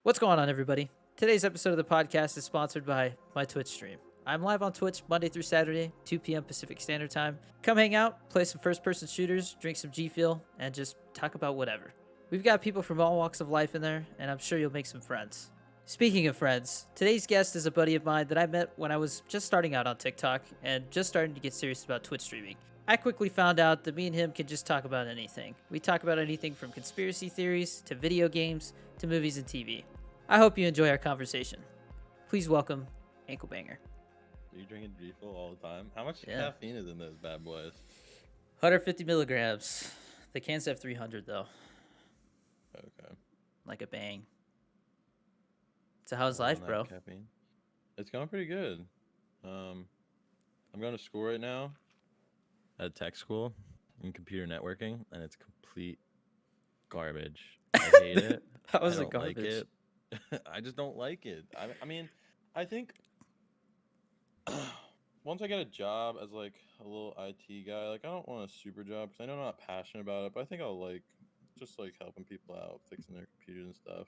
What's going on, everybody? Today's episode of the podcast is sponsored by my Twitch stream. I'm live on Twitch Monday through Saturday, 2 p.m. Pacific Standard Time. Come hang out, play some first-person shooters, drink some G Fuel, and just talk about whatever. We've got people from all walks of life in there, and I'm sure you'll make some friends. Speaking of friends, today's guest is a buddy of mine that I met when I was just starting out on TikTok and just starting to get serious about Twitch streaming. I quickly found out that me and him can just talk about anything. We talk about anything from conspiracy theories to video games to movies and TV. I hope you enjoy our conversation. Please welcome Anklebanger. Are you drinking G Fuel all the time? How much caffeine is in those bad boys? 150 milligrams. The cans have 300 though. Okay. Like a bang. So how's life, bro? Caffeine. It's going pretty good. I'm going to school right now at tech school in computer networking, and it's complete garbage. I hate it. How is I it don't like garbage? it. I just don't like it. I mean, I think once I get a job as like a little IT guy, like I don't want a super job because I know I'm not passionate about it, but I think I'll like just like helping people out, fixing their computers and stuff.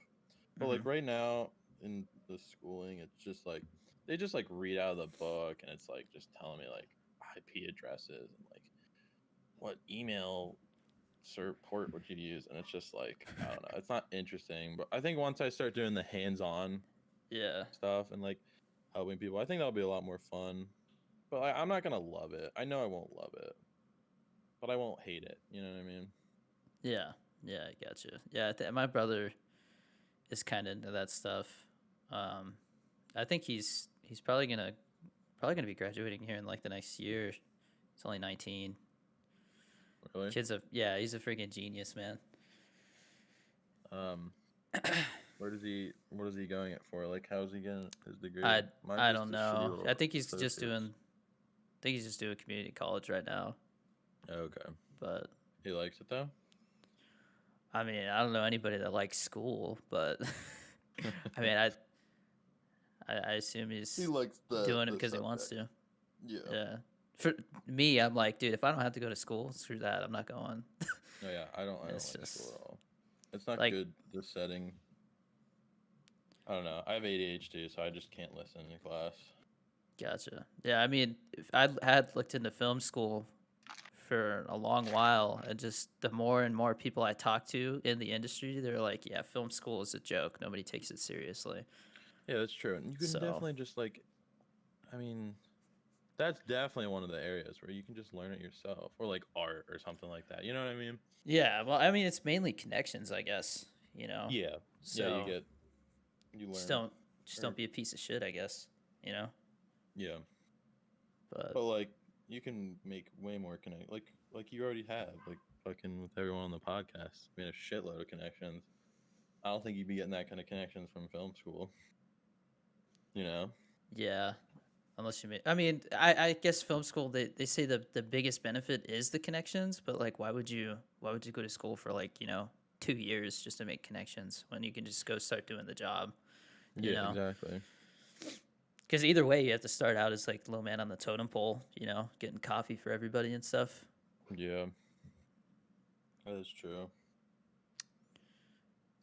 But like right now in the schooling, it's just like they just like read out of the book and it's like just telling me like IP addresses and like what email port would you use, and it's just like I don't know, it's not interesting. But I think once I start doing the hands-on stuff and like helping people, I think that'll be a lot more fun. But I'm not gonna love it. I know I won't love it, but I won't hate it. You know what I mean? Yeah, I gotcha. Yeah, my brother is kind of into that stuff. I think he's probably gonna be graduating here in like the next year. He's only 19. Really? He's a freaking genius, man. What is he going it for? Like, how's he getting his degree? I don't know. I think he's just doing community college right now. Okay. But he likes it though? I mean, I don't know anybody that likes school, but I mean, I assume he likes doing it because he wants to. Yeah. For me, I'm like, dude, if I don't have to go to school, screw that. I'm not going. Oh yeah, I don't like school at all. It's not like, good, the setting. I don't know. I have ADHD, so I just can't listen in class. Gotcha. Yeah, I mean, I had looked into film school for a long while, and just the more and more people I talk to in the industry, they're like, yeah, film school is a joke. Nobody takes it seriously. Yeah, that's true. And you can definitely just like, I mean, that's definitely one of the areas where you can just learn it yourself, or like art or something like that. You know what I mean? Yeah, well, I mean, it's mainly connections, I guess, you know? Yeah. So yeah, you learn. Just don't be a piece of shit, I guess, you know? Yeah. But like, you can make way more like you already have, like fucking with everyone on the podcast. I mean, a shitload of connections. I don't think you'd be getting that kind of connections from film school. You know? Yeah. Unless you I mean, I guess film school, they say the biggest benefit is the connections, but like why would you go to school for like, 2 years just to make connections when you can just go start doing the job? You know? Exactly. Because either way, you have to start out as like low man on the totem pole, getting coffee for everybody and stuff. Yeah. That is true.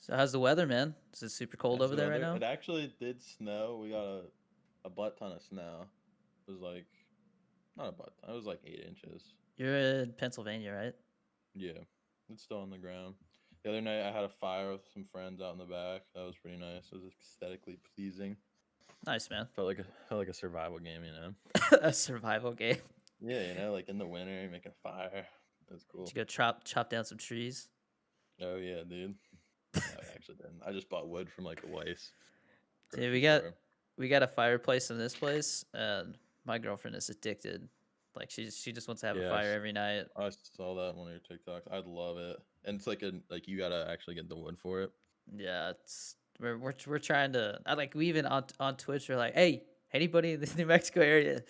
So how's the weather, man? Is it super cold over there right now? It actually did snow. We got a butt ton of snow. It was like, not a butt ton. It was like 8 inches. You're in Pennsylvania, right? Yeah. It's still on the ground. The other night I had a fire with some friends out in the back. That was pretty nice. It was aesthetically pleasing. Nice, man. Felt like a survival game, you know? A survival game. Yeah, like in the winter, you make a fire. That's cool. Did you go chop down some trees? Oh, yeah, dude. No, I actually didn't. I just bought wood from like a Weiss. Dude, we got a fireplace in this place, and my girlfriend is addicted. Like she just wants to have a fire every night. I saw that on one of your TikToks. I'd love it. And it's like you gotta actually get the wood for it. Yeah, we're trying to. We even on Twitch are like, hey, anybody in the New Mexico area,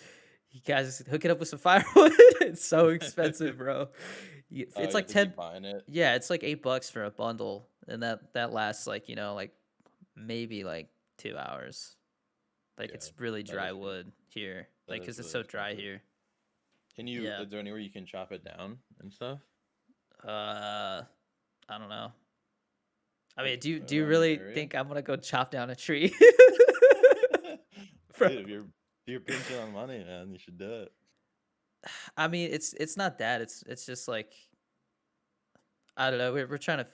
you guys hook it up with some firewood. It's so expensive, bro. It's like 10. Buying it. Yeah, it's like $8 for a bundle, and that lasts like maybe like 2 hours. Like it's really dry wood here, like because it's so dry here. Can you? Is there anywhere you can chop it down and stuff? I don't know. I mean, do you around your really area? think I'm gonna go chop down a tree? Bro, Dude, if you're pinching on money, man, you should do it. I mean, it's not that. It's just like I don't know. We're trying to.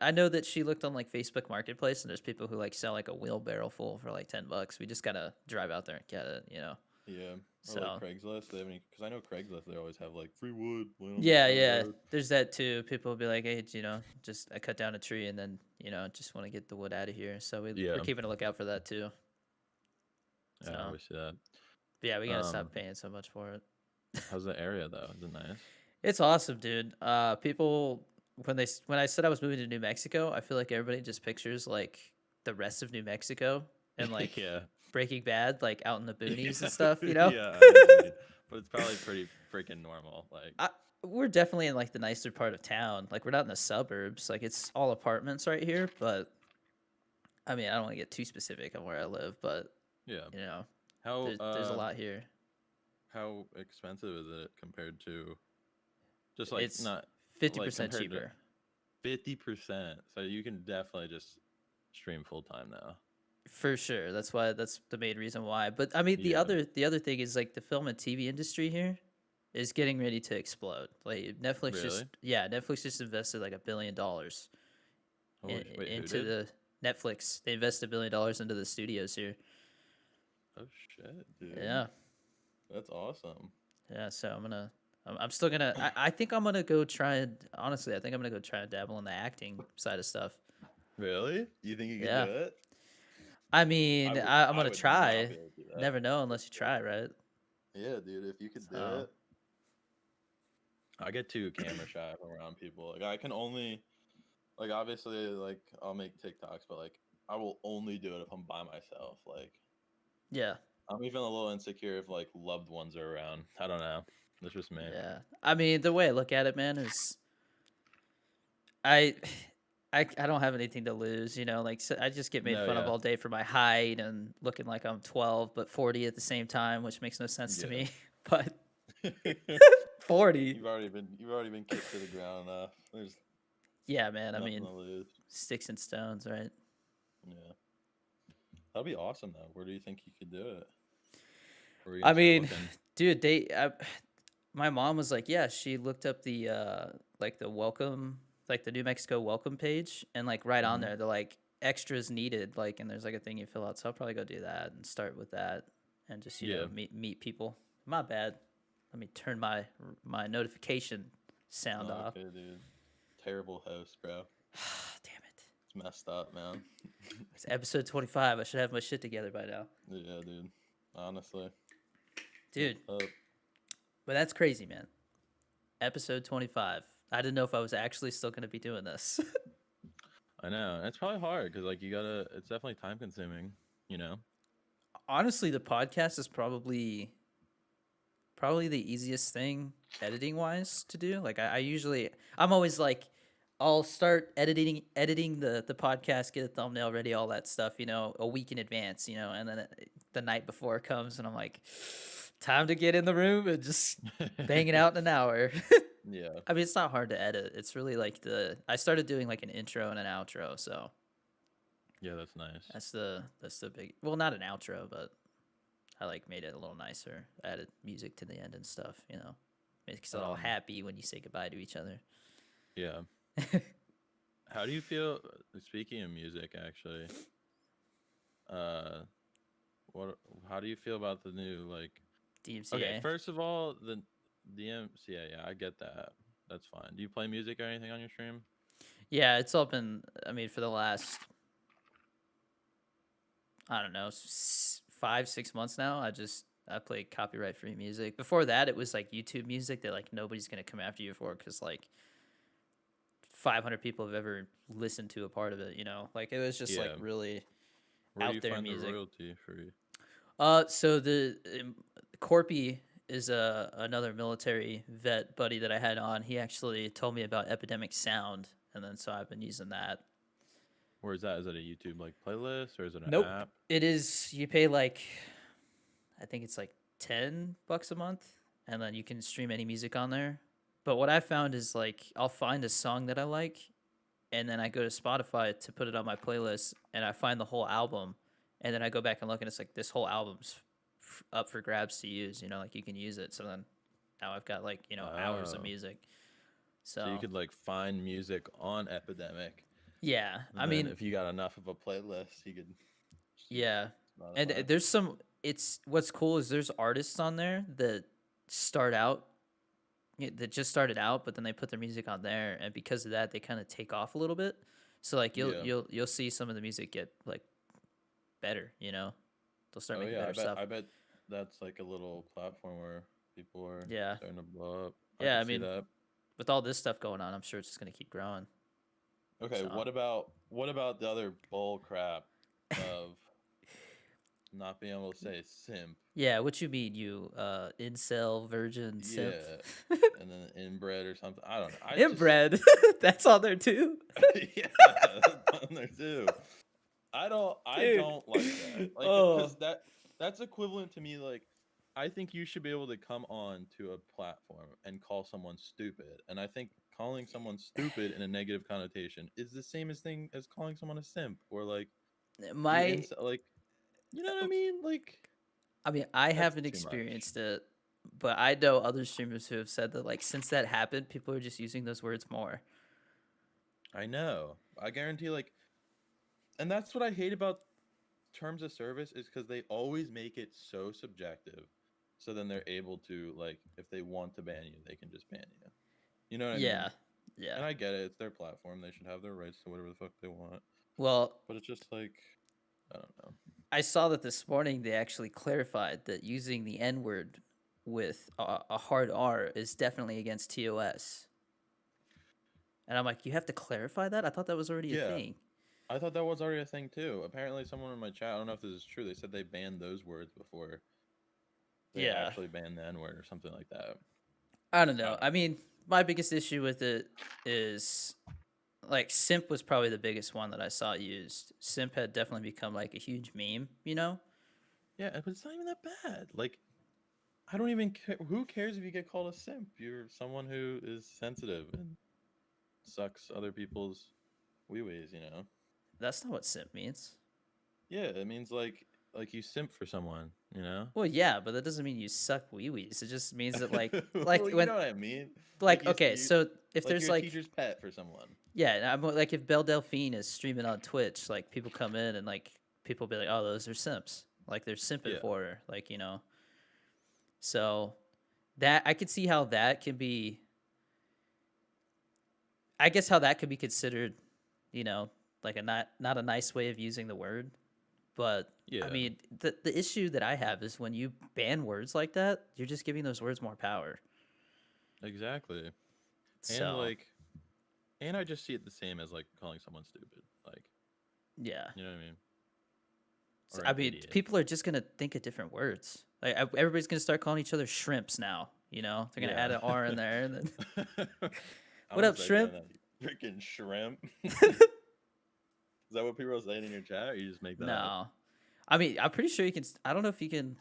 I know that she looked on like Facebook Marketplace, and there's people who like sell like a wheelbarrow full for like $10. We just gotta drive out there and get it, you know. Yeah, or like So Craigslist. They have any? Because I know Craigslist. They always have like free wood laying on the yeah, side of the yeah. road. There's that too. People will be like, hey, you know, just I cut down a tree and then just want to get the wood out of here. So we're Yeah, keeping a lookout for that too. yeah, I So always see that. yeah, we gotta Um, stop paying so much for it. how's the area though? Is it nice? It's awesome, dude. People when I said I was moving to New Mexico, I feel like everybody just pictures like the rest of New Mexico and like Yeah, Breaking Bad, like out in the boonies and yeah, stuff, you know? yeah. I know what you mean. But it's probably pretty freaking normal. Like, I, we're definitely in like the nicer part of town. Like we're not in the suburbs. Like it's all apartments right here, but I mean, I don't want to get too specific on where I live, but yeah. you know, How there's a lot here. how expensive is it compared to just like It's not like 50% compared to cheaper. 50%? So you can definitely just stream full time now. For sure. That's the main reason why. But I mean Yeah. the other thing is like the film and TV industry here is getting ready to explode. Like Really? Netflix just invested like $1 billion Holy wait, who into did? the Netflix. They invested $1 billion into the studios here. Oh shit, dude. Yeah. That's awesome. Yeah, so I'm still gonna I think I'm gonna go try and honestly I think I'm gonna go try and dabble in the acting side of stuff. Really? You think you could do Yeah. it? I mean, I'm I gonna would not be try. able to do that. Never know unless you try, right? Yeah, dude, if you could do So it. I get too camera shy if I'm around people. Like I can only like obviously like I'll make TikToks, but like I will only do it if I'm by myself. Like yeah. I'm even a little insecure if like loved ones are around. I don't know. That's just me. Yeah. I mean, the way I look at it, man, is I I don't have anything to lose, you know, like so I just get made No, fun of yeah. all day for my height and looking like I'm 12 but 40 at the same time, which makes no sense to Yeah. me. But 40. You've already been kicked to the ground enough. There's Yeah, man. I nothing mean, to lose. sticks and stones, right? Yeah. That'd be awesome though. Where do you think you could do it? Where are you I gonna start mean, looking? dude, my mom was like, yeah, she looked up the like the welcome, like the New Mexico welcome page, and like right on Hmm. there, they're like extras needed, like, and there's like a thing you fill out. So I'll probably go do that and start with that, and just Yeah. meet people. My bad. Let me turn my notification sound Oh, off. okay, dude. Terrible host, bro. Damn it! It's messed up, man. It's episode 25. I should have my shit together by now, Yeah, dude. Honestly, dude. messed up. But that's crazy, man. Episode 25. I didn't know if I was actually still gonna be doing this. I know. It's probably hard because like you gotta. It's definitely time consuming. You know. Honestly, the podcast is probably the easiest thing editing wise to do. Like I'm always like I'll start editing the podcast, get a thumbnail ready, all that stuff, a week in advance, and then the night before comes and I'm like, time to get in the room and just bang it out in an hour. Yeah. I mean, it's not hard to edit. It's really like I started doing like an intro and an outro, so Yeah, that's nice. that's the big, well, not an outro, but I like made it a little nicer. Added music to the end and stuff, makes it all happy when you say goodbye to each other. Yeah. How do you feel? Speaking of music, actually, uh, what? How do you feel about the new like? DMCA. Okay, first of all, the DMCA. Yeah, I get that. That's fine. Do you play music or anything on your stream? Yeah, it's all been. I mean, for the last, I don't know, 5-6 months now. I play copyright free music. Before that, it was like YouTube music that like nobody's gonna come after you for because like 500 people have ever listened to a part of it. Like it was just like Yeah. really Where do out you there find the music. royalty free? So the Corpy is another military vet buddy that I had on. He actually told me about Epidemic Sound, and then so I've been using that. Where is that? Is it a YouTube like playlist or is it an Nope. app? It is. You pay like, I think it's like $10 a month, and then you can stream any music on there. But what I found is like I'll find a song that I like, and then I go to Spotify to put it on my playlist, and I find the whole album, and then I go back and look, and it's like this whole album's up for grabs to use. You know, like you can use it. So then now I've got like hours of Oh, music. so you So could like find music on Epidemic, yeah, I and then mean if you got enough of a playlist, you could just use yeah, and Spotify. there's some. It's what's cool is there's artists on there that start out that just started out, but then they put their music on there, and because of that, they kind of take off a little bit. So like Yeah. you'll see some of the music get like better. They'll start Oh making yeah. better stuff. I bet that's like a little platform where people are Yeah, starting to blow up. I yeah. could I see mean, that. with all this stuff going on, I'm sure it's just gonna keep growing. Okay. So What about the other bull crap of not being able to say simp? yeah, what you mean, you incel virgin simp? Yeah. And then inbred or something. I don't know. I just Inbred, that's on there too, yeah, that's on there too. I dude. don't like that. Like Oh cuz that's equivalent to me like I think you should be able to come on to a platform and call someone stupid. And I think calling someone stupid in a negative connotation is the same as thing as calling someone a simp or like you're my. like you know what I mean? Like I mean, I that's haven't too much. experienced it, but I know other streamers who have said that like since that happened, people are just using those words more. I know. I guarantee like and that's what I hate about terms of service is because they always make it so subjective. So then they're able to like if they want to ban you, they can just ban you. You know what I mean? Yeah, yeah. And I get it, it's their platform. They should have their rights to whatever the fuck they want. Well, But it's just like I don't know. I saw that this morning they actually clarified that using the N word with a hard R is definitely against TOS. And I'm like, you have to clarify that? I thought that was already a Yeah. thing. I thought that was already a thing too. Apparently someone in my chat, I don't know if this is true, they said they banned those words before they Yeah. actually banned the N word or something like that. I don't I know. don't I mean, my biggest issue with it is like simp was probably the biggest one that I saw used. Simp had definitely become like a huge meme, you know? yeah, but it's not even that bad. Like I don't even care. Who cares if you get called a simp? You're someone who is sensitive and sucks other people's wee wees, you know? That's not what simp means. Yeah, it means like you simp for someone, you know? Well, yeah, but that doesn't mean you suck wee wees. It just means that Well, like you when know what I mean. like okay, so if Like there's you're a like teacher's pet for someone. yeah, I'm like if Belle Delphine is streaming on Twitch, like people come in and like people be like, oh, those are simps. Like they're simping Yeah, for her, like So that I could see how that can be. I guess how that could be considered, you know, like a not a nice way of using the word. But I yeah, mean, the issue that I have is when you ban words like that, you're just giving those words more power. exactly. And So and I just see it the same as like calling someone stupid. Like, yeah, you know what I mean? so, Or I an mean, idiot. people are just gonna think of different words. Like everybody's gonna start calling each other shrimps now. They're gonna add Yeah. an R in there. And then, I'm what gonna up, start doing shrimp? that. You freaking shrimp. Is that what people are saying in your chat, or you just make that up? No, I mean, I'm pretty sure you can. I don't know if you can.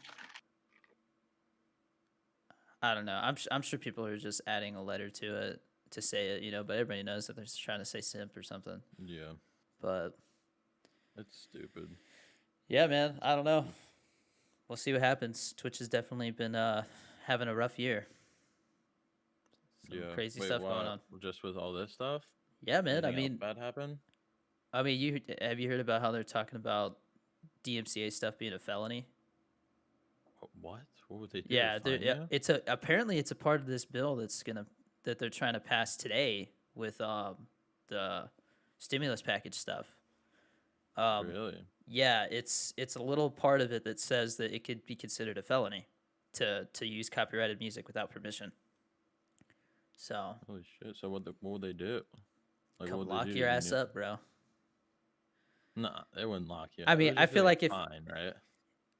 I don't know. I'm sure people are just adding a letter to it to say it. But everybody knows that they're just trying to say simp or something. Yeah, But it's stupid. yeah, man, I don't know. We'll see what happens. Twitch has definitely been having a rough year. Some Yeah. crazy Wait, stuff going what? on. Just with all this stuff? Yeah, man. I Anything else mean, bad happen? you have you heard about how they're talking about DMCA stuff being a felony? What? What would they do? Yeah, Fine you? it's apparently it's a part of this bill that they're trying to pass today with the stimulus package stuff. Um, Really? yeah, it's a little part of it that says that it could be considered a felony to use copyrighted music without permission. So Holy shit! So what would they do? Like, what come would they lock do your to ass you? up, bro. Nah, they wouldn't lock you. I It mean, would I just be feel like like a fine, right?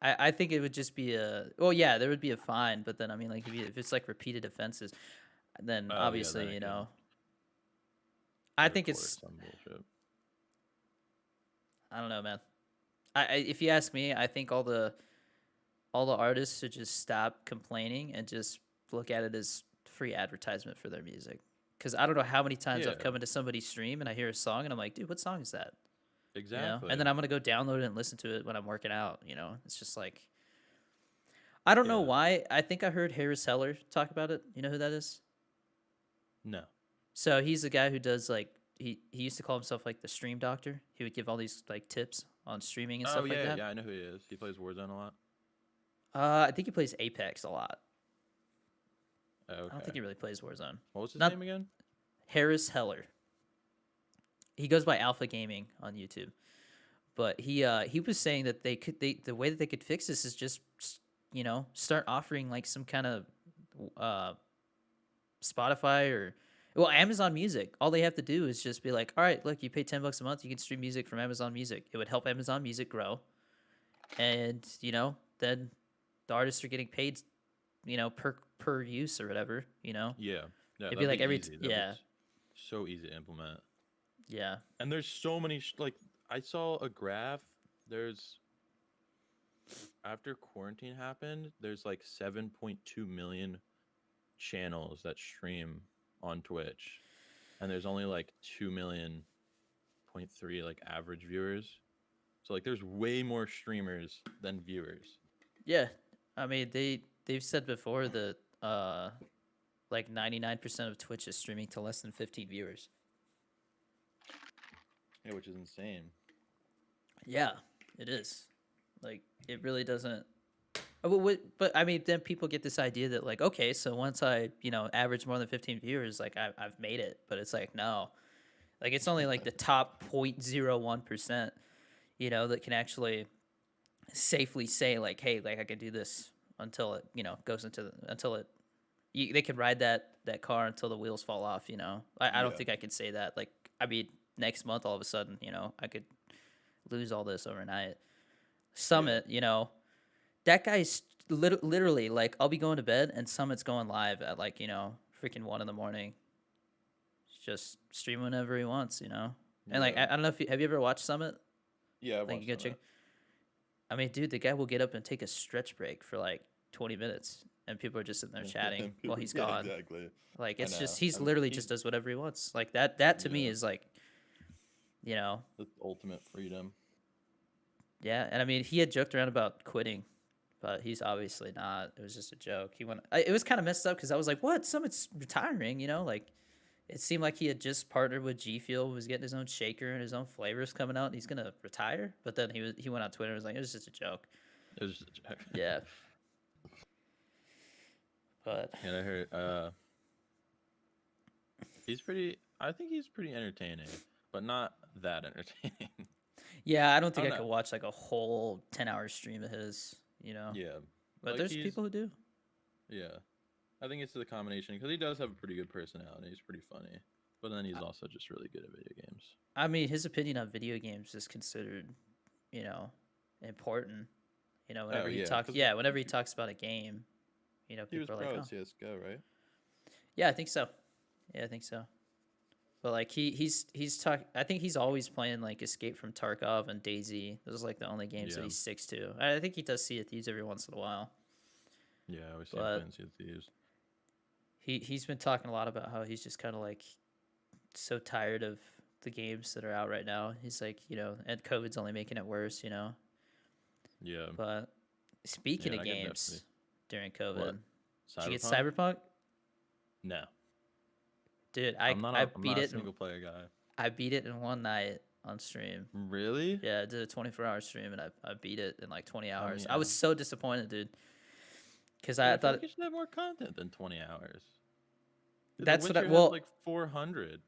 I think it would just be yeah, there would be a fine, but then I mean, like if it's like repeated offenses, then Oh yeah, then obviously it could I go to think court or it's some bullshit. I don't know, man. If you ask me, I think all the artists should just stop complaining and just look at it as free advertisement for their music. Because I don't know how many times I've Yeah, come into somebody's stream and I hear a song and I'm like, dude, what song is that? You know, and exactly. then I'm gonna go download it and listen to it when I'm working out. You know, it's just like I don't know Yeah. why. I think I heard Harris Heller talk about it. You know who that is? No. So he's the guy who does like he used to call himself like the stream doctor. He would give all these like tips on streaming and Oh stuff like yeah, that. yeah, I know who he is. He plays Warzone a lot. I think he plays Apex a lot. I don't Okay. think he really plays Warzone. What was his Not name again? Harris Heller. He goes by Alpha Gaming on YouTube. But he was saying that the way that they could fix this is just start offering like some kind of uh Spotify or well Amazon Music. All they have to do is just be like, all right, look, you pay $10 a month, you can stream music from Amazon Music. It would help Amazon Music grow, and then the artists are getting paid, per use or whatever. Yeah. Yeah, It'd be that'd like be easy. That'd be yeah, so easy to implement. yeah, And there's so many like I saw a graph. There's after quarantine happened, there's like 7.2 million channels that stream on Twitch, and there's only like 2 million point three like average viewers. So like there's way more streamers than viewers. yeah. I mean they've said before that like 99% of Twitch is streaming to less than 15 viewers. Yeah, which is insane. Yeah, it is. Like it really doesn't. But I mean, then people get this idea that like, okay, so once I average more than 15 viewers, like I've made it. But it's like no, like it's only like the top 0.01%, that can actually safely say like, hey, like I can do this until it goes into until it. They can ride that car until the wheels fall off. I don't Yeah. think I could say that. Like I mean, next month all of a sudden, I could lose all this overnight. Summit, that guy's literally like I'll be going to bed and Summit's going live at like freaking 1 in the morning. Just stream whenever he wants, and like Yeah. I don't know if have you ever watched Summit? Yeah, I Like you watched go some of check. that. I mean, dude, the guy will get up and take a stretch break for like 20 minutes, and people are just sitting there chatting while he's Yeah, gone. exactly. Like I it's know. just he's I mean, literally he's just does whatever he wants. Like that to me yeah, is like, the ultimate freedom. yeah. And I mean, he had joked around about quitting, but he's obviously not. It was just a joke. It was kind of messed up because I was like, "What? Summit's retiring?" Like it seemed like he had just partnered with G Fuel, was getting his own shaker and his own flavors coming out, and he's gonna retire. But then he went on Twitter and was like, "It was just a joke." It was just a joke. Yeah, but And I heard he's pretty I think he's pretty entertaining, but not that entertaining. yeah, I don't I think don't I know. could watch like a whole 10-hour stream of his. Yeah. But Like there's he's people who do. yeah. I think it's the combination because he does have a pretty good personality. He's pretty funny. But then he's also just really good at video games. I mean, his opinion on video games is considered, you know, important. Oh Whenever he yeah, talks, because yeah, whenever he talks about a game, he was people are like, pro oh, at CS:GO, right? yeah, I think so. Yeah, I think so. But like he's talk. I think he's always playing like Escape from Tarkov and DayZ. Those are like the only games that Yeah. he sticks to. I think he does Sea of Thieves every once in a while. Yeah, I always see him But playing Sea of Thieves. he's been talking a lot about how he's just kind of like so tired of the games that are out right now. He's like, and COVID's only making it worse. Yeah. But speaking Yeah, of I could games definitely. during COVID, What? did you get Cyberpunk? Cyberpunk? No. Dude, I I'm I I'm beat not a it. single player guy. I beat it in one night on stream. Really? Yeah, I did a 24-hour stream and I beat it in like 20 How hours. many I was hours? so disappointed, dude, because Dude, I I feel thought like you should have more content than 20 hours. Dude, The that's what Witcher has well, like 400.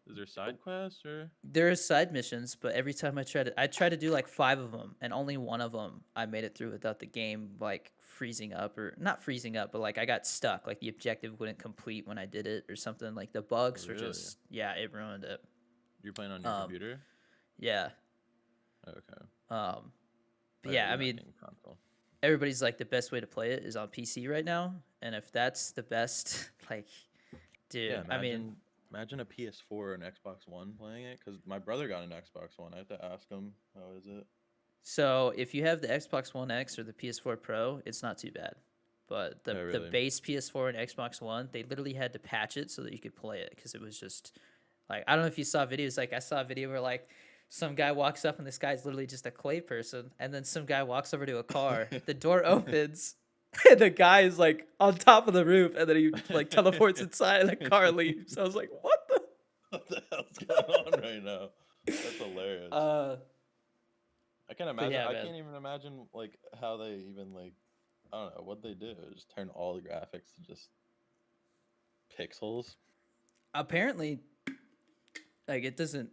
Is there side quests or? there are side missions, but every time I try to do like 5 of them, and only one of them I made it through without the game like freezing up or not freezing up, but like I got stuck. Like the objective wouldn't complete when I did it or something. Like the bugs were Really? just yeah, it ruined it. You're playing on your Um, computer? yeah. Okay. But Yeah, yeah, I you're not mean, getting console. everybody's like the best way to play it is on PC right now, and if that's the best, like, dude, Yeah, I mean, imagine a PS4 or an Xbox One playing it because my brother got an Xbox One. I have to ask him how is it. so if you have the Xbox One X or the PS4 Pro, it's not too bad. but Oh, the really? base PS4 and Xbox One, they literally had to patch it so that you could play it because it was just like I don't know if you saw videos. Like I saw a video where like some guy walks up and this guy's literally just a clay person, and then some guy walks over to a car, the door opens, and the guy is like on top of the roof, and then he like teleports inside, and the car leaves. I was like, what the? What the hell's going on right now? That's hilarious. I can't But imagine. yeah, I man. can't even imagine like how they even like. I don't know what they do. Just turn all the graphics to just pixels. Apparently, like it doesn't.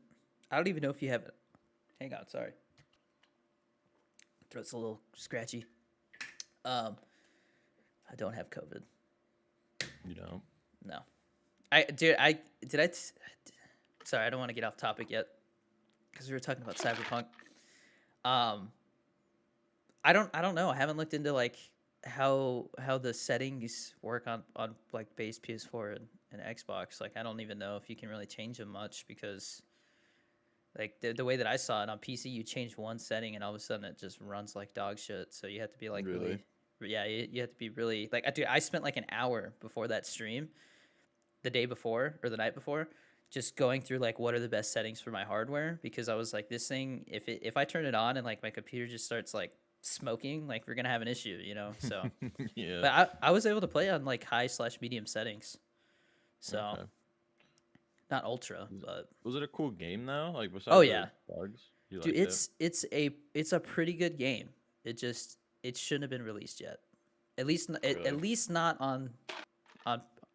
I don't even know if you have it. Hang on, sorry. Throat's a little scratchy. I don't have COVID. You know. No. I dude, I did I. Sorry, I don't want to get off topic yet because we were talking about Cyberpunk. I don't know. I haven't looked into like how the settings work on like base PS4 and Xbox. Like I don't even know if you can really change them much because like the way that I saw it on PC, you change one setting and all of a sudden it just runs like dog shit. So you have to be like Really? yeah, you have to be really like dude, I spent like an hour before that stream the day before or the night before just going through like what are the best settings for my hardware because I was like this thing if I turn it on and like my computer just starts like smoking like we're gonna have an issue, you know. So Yeah. but I was able to play on like high/medium settings, so Okay. not ultra, Was but was it a cool game though? Like oh besides yeah, the bugs, you dude, liked it? it's a pretty good game. It shouldn't have been released yet, Really? at least not on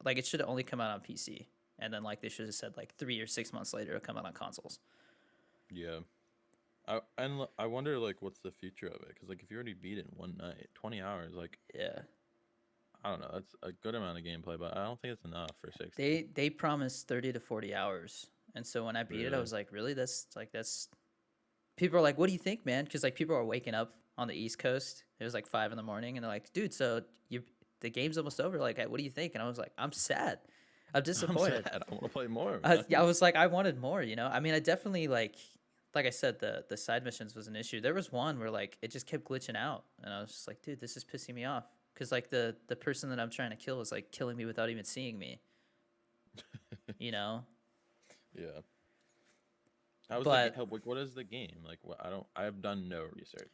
like it should have only come out on PC, and then like they should have said like 3 or 6 months later it'll come out on consoles. Yeah. I wonder like what's the future of it? Because like if you already beat it in one night, 20 hours, like Yeah, I don't know, that's a good amount of gameplay, but I don't think it's enough for 60. they promised 30 to 40 hours, and so when I beat it, I Really? was like, really? That's people are like, what do you think, man? Because like people are waking up on the East Coast. It was like 5 in the morning, and they're like, dude, so the game's almost over. Like, what do you think? And I was like, I'm sad. I'm I'm disappointed. sad. I want to play more, Yeah, I man. was like, I wanted more. You know, I mean, I definitely like I said, the side missions was an issue. There was one where like it just kept glitching out, and I was just like, dude, this is pissing me off. Because like the person that I'm trying to kill is like killing me without even seeing me. You know, Yeah. How's the game? but Like, what is the game? Like, what? I don't. I have done no research.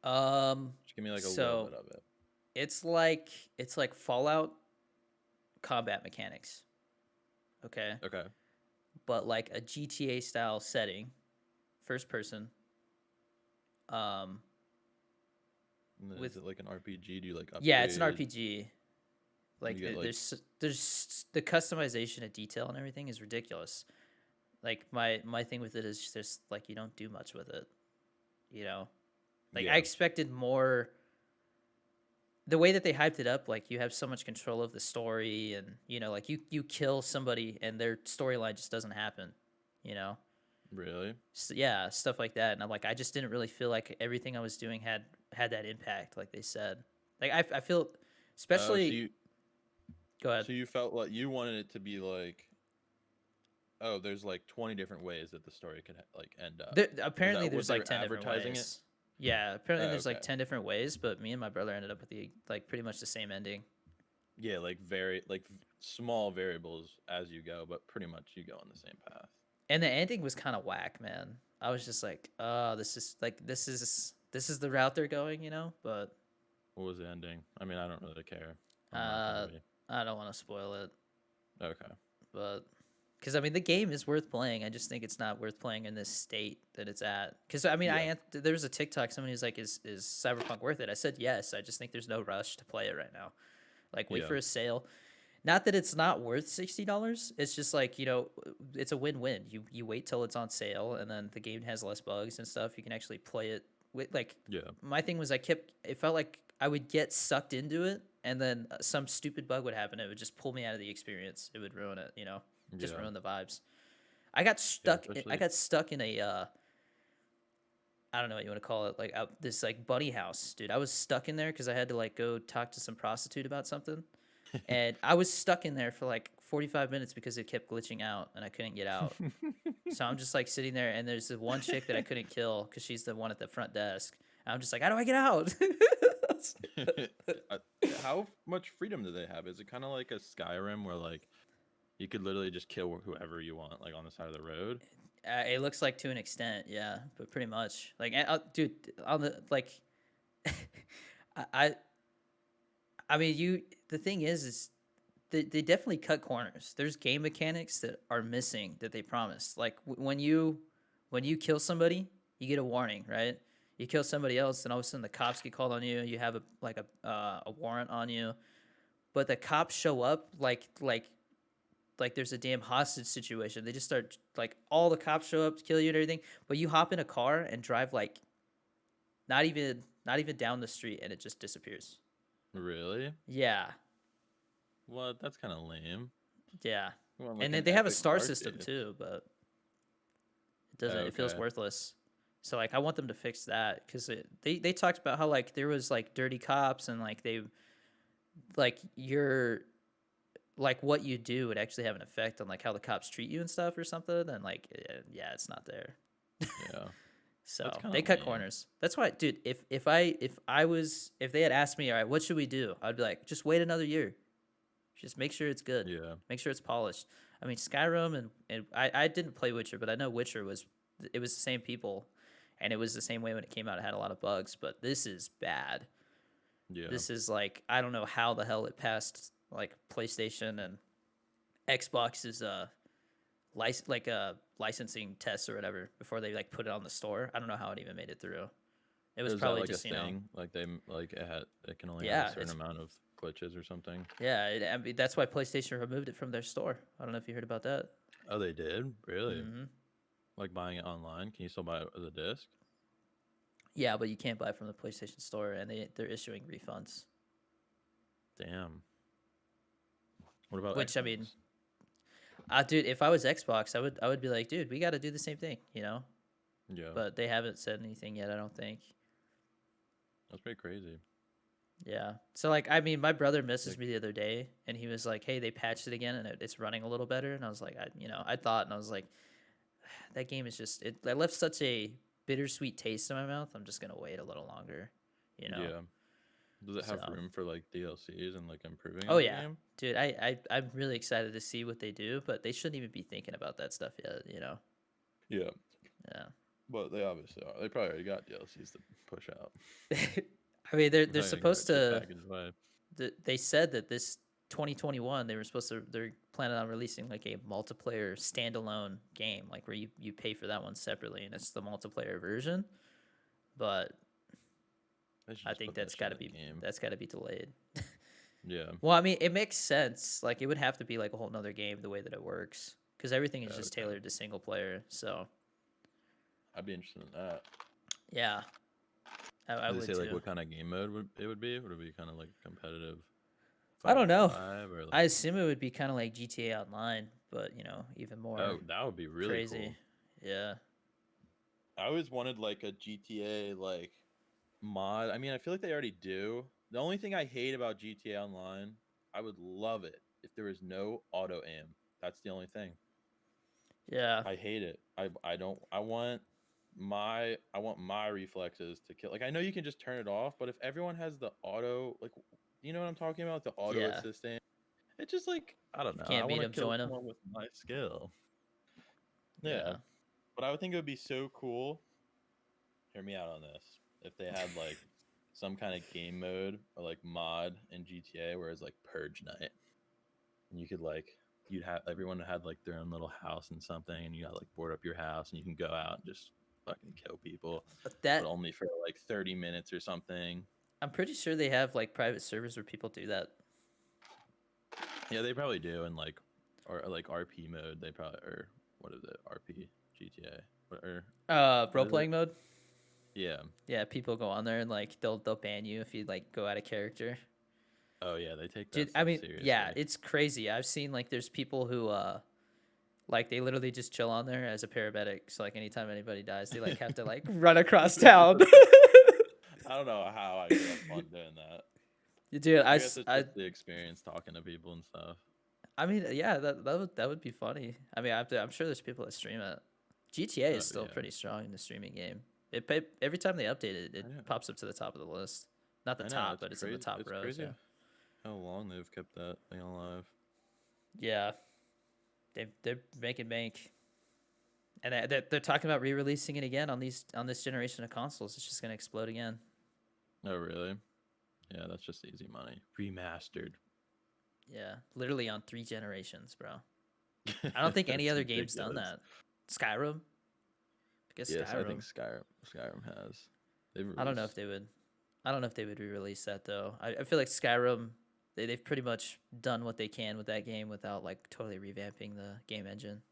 um, Just give me like a little so bit of it. it's like Fallout combat mechanics. Okay, Okay. but like a GTA style setting, first person. Um, And then is with it like an RPG? Do you like yeah, it's an upgrade? RPG. Like You get like there's the customization of detail and everything is ridiculous. Like my thing with it is just like you don't do much with it, you know. Like I yeah, expected more. The way that they hyped it up, like you have so much control of the story, and you know, like you kill somebody and their storyline just doesn't happen, you know. really. So, yeah, stuff like that, and I'm like, I just didn't really feel like everything I was doing had that impact, like they said. Like I feel, Oh, so especially. you Go ahead. so you felt like you wanted it to be like, oh, there's like 20 different ways that the story could like end up. Is Apparently, that what there's they like were 10 different advertising it? ways. Yeah, apparently Oh, there's like okay. 10 different ways, but me and my brother ended up with the like pretty much the same ending. Yeah, like very like small variables as you go, but pretty much you go on the same path. And the ending was kind of whack, man. I was just like, oh, this is the route they're going, you know. But What was the ending? I mean, I don't really care. I'm not gonna uh, be. I don't want to spoil it, Okay. but because I mean the game is worth playing. I just think it's not worth playing in this state that it's at. Because I mean, Yeah. there was a TikTok. Somebody was like, is Cyberpunk worth it? I said yes. I just think there's no rush to play it right now. Like wait Yeah. for a sale. Not that it's not worth $60. It's just like, you know, it's a win-win. You wait till it's on sale, and then the game has less bugs and stuff. You can actually play it with like Yeah. my thing was it felt like I would get sucked into it, and then some stupid bug would happen. It would just pull me out of the experience. It would ruin it, you know, just Yeah. ruin the vibes. I got Yeah. stuck. I Especially. got stuck in a I don't know what you want to call it, like this like bunny house, dude. I was stuck in there because I had to like go talk to some prostitute about something. And I was stuck in there for like 45 minutes because it kept glitching out and I couldn't get out. So I'm just like sitting there, and there's the one chick that I couldn't kill because she's the one at the front desk. And I'm just like, how do I get out? Uh, How much freedom do they have? Is it kind of like a Skyrim where like you could literally just kill whoever you want, like on the side of the road? It looks like to an extent, yeah, but pretty much like, dude, on the like, I, I I mean, the thing is they definitely cut corners. There's game mechanics that are missing that they promised. Like when you kill somebody, you get a warning, right? You kill somebody else, and all of a sudden the cops get called on you. You have a warrant on you, but the cops show up like there's a damn hostage situation. They just start like all the cops show up to kill you and everything. But you hop in a car and drive like not even down the street, and it just disappears. Really? Yeah, What? That's kind of lame. yeah. You want And like then an they have a epic star car system chase. too, but it doesn't. It feels Okay. worthless. So like I want them to fix that because they talked about how like there was like dirty cops and like they like you're like what you do would actually have an effect on like how the cops treat you and stuff or something. And like yeah, it's not there. Yeah. So That's kind they of cut lame. corners. That's why, dude. If they had asked me, all right, what should we do? I'd be like, just wait another year. Just make sure it's good. Yeah. Make sure it's polished. I mean, Skyrim and I didn't play Witcher, but I know Witcher was it was the same people, and it was the same way when it came out. It had a lot of bugs, but this is bad. Yeah. This is like I don't know how the hell it passed like PlayStation and Xbox's licensing tests or whatever before they like put it on the store. I don't know how it even made it through. It was Is that probably like a just thing? Like they like it can only have yeah, a certain it's amount of glitches or something. yeah. I mean, that's why PlayStation removed it from their store. I don't know if you heard about that. Oh, they did? Really? Hmm. Like buying it online? Can you still buy it as a disc? Yeah, but you can't buy it from the PlayStation Store, and they're issuing refunds. Damn. What about Which I mean, Xbox? dude, if I was Xbox, I would be like, dude, we got to do the same thing, you know. Yeah. But they haven't said anything yet. I don't think. That's pretty crazy. Yeah. So like, I mean, my brother messaged Like, me the other day, and he was like, "Hey, they patched it again, and it's running a little better." And I was like, I thought, and I was like, that game is just it. I left such a bittersweet taste in my mouth. I'm just gonna wait a little longer, you know. yeah. Does it So, have room for like DLCs and like improving oh on the yeah, game? dude, I'm really excited to see what they do, but they shouldn't even be thinking about that stuff yet, you know. Yeah. Yeah. But they obviously are. They probably already got DLCs to push out. I mean, they're They're probably gonna give supposed it a to. package away. They said that this 2021 they were supposed to. They're planning on releasing like a multiplayer standalone game, like where you pay for that one separately, and it's the multiplayer version. But They should I just think put that shit in the game. that's got to be delayed. Yeah. Well, I mean, it makes sense. Like it would have to be like a whole nother game the way that it works, because everything is just Okay. tailored to single player. So I'd be interested in that. yeah, I Did they would say like too. what kind of game mode it would be? Would it be kind of like competitive I five don't v know. five or I like? assume it would be kind of like GTA Online, but even more Oh, that would be really crazy. cool. Yeah. I always wanted like a GTA like mod. I mean, I feel like they already do. The only thing I hate about GTA Online, I would love it if there was no auto aim. That's the only thing. Yeah. I hate it. I don't. I want my reflexes to kill. Like I know you can just turn it off, but if everyone has the auto, like you know what I'm talking about, the auto Yeah. assistant, it just like I don't If you know. I can't beat want to them, kill join them. someone with my skill. Yeah, Yeah. but I would think it would be so cool. Hear me out on this. If they had like some kind of game mode or like mod in GTA where it's like Purge Night, and you could like you'd have everyone had like their own little house and something, and you got like board up your house, and you can go out and just fucking kill people, But but that only for like 30 minutes or something. I'm pretty sure they have like private servers where people do that. Yeah, they probably do, and like or like RP mode, they probably or what is it? RP GTA or Role what is it? playing mode. Yeah. Yeah, people go on there and like they'll ban you if you like go out of character. Oh yeah, they take that Dude, I stuff mean, yeah, seriously. it's crazy. I've seen like there's people who like they literally just chill on there as a paramedic. So like anytime anybody dies, they like have to like run across town. I don't know how I could have fun doing that. Dude, I guess it's just the experience talking to people and stuff. I mean, yeah, that would be funny. I mean, I'm sure there's people that stream it. GTA is still Yeah. pretty strong in the streaming game. Every time they update it, I know. it pops up to the top of the list. Not the I know top, it's but it's in the crazy. top It's rows. crazy Yeah. how long they've kept that thing alive. Yeah. They're making bank, and they're talking about re-releasing it again on this generation of consoles. It's just gonna explode again. Oh really? Yeah, that's just easy money. Remastered. Yeah, literally on 3 generations, bro. I don't think any That's other game's done ridiculous. that. Skyrim, I guess Yes, I think Skyrim. Skyrim has. They've I don't know if released. they would. I don't know if they would re-release that though. I feel like Skyrim, they've pretty much done what they can with that game without like totally revamping the game engine.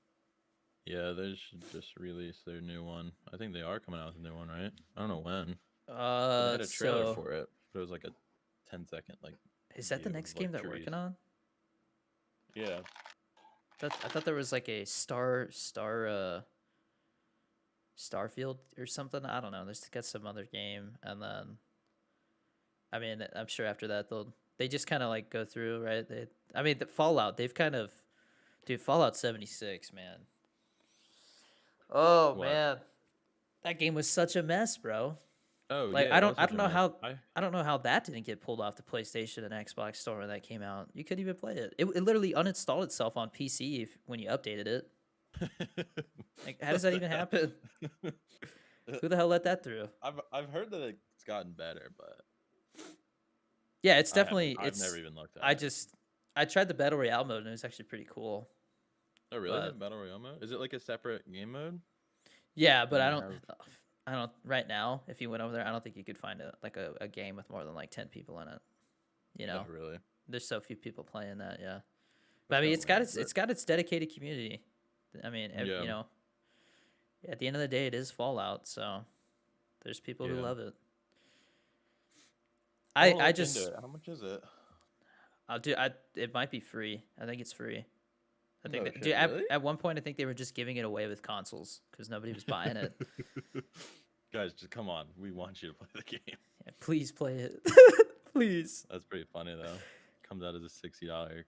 Yeah, they should just release their new one. I think they are coming out with a new one, right? I don't know when, but they had a trailer So for it. But it was like a 10-second like is that the view next of game like they're trees. working on? Yeah. I thought there was like a Starfield or something. I don't know. There's got some other game, and then I mean, I'm sure after that they just kind of like go through, right? I mean, the Fallout, they've kind of, dude, Fallout 76, man. Oh What? man, that game was such a mess, bro. Oh Like yeah, it was I such don't a know mess. how I don't know how that didn't get pulled off the PlayStation and Xbox store when that came out. You couldn't even play it. It literally uninstalled itself on PC when you updated it. Like, how does that What the even happen? hell? Who the hell let that through? I've heard that it's gotten better, but Yeah, it's I haven't. definitely I've never it's. even looked at I it. just I tried the battle royale mode and it was actually pretty cool. Oh really? They But have battle royale mode? Is it like a separate game mode? yeah, but And they have. I don't right now. If you went over there, I don't think you could find a game with more than like 10 people in it. You Oh know, really? there's so few people playing that. Yeah, but That's I mean, kind of lame. it's got its dedicated community. I mean, Yeah, you know, at the end of the day, it is Fallout, so there's people who yeah. love it. I want to I look into just it. How much is it? I'll do I it might be free. I think it's free. I think No that, dude, shit, really? at one point I think they were just giving it away with consoles because nobody was buying it. Guys, just come on. We want you to play the game. Yeah, please play it, please. That's pretty funny though. Comes out as a $60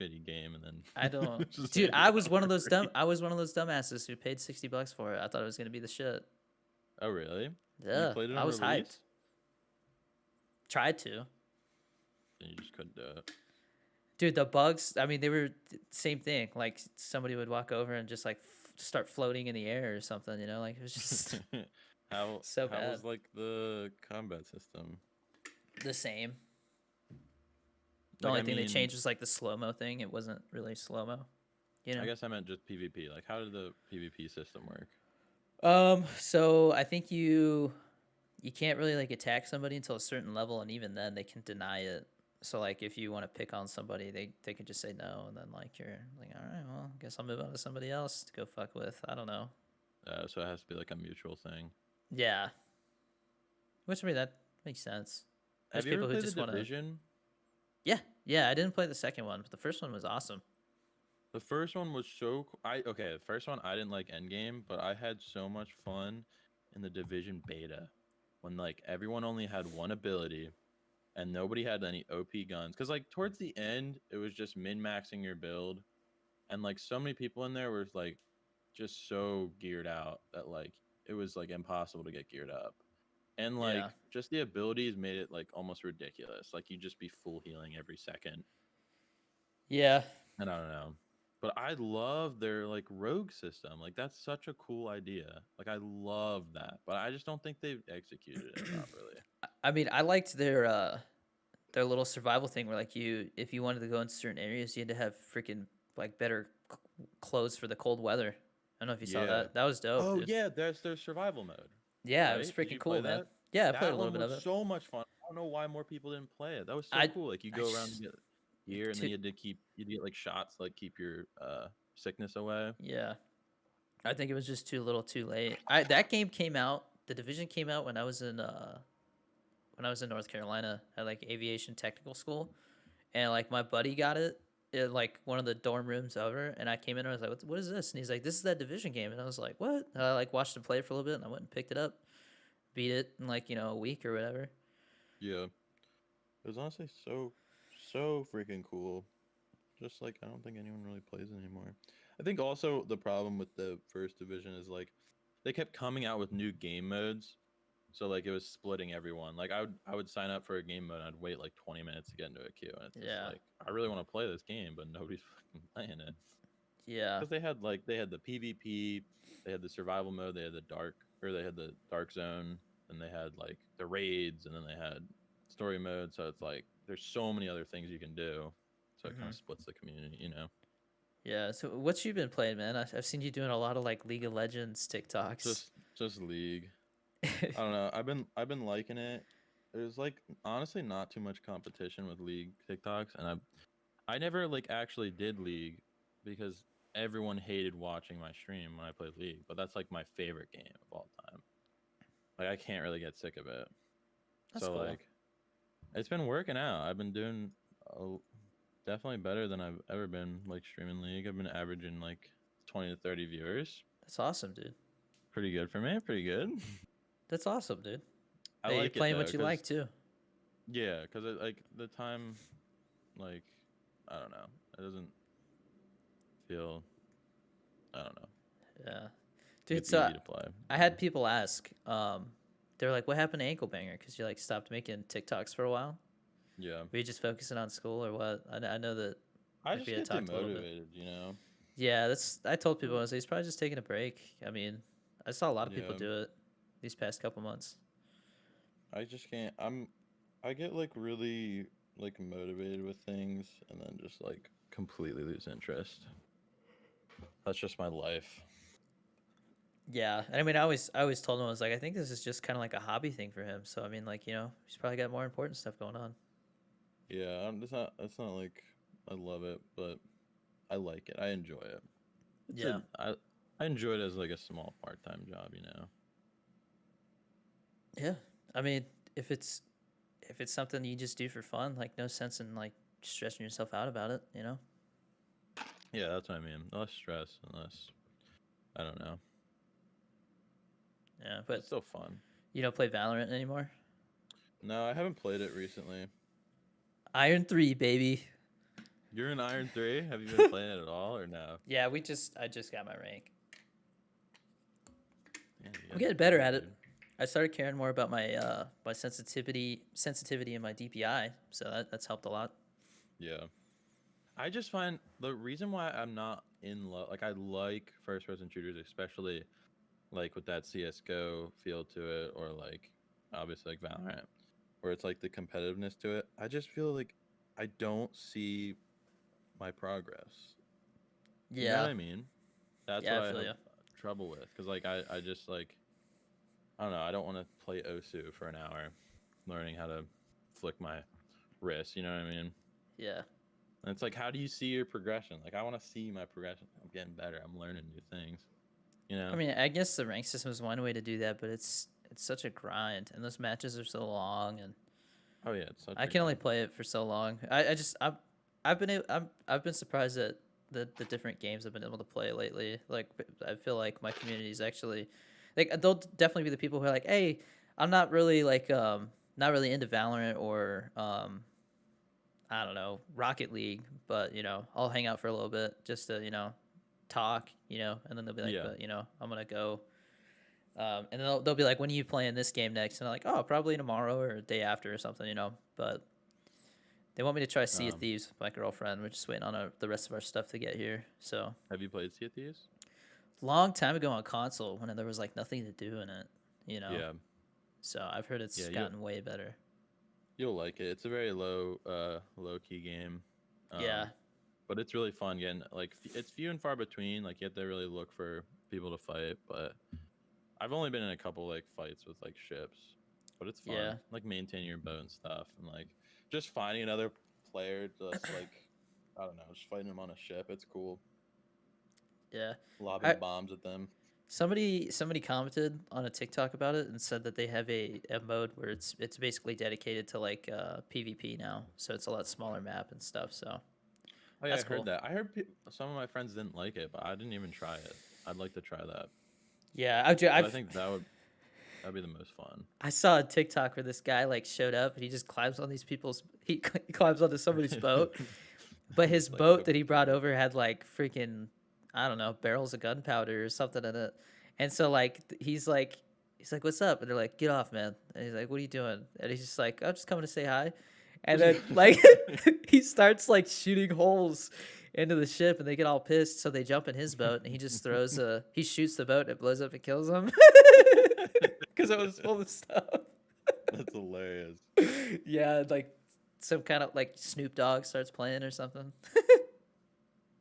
shitty game, and then I don't, just dude. handed out for free. I was one of those dumbasses who paid $60 for it. I thought it was gonna be the shit. Oh really? You Yeah, played it I on was hyped. release? Tried to, Then you just couldn't do it. dude. The bugs. I mean, they were same thing. Like somebody would walk over and just like start floating in the air or something. You know, like it was just so How bad. was like the combat system? The same. The Like only I thing they mean, changed was like the slow mo thing. It wasn't really slow mo. You I know. guess I meant just PvP. Like how did the PvP system work? So I think you can't really like attack somebody until a certain level, and even then they can deny it. So like if you want to pick on somebody, they can just say no, and then like you're like, all right, well, I guess I'll move on to somebody else to go fuck with. I don't know. So it has to be like a mutual thing. Yeah, which I mean that makes sense. There's Have you ever people who played the just want to. Division? Yeah, yeah. I didn't play the second one, but the first one was awesome. The first one was so okay. The first one I didn't like Endgame, but I had so much fun in the Division beta when like everyone only had one ability and nobody had any OP guns. Because like towards the end, it was just min maxing your build, and like so many people in there were like just so geared out that like it was like impossible to get geared up. And like Yeah, just the abilities made it like almost ridiculous. Like you'd just be full healing every second. yeah. And I don't know. But I love their like rogue system. Like that's such a cool idea. Like I love that. But I just don't think they've executed it properly. I mean, I liked their little survival thing where like if you wanted to go into certain areas, you had to have freaking like better clothes for the cold weather. I don't know if you saw Yeah. that. That was dope, Oh dude. yeah, that's their survival mode, Yeah, it was right? Did freaking you play cool, man. that? Yeah, I played a That little one bit of was it. so much fun. I don't know why more people didn't play it. That was so I, cool. Like you I go around and just, get gear, and then to, you'd get like shots to, like keep your sickness away. yeah, I think it was just too little, too late. That game came out. The Division came out when I was in North Carolina at like aviation technical school, and like my buddy got it in like one of the dorm rooms over, and I came in and I was like, what is this? And he's like, this is that Division game, and I was like, what? And I like watched him play for a little bit, and I went and picked it up, beat it in like a week or whatever. Yeah. It was honestly so freaking cool. Just like I don't think anyone really plays it anymore. I think also the problem with the first division is like they kept coming out with new game modes So like it was splitting everyone. Like I would sign up for a game mode and I'd wait like 20 minutes to get into a queue, and it's just Yeah. like I really want to play this game, but nobody's fucking playing it. Yeah. Because they had the PvP, they had the survival mode, they had the dark zone, and they had like the raids, and then they had story mode. So it's like there's so many other things you can do. So it kind Hmm. of splits the community, you know. Yeah. So what you been playing, man? I've seen you doing a lot of like League of Legends TikToks. Just League. I don't know. I've been liking it. There's like honestly not too much competition with League TikToks, and I never like actually did League because everyone hated watching my stream when I played League, but that's like my favorite game of all time. Like I can't really get sick of it. That's So cool. like it's been working out. I've been doing uh, definitely better than I've ever been like streaming League. I've been averaging like 20 to 30 viewers. That's awesome, dude. Pretty good for me. Pretty good. That's awesome, dude. I Hey, you're like it playing though, what you like cause too. yeah, cause like the time, like I don't know, it doesn't feel, I don't know, Yeah. Dude, it's so easy to play. I had people ask, they're like, what happened to Anklebanger? Because you like stopped making TikToks for a while. Yeah, Were you just focusing on school or what? I know that I like we just had get talked a little bit. demotivated, you know. Yeah, I told people I was like, he's probably just taking a break. I mean, I saw a lot of people Yeah, do it these past couple months. I just can't. I get like really like motivated with things, and then just like completely lose interest. That's just my life. Yeah, and I mean, I always told him I was like, I think this is just kind of like a hobby thing for him. So I mean, like he's probably got more important stuff going on. Yeah, it's not like I love it, but I like it. I enjoy it. It's Yeah, a I enjoy it as like a small part-time job, you know. yeah. I mean, if it's if it's something you just do for fun, like no sense in like stressing yourself out about it. Yeah, that's what I mean. Less stress and less, I don't know. Yeah, But but it's still fun. you don't play Valorant anymore. No, I haven't played it recently. Iron 3, baby. You're in Iron 3? Have you been playing it at all or no? Yeah, I just got my rank. Yeah, you I'm gotta getting get better better, at it. dude. I started caring more about my sensitivity and my DPI, so that's helped a lot. Yeah. I just find the reason why I'm not in love, like I like first person shooters, especially like with that CS:GO feel to it, or like obviously like Valorant, where it's like the competitiveness to it. I just feel like I don't see my progress. You know what Yeah, I mean? That's yeah, what I I feel have you. trouble with, because like I just like I don't know. I don't want to play Osu for an hour, learning how to flick my wrist. You know what I mean? Yeah, And it's like, how do you see your progression? Like, I want to see my progression. I'm getting better. I'm learning new things. You I know? mean, I guess the rank system is one way to do that, but it's such a grind, and those matches are so long, and Oh yeah, it's such I a can only grind. play it for so long. I've been surprised at the different games I've been able to play lately. Like I feel like my community is actually like they'll definitely be the people who are like, hey, I'm not really like not really into Valorant or I don't know Rocket League, but I'll hang out for a little bit just to talk, and then they'll be like, Yeah. but I'm gonna go. And then they'll be like, when are you playing this game next? And I'm like, oh, probably tomorrow or a day after or something. But they want me to try Sea of Um, Thieves with my girlfriend. We're just waiting on the rest of our stuff to get here. So have you played Sea of Thieves? long time ago on console when there was like nothing to do in it, you know. Yeah. So I've heard it's Yeah. gotten way better. You'll like it. It's a very low key game. Yeah, Um, but it's really fun. Again, like it's few and far between. Like you have to really look for people to fight. But I've only been in a couple like fights with like ships, but it's fun. yeah, Like maintaining your bow and stuff, and like just finding another player, just like I don't know, just fighting them on a ship. It's cool. yeah. Lobbing I bombs at them. somebody commented on a TikTok about it and said that they have a mode where it's basically dedicated to like PvP now. So it's a lot smaller map and stuff. So Oh yeah, I that's heard cool. that. I heard some of my friends didn't like it, but I didn't even try it. I'd like to try that Yeah, because I think that'd be the most fun. I saw a TikTok where this guy like showed up and he just climbs on these people's he climbs onto somebody's boat, but his Like boat go, that he brought over had like freaking I don't know barrels of gunpowder or something in it, and so like he's like he's like, "What's up?" And they're like, "Get off, man." And he's like, "What are you doing?" And he's just like, "I'm just coming to say hi." And then like he starts like shooting holes into the ship, and they get all pissed, so they jump in his boat, and he just he shoots the boat, and it blows up and kills them because it was full of stuff. That's hilarious. Yeah, like some kind of like Snoop Dogg starts playing or something.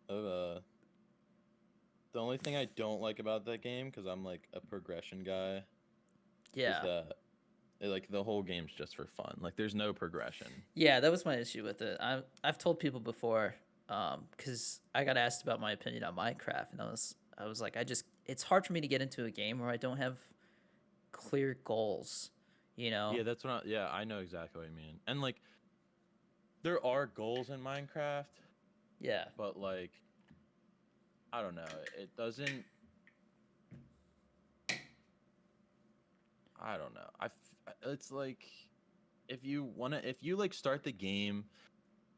The only thing I don't like about that game, because I'm like a progression guy, is Yeah. that like the whole game's just for fun. Like there's no progression. Yeah, that was my issue with it. I've told people before, because I got asked about my opinion on Minecraft, and I was like, it's hard for me to get into a game where I don't have clear goals, you know? Yeah, yeah, I know exactly what you mean. And like there are goals in Minecraft, Yeah. but like I don't know, it doesn't. I don't know. It's like if you like start the game,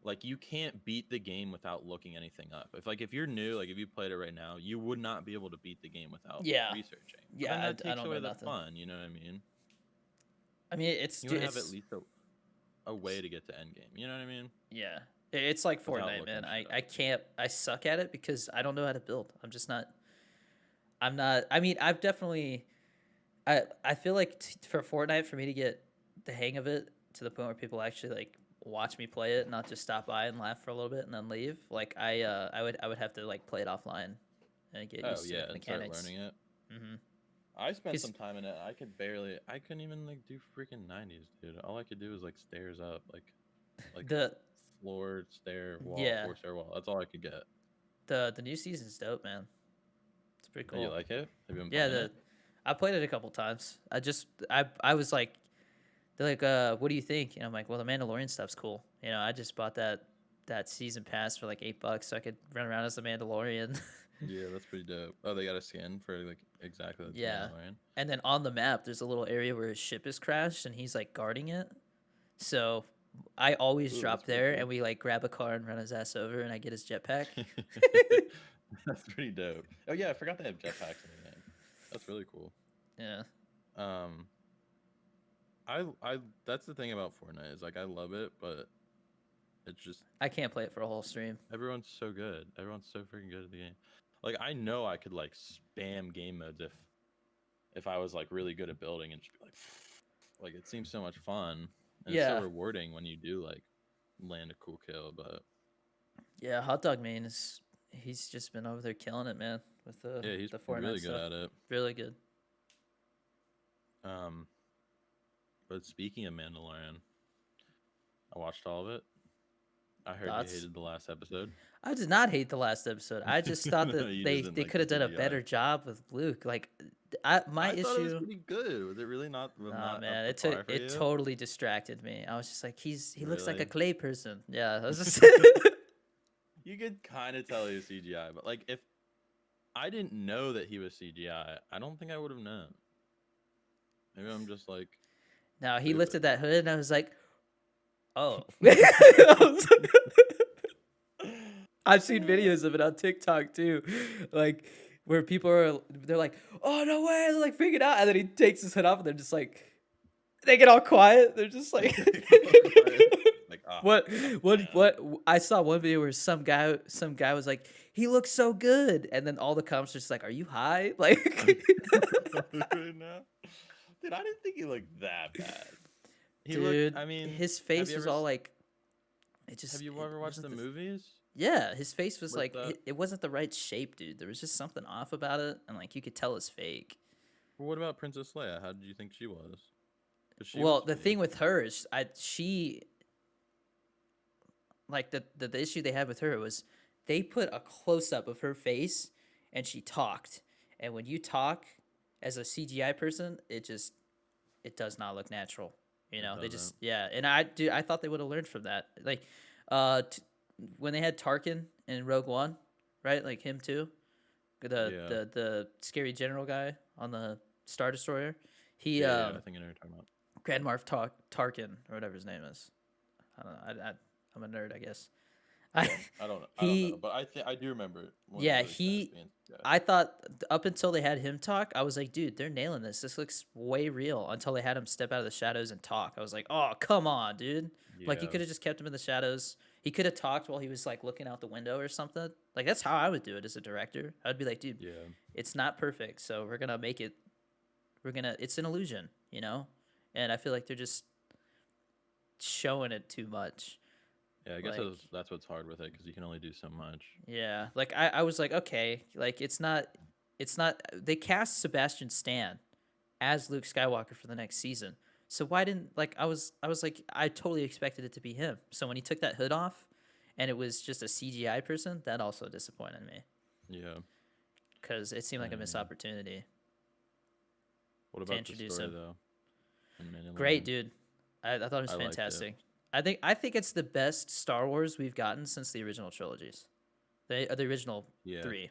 like you can't beat the game without looking anything up. If you're new, like if you played it right now, you would not be able to beat the game without Yeah. researching. But Yeah, then that I takes don't know away the nothing. fun. You know what I mean? I mean, it's You want to have at it's least a way to get to end game. You know what I mean? yeah. It's like Without Fortnite, looking man. shit I up. can't I suck at it because I don't know how to build. I'm not. I mean, I've definitely. I feel like for Fortnite, for me to get the hang of it to the point where people actually like watch me play it, not just stop by and laugh for a little bit and then leave. Like I would have to like play it offline and get Oh used to yeah, the and start mechanics. learning it. Mm-hmm. I spent some 'Cause time in it. I couldn't even like do freaking 90s, dude. All I could do was like stairs up, like the floor, stair, wall, yeah floor, stair, wall. That's all I could get. the new season's dope, man. It's pretty Oh, you cool. like it? Have you been Yeah, playing it? I played it a couple times. I was like, they're like, what do you think? And I'm like, well, the Mandalorian stuff's cool. You know, I just bought that season pass for like $8 so I could run around as the Mandalorian. Yeah, that's pretty dope. Oh, they got a skin for like exactly the Yeah. Mandalorian. And then on the map, there's a little area where his ship is crashed and he's like guarding it. So I always Ooh, that's drop pretty there cool. and we like grab a car and run his ass over and I get his jetpack. That's pretty dope. Oh yeah, I forgot they have jetpacks in the game. That's really cool. Yeah. Um, I that's the thing about Fortnite is like I love it, but it's just I can't play it for a whole stream. everyone's so good. Everyone's so freaking good at the game. Like I know I could like spam game modes if I was like really good at building and just be like it seems so much fun and it's so Yeah. rewarding when you do like land a cool kill. But Yeah, Hot Dog Man he's just been over there killing it, man, with yeah, he's the Fortnite really good stuff. at it. Really good. Um, but speaking of Mandalorian, I watched all of it. I heard Thoughts? you hated the last episode. I did not hate the last episode. I just thought No, that you they just didn't they like could the have done a CGI. better job with Luke. Like my I thought it was issue. pretty good. Was it really not? Nah, Not man, up to par for it you? totally distracted me. I was just like, he looks like a Really? clay person. Yeah, I was just You could kind of tell he was CGI, but like if I didn't know that he was CGI, I don't think I would have known. Maybe I'm just like now he stupid. lifted that hood, and I was like, oh. I've seen videos of it on TikTok too, like where they're like, "Oh no way!" They're like freaking out, and then he takes his hood off, and they're just like, they get all quiet. They're just like, Like ah, what? man. What? I saw one video where some guy was like, "He looks so good," and then all the comments are just like, "Are you high?" Like, Right now? Dude, I didn't think he looked that bad. He dude, looked. I mean, his have face you was ever all like, it just. have you It ever watched wasn't the the. movies Yeah, his face was with like the? it wasn't the right shape, dude. There was just something off about it, and like you could tell it's fake. Well, what about Princess Leia? How did you think she was? 'Cause she Well, was the fake. thing with her is, she like the issue they had with her was they put a close up of her face and she talked, and when you talk as a CGI person, it does not look natural. You It know, they doesn't. just yeah, and I thought they would have learned from that. Like, when they had Tarkin in Rogue One, right? Like him too, Yeah. the scary general guy on the Star Destroyer. He Yeah. I think I know what you're talking about. Grand Moff Tarkin or whatever his name is. I don't know. I'm a nerd, I guess. I I don't know, he but I do remember one of the yeah, early cast he being this guy. I thought up until they had him talk, I was like, dude, they're nailing this. This looks way real until they had him step out of the shadows and talk. I was like, oh, come on, dude. Like, you Yeah, could have just kept him in the shadows. He could have talked while he was like looking out the window or something. Like, that's how I would do it as a director. I'd be like, dude, yeah, it's not perfect. So we're going to make it, it's an illusion, you know? And I feel like they're just showing it too much. yeah. I guess Like, that's what's hard with it because you can only do so much. yeah. Like, I was like, okay, like, they cast Sebastian Stan as Luke Skywalker for the next season. So why didn't like I was like I totally expected it to be him. So when he took that hood off and it was just a CGI person, that also disappointed me Yeah. cuz it seemed like a missed Um, opportunity what to about the introduce story him. though? In Great, Mandalorian, dude. I thought it was I liked it. fantastic. I think it's the best Star Wars we've gotten since the original trilogies. The original Yeah, 3.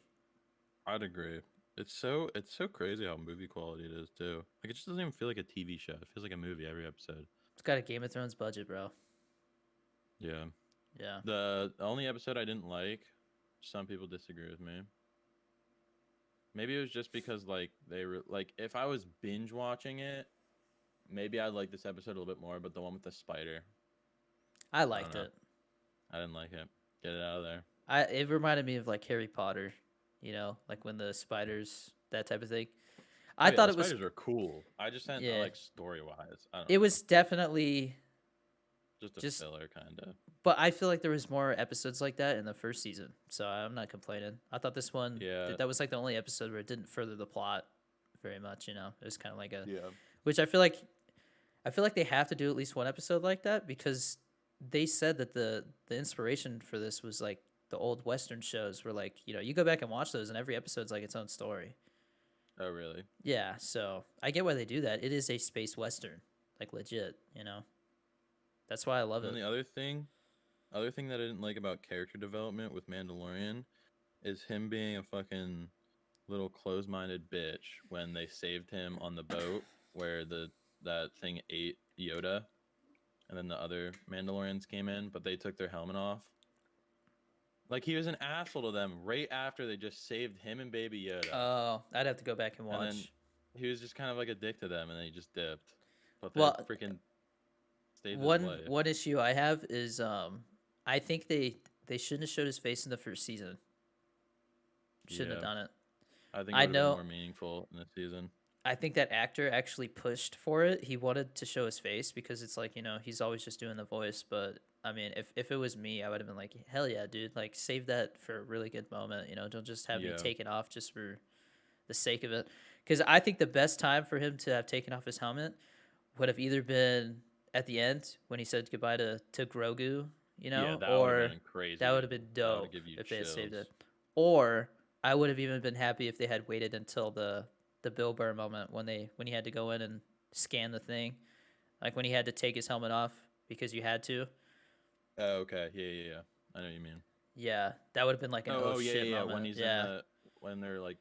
I'd agree. It's so crazy how movie quality it is too. Like it just doesn't even feel like a TV show. It feels like a movie every episode. It's got a Game of Thrones budget, bro. Yeah. Yeah. The only episode I didn't like, some people disagree with me. Maybe it was just because like they were like if I was binge watching it, maybe I'd like this episode a little bit more, but the one with the spider, I I don't liked know. it. I didn't like it. Get it out of there. It reminded me of like Harry Potter, you know, like when the spiders, that type of thing. Oh I yeah, thought the it was spiders are cool. I just meant yeah, like story wise. I don't it know. was definitely Just a just filler kind of. but I feel like there was more episodes like that in the first season. So I'm not complaining. I thought this one Yeah. that was like the only episode where it didn't further the plot very much, you know. It was kind of like a Yeah. which I feel like they have to do at least one episode like that because they said that the inspiration for this was like the old western shows where like, you know, you go back and watch those and every episode's like its own story. Oh really? Yeah, so I get why they do that. It is a space western, like legit, you know. That's why I love And then it. the other thing that I didn't like about character development with Mandalorian is him being a fucking little close-minded bitch when they saved him on the boat where that thing ate Yoda, and then the other Mandalorians came in, but they took their helmet off. Like he was an asshole to them right after they just saved him and Baby Yoda, Oh, I'd have to go back and and then watch. he was just kind of like a dick to them, and then he just dipped. But they Well, freaking saved his one life. one issue I have is I think they shouldn't have showed his face in the first season. Shouldn't have Yeah, done it. I think it I would have been know more meaningful in this season. I think that actor actually pushed for it. He wanted to show his face because it's like, you know, he's always just doing the voice. But I mean, if it was me, I would have been like, hell yeah, dude. Like, save that for a really good moment. You know, don't just have me Yeah, take it off just for the sake of it. Because I think the best time for him to have taken off his helmet would have either been at the end when he said goodbye to Grogu, you yeah, know, that would have or been that would crazy. have been That would dope give you if they had saved chills. it. Or I would have even been happy if they had waited until the Bill Burr moment when he had to go in and scan the thing, like when he had to take his helmet off because you had to. Oh, okay, yeah, yeah, yeah. I know what you mean. Yeah, that would have been like an oh Oh, yeah, shit yeah, yeah. When moment. he's in Yeah, when they're like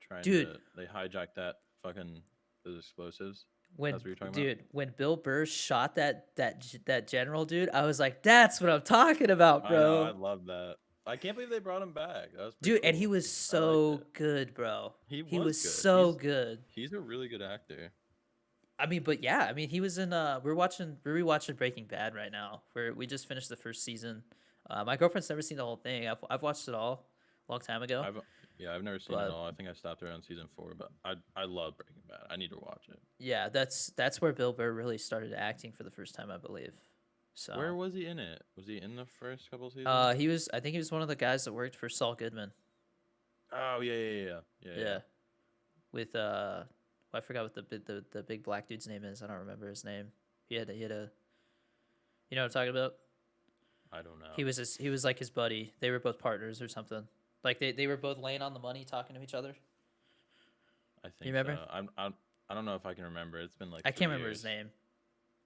trying dude, to they hijack that fucking those explosives. when That's what you're talking about. dude when Bill Burr shot that general dude, I was like, that's what I'm talking about, I know, I bro. love that. I can't believe they brought him back. That was pretty Dude, and he cool. was I liked it. so good, bro. He He was was good. so good. He's a really good actor. I mean, but yeah, I mean, he was in. We're rewatching Breaking Bad right now. We just finished the first season. My girlfriend's never seen the whole thing. I've watched it all a long time ago. I've yeah, I've never seen it But all. I think I stopped around season 4, but I love Breaking Bad. I need to watch it. yeah, that's where Bill Burr really started acting for the first time, I believe. Where So, was he in it? Was he in the first couple seasons? he was. I think he was one of the guys that worked for Saul Goodman. Oh yeah, yeah, yeah, yeah, yeah. Yeah, with I forgot what the big black dude's name is. I don't remember his name. He had a. You know what I'm talking about? I don't know. He was like his buddy. They were both partners or something. Like they were both laying on the money talking to each other. I You think remember? so. I don't know if I can remember. It's been like I 3 can't remember his years. name.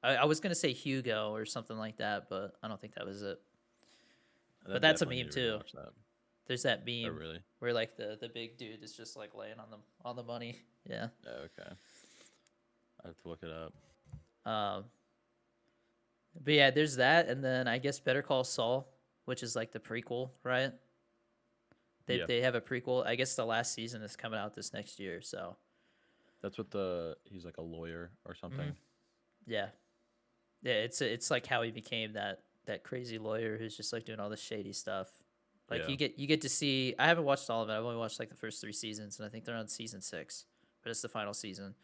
I was gonna say Hugo or something like that, but I don't think that was it. But That that's a definitely meme need to too. rewatch that. There's that Oh meme really? where like the big dude is just like laying on the money. Yeah. Oh, okay. I have to look it up. Um. But yeah, there's that, and then I guess Better Call Saul. which is like the prequel, right? They Yeah, they have a prequel. I guess the last season is coming out this next year. So that's what he's like a lawyer or hmm something. yeah, yeah. It's like how he became that crazy lawyer who's just like doing all this shady stuff. Like Yeah. you get to see. I haven't watched all of it. I've only watched like the first 3 seasons, and I think they're on season 6, but it's the final season.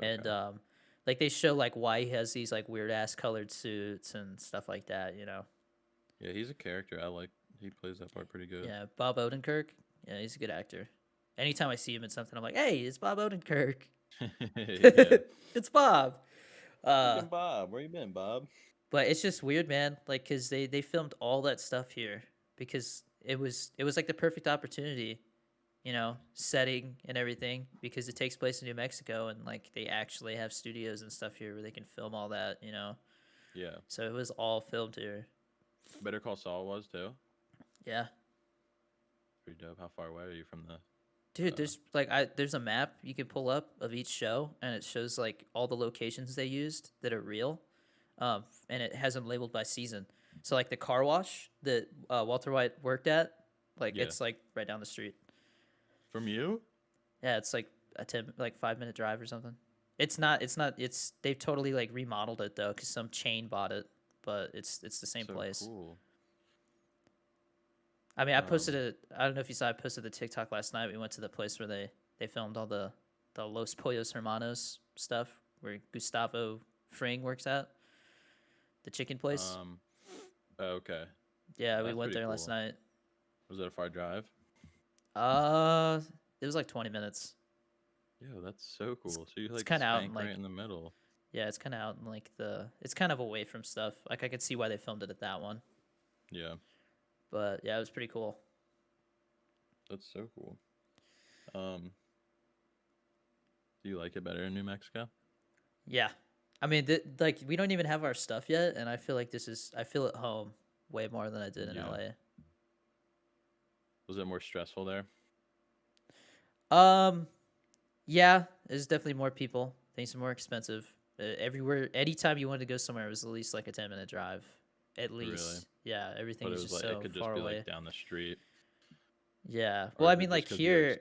And Okay. like they show like why he has these like weird ass colored suits and stuff like that. Yeah, he's a character. I like. He plays that part pretty good. Yeah, Bob Odenkirk. Yeah, he's a good actor. Anytime I see him in something, I'm like, hey, it's Bob Odenkirk. Yeah. It's Bob. Uh, Freaking Bob, where you been, Bob? but it's just weird, man. Like, cause they filmed all that stuff here because it was like the perfect opportunity, setting and everything because it takes place in New Mexico and like they actually have studios and stuff here where they can film all that. Yeah. So it was all filmed here. Better Call Saul was too. Yeah, Pretty dope. How far away are you from the? dude. There's a map you can pull up of each show and it shows like all the locations they used that are real. And it has them labeled by season. So like the car wash that Walter White worked at, like Yeah. it's like right down the street. From you? Yeah, it's like a 5-minute drive or something. It's not. It's not. It's they've totally like remodeled it though, because some chain bought it, but it's the same So place. cool. I mean, I posted Um. it. I don't know if you saw. I posted the TikTok last night. We went to the place where they filmed all the Los Pollos Hermanos stuff, where Gustavo Fring works at the chicken place. um okay. Yeah, we That's went pretty there last cool. night. Was it a far drive? Uh, it was like 20 minutes. Yeah, that's so It's cool. So you it's like kind of out in spank right like in the middle. yeah, it's kind of out in like it's kind of away from stuff. Like I could see why they filmed it at that one, Yeah, but yeah, it was pretty cool. that's so cool. Um, do you like it better in New Mexico? Yeah, I mean, like we don't even have our stuff yet, and I feel like I feel at home way more than I did in Yeah. LA. Was it more stressful there? Um, yeah, there's definitely more people. Things are more expensive. Everywhere, anytime you wanted to go somewhere, it was at least like a 10-minute drive, at Really? least. Yeah, everything But it is was just like it so could just far be away. like down the street, Yeah. or Well, I is mean, it just like because you're here,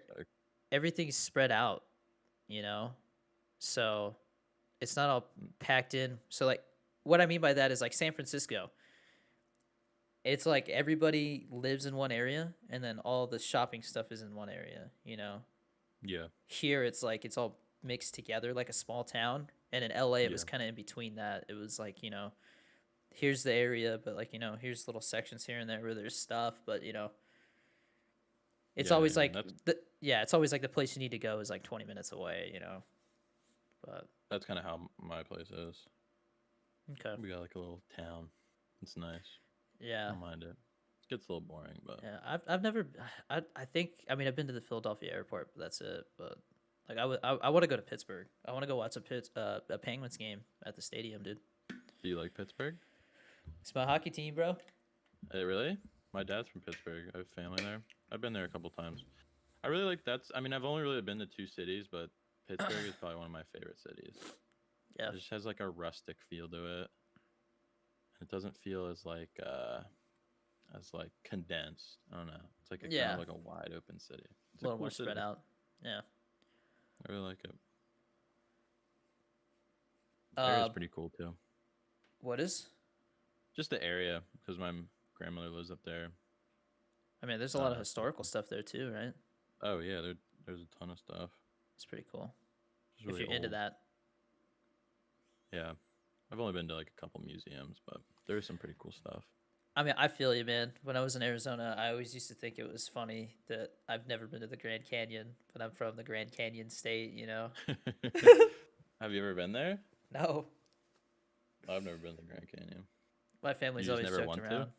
everything's spread out, you know? So it's not all packed in. So, like, what I mean by that is like San Francisco, it's like everybody lives in one area and then all the shopping stuff is in one area. Yeah, Here, it's like it's all mixed together like a small town. And in LA, it was yeah, kind of in between that. It was like, here's the area, but like, here's little sections here and there where there's stuff, but, it's yeah, always yeah. like it's always like the place you need to go is like 20 minutes away. But That's kind of how my place is. okay. We got like a little town. It's nice. I Yeah. don't mind it. It gets a little boring, but Yeah. I've never I think I mean I've been to the Philadelphia airport, but that's it. But like I want to go to Pittsburgh. I want to go watch a Penguins game at the stadium, dude. do you like Pittsburgh? It's my hockey team, bro. Really? My dad's from Pittsburgh. I have family there. I've been there a couple times. I really like that's. I mean, I've only really been to two cities, but Pittsburgh is probably one of my favorite cities. Yeah. It just has like a rustic feel to it. It doesn't feel as like condensed. I don't know. It's like a kind Yeah. of like a wide open city. It's A a little cool more city. spread out. Yeah. I really like it. The area's pretty cool too. What is? Just the area because my grandmother lives up there. I mean, there's a lot of It's pretty historical cool. stuff there too, right? Oh yeah, there's a ton of stuff. It's pretty cool. It's If really you're into old. that. Yeah, I've only been to like a couple museums, but there's some pretty cool stuff. I mean, I feel you, man. When I was in Arizona, I always used to think it was funny that I've never been to the Grand Canyon, but I'm from the Grand Canyon state. Have you ever been there? No, I've never been to the Grand Canyon. my You family's just always never joked want to? around.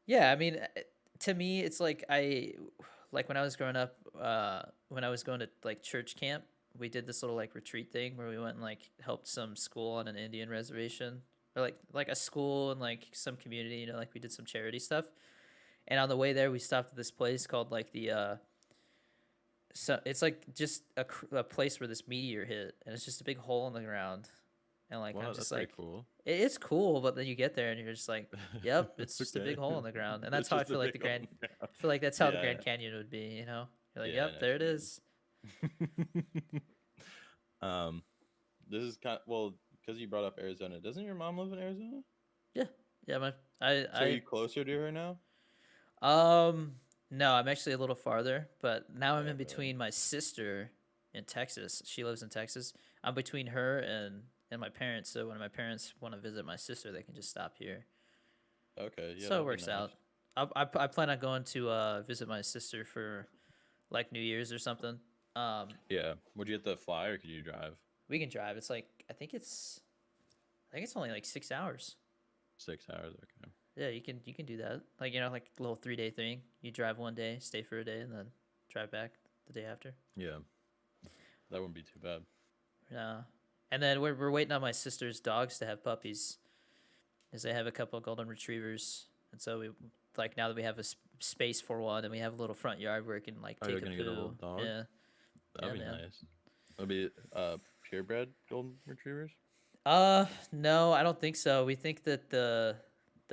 Yeah, I mean, to me, it's like like when I was growing up, when I was going to like church camp, we did this little like retreat thing where we went and like helped some school on an Indian reservation, or like a school and like some community, like we did some charity stuff. And on the way there, we stopped at this place called like so it's like just a place where this meteor hit, and it's just a big hole in the ground. And like I'm What? That's just pretty like, cool. it's cool, but then you get there and you're just like, yep, it's just a Okay. big hole in the ground, and that's It's how I just a feel like big the hole Grand. in the ground. I feel like that's how the Yeah, Grand Canyon would be. You know, you're like, yeah, I yep, know there what it is. you mean. um, this is kind well, because you brought up Arizona. Doesn't your mom live in Arizona? Yeah, yeah, man. So are you closer to her now? No, I'm actually a little farther, but now I'm in Okay. between my sister in Texas. She lives in Texas. I'm between her and my parents. So when my parents want to visit my sister, they can just stop here. Okay. Yeah, So it that'd be works nice. out. I plan on going to visit my sister for like New Year's or something. Um, Yeah. Would you get the fly or could you drive? we can drive. It's like I think it's only like 6 hours. 6 hours. Okay. Yeah, you can do that. Like like a little 3 day thing. You drive one day, stay for a day, and then drive back the day after. Yeah, that wouldn't be too bad. Yeah, and then we're waiting on my sister's dogs to have puppies, because they have a couple of golden retrievers, and so we like now that we have a space for one, and we have a little front yard where it can like Oh, you're take a gonna get a little poo. dog? Yeah, That'd yeah, be man. nice. That'd be purebred golden retrievers. No, I don't think so. We think that the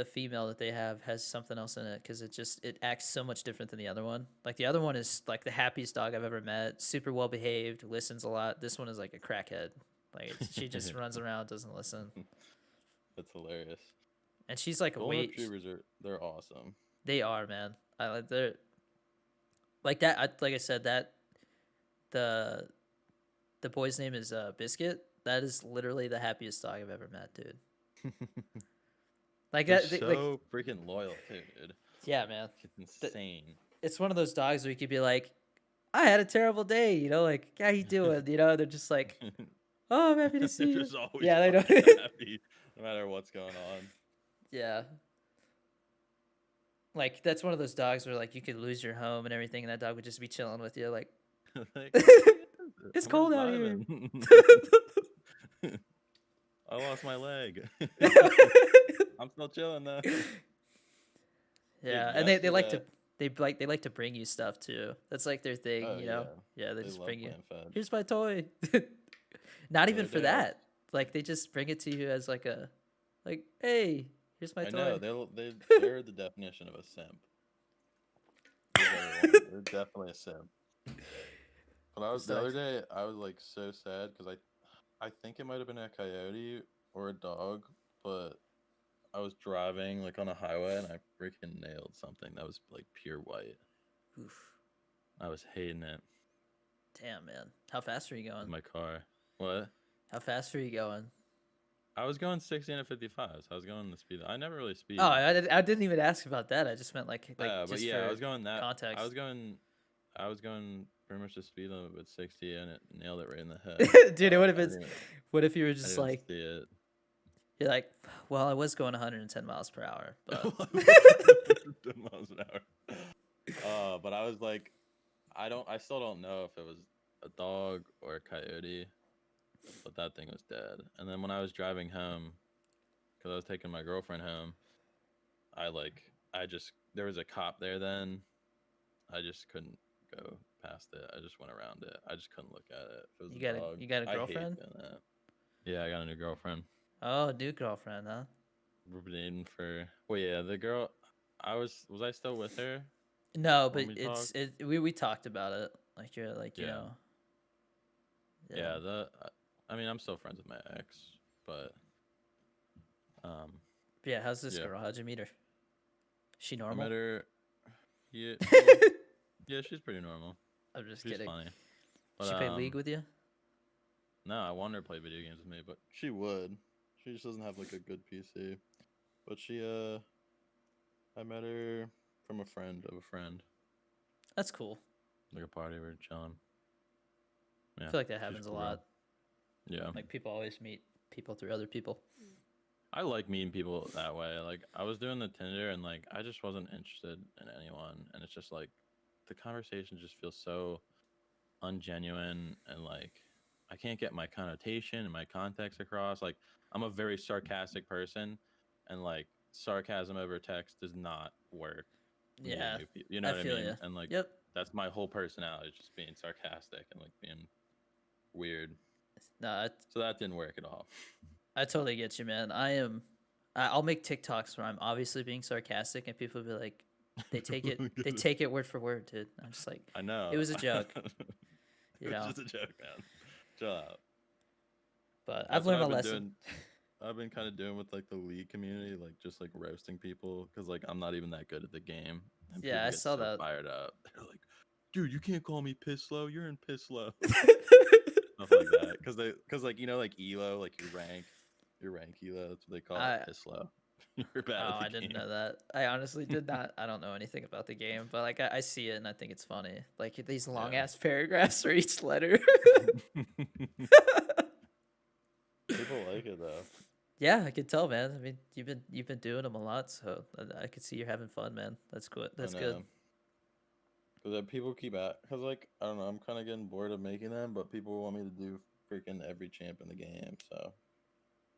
female that they have has something else in it, because it acts so much different than the other one. Like the other one is like the happiest dog I've ever met, super well behaved, listens a lot. This one is like a crackhead. Like she just runs around, doesn't listen, That's hilarious. and she's like a Golden weight. retrievers they're awesome. They are, man. I like they're like that. Like I said, that the the boy's name is Biscuit. That is literally the happiest dog I've ever met, dude. Like They're that, like so freaking loyal too, dude. yeah, man. It's insane. It's one of those dogs where you could be like, I had a terrible day, like, how you doing? They're just like, oh, I'm happy to They're see you. just always Yeah, they know. fucking happy, no matter what's going on. Yeah. Like that's one of those dogs where like you could lose your home and everything, and that dog would just be chilling with you, like, Like, it's we're cold just out here. vibing. I lost my leg. I'm still chilling though. Dude, Yeah, and yesterday. they like to bring you stuff too. That's like their thing, Oh yeah, Yeah, they they just love bring you. playing fetch. Here's my toy. Not The even other for day, that. Like they just bring it to you as like like, hey, here's my I know toy. they're the definition of a simp. Those other ones, they're definitely a simp. But It's the other like, day, I was like so sad because I think it might have been a coyote or a dog, but I was driving like on a highway and I freaking nailed something that was like pure white. oof, I was hating it damn man, how fast are you with going? my car. What? How fast are you going? I was going 60 and a 55, so I was going the speed. I never really Oh, speed. I didn't even ask about that. I just meant like But just yeah, I for was going that. I context. was going. I was going pretty much the speed limit with 60, and it nailed it right in the head. Dude, it would have I been. didn't. What if you were I just didn't like, see it. you're like, well, I was going 110 miles per hour, but 10 miles an hour. But I was like, I still don't know if it was a dog or a coyote, but that thing was dead. And then when I was driving home, because I was taking my girlfriend home, there was a cop there then. I just couldn't go past it. I just went around it. I just couldn't look at it. If it was a dog, you got a I hate girlfriend? doing that. Yeah, I got a new girlfriend. Oh, new girlfriend, huh? We've been dating for. Well, yeah, the girl. Was I still with her No, when but we talked? we talked about it. Like you're like, Yeah, yeah. yeah. I mean, I'm still friends with my ex, but um, Yeah, how's this yeah. girl? How'd you meet her? She I met normal? her. Yeah, well, yeah, she's pretty normal. I'm just She's kidding. funny, but She played League with you? no, I want her to play video games with me, but she would. She just doesn't have like a good PC. But I met her from a friend of a friend, That's cool. like a party. We were chilling. I Yeah, feel like that she's happens a cool girl. lot. Yeah, Like people always meet people through other people. I like meeting people that way. Like I was doing the Tinder and like I just wasn't interested in anyone, and it's just like the conversation just feels so ungenuine and like I can't get my connotation and my context across. Like I'm a very sarcastic person, and like sarcasm over text does not work meeting Yeah, new people. You know I what I feel mean? you. And like Yep. that's my whole personality, just being sarcastic and like being weird. No, So that didn't work at all. I totally get you, man. I'll make TikToks where I'm obviously being sarcastic, and people will be like, they Get it. take it word for word, dude. I'm just like, I it know. was a joke, you It's know. just a joke, man. Chill out. But I've That's what learned my I've been lesson. doing. I've been kind of doing with like the league community, like just like roasting people because like I'm not even that good at the game, and Yeah, people I get saw so that. fired up. They're like, "Dude, you can't call me piss slow. You're in piss slow." Stuff like that, because like like elo, like your rank elo. That's what they call it, I piss slow. You're bad at Oh, the I didn't game. know that. I honestly did not. I don't know anything about the game, but like I see it and I think it's funny. Like these long Yeah. ass paragraphs for each letter. People like it though. Yeah, I can tell, man. I mean, you've been doing them a lot, so I could see you're having fun, man. That's good. I That's good. know. Because people keep at, because like I don't know, I'm kind of getting bored of making them, but people want me to do freaking every champ in the game, so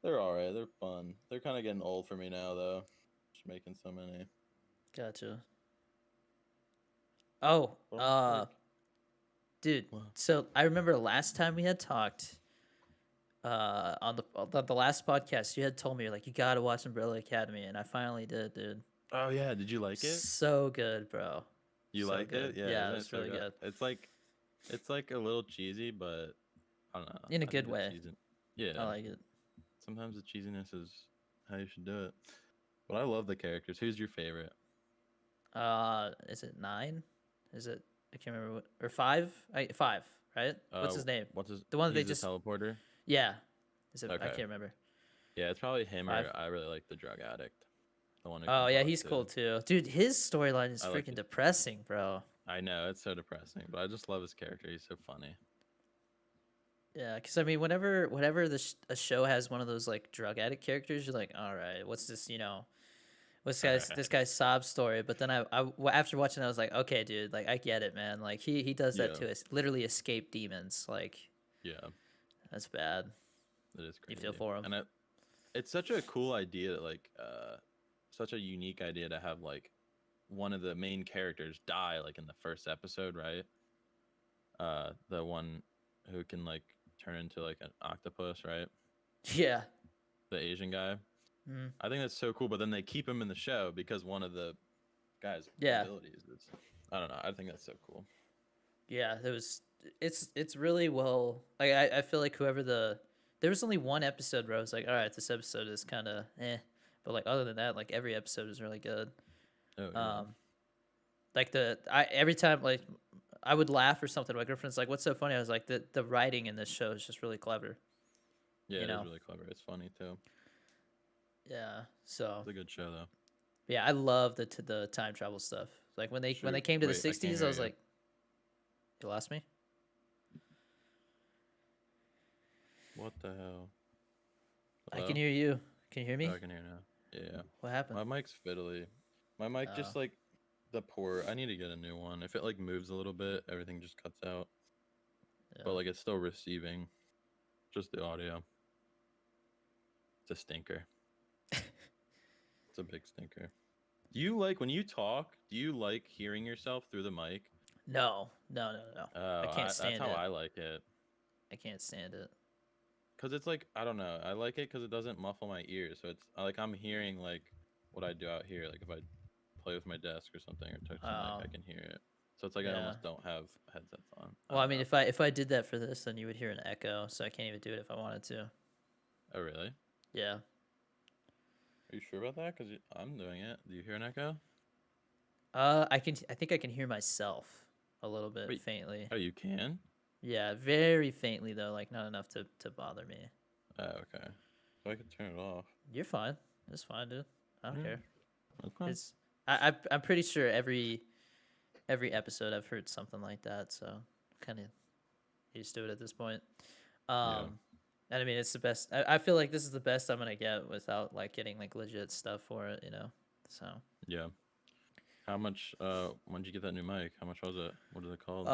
they're all right. They're fun. They're kind of getting old for me now, though. Just making so many. Gotcha. Oh, But I'm like, dude. well, So I remember last time we had talked, on the last podcast, you had told me like you gotta watch Umbrella Academy, and I finally did, dude. oh yeah, did you like it? So good, bro. You So liked good. it? Yeah, Yeah, it isn't it was so really good? good. It's like a little cheesy, but I don't know. In a I good think the way. cheesy, I yeah. like it. Sometimes the cheesiness is how you should do it. But I love the characters. Who's your favorite? Is it 9? Is it? I can't remember what, or 5. 5, right? What's his name? What's his? The one that they He's the just. teleporter. Yeah. Is it? I Okay. can't remember. Yeah, it's probably him, 5. or I really like the drug addict, the one who can Oh yeah, talk he's too. cool too, dude. His storyline is I like freaking it. depressing, bro. I know it's so depressing, but I just love his character. He's so funny. Yeah, because I mean, whenever a show has one of those like drug addict characters, you're like, all right, what's this? What's this guy's sob story? But then after watching, I was like, okay, dude, like I get it, man. Like he does that Yeah, to us, literally escape demons. Like yeah, that's bad. it is You feel crazy, for him. and it's such a cool idea, like such a unique idea to have like one of the main characters die like in the first episode, right? The one who can like turn into like an octopus, right? Yeah. The Asian guy. Mm. I think that's so cool, but then they keep him in the show because one of the guy's Yeah. abilities is, I don't know. I think that's so cool. Yeah. It's really well. Like I feel like there was only one episode where I was like, all right, this episode is kind of but like other than that, like every episode is really good. Oh yeah, Um, like every time like I would laugh or something. My girlfriend's like, "What's so funny?" I was like, "The writing in this show is just really clever." yeah, You it is know? really clever. It's funny too. Yeah. So It's a good show though. yeah, I love the time travel stuff. Like when they Shoot, came to the wait, I can't '60s, I hear was you. like, "You lost me." What the hell? I can Hello? hear you. Can you hear Oh, me? I can hear now. Yeah, What happened? my mic's fiddly. My mic Oh, just like the port. I need to get a new one. If it like moves a little bit, everything just cuts out. But yeah. like it's still receiving, just the audio. It's a stinker. It's a big stinker. Do you like when you talk? Do you like hearing yourself through the mic? No, no, no, no. Oh, I can't that's stand how it. I like it. I can't stand it. Cause it's like I don't know. I like it because it doesn't muffle my ears. So it's like I'm hearing like what I do out here. Like if I play with my desk or something or touch the mic, Oh, I can hear it. So it's like I yeah. almost don't have headsets on. I Well, I don't mean, know. if I did that for this, then you would hear an echo. So I can't even do it if I wanted to. Oh really? Yeah. Are you sure about that? Cause I'm doing it. Do you hear an echo? I can. I think I can hear myself a little bit Wait. faintly. Oh, you can? Yeah, very faintly though, like not enough to bother me. Oh, okay. So I could turn it off. You're fine. It's fine, dude. I don't Yeah. care. Okay. It's I'm pretty sure every episode I've heard something like that, so kind of used to it at this point. Yeah. And I mean it's the best. I feel like this is the best I'm gonna get without like getting like legit stuff for it, you know. So Yeah. How much? When did you get that new mic? How much was it? What is it called?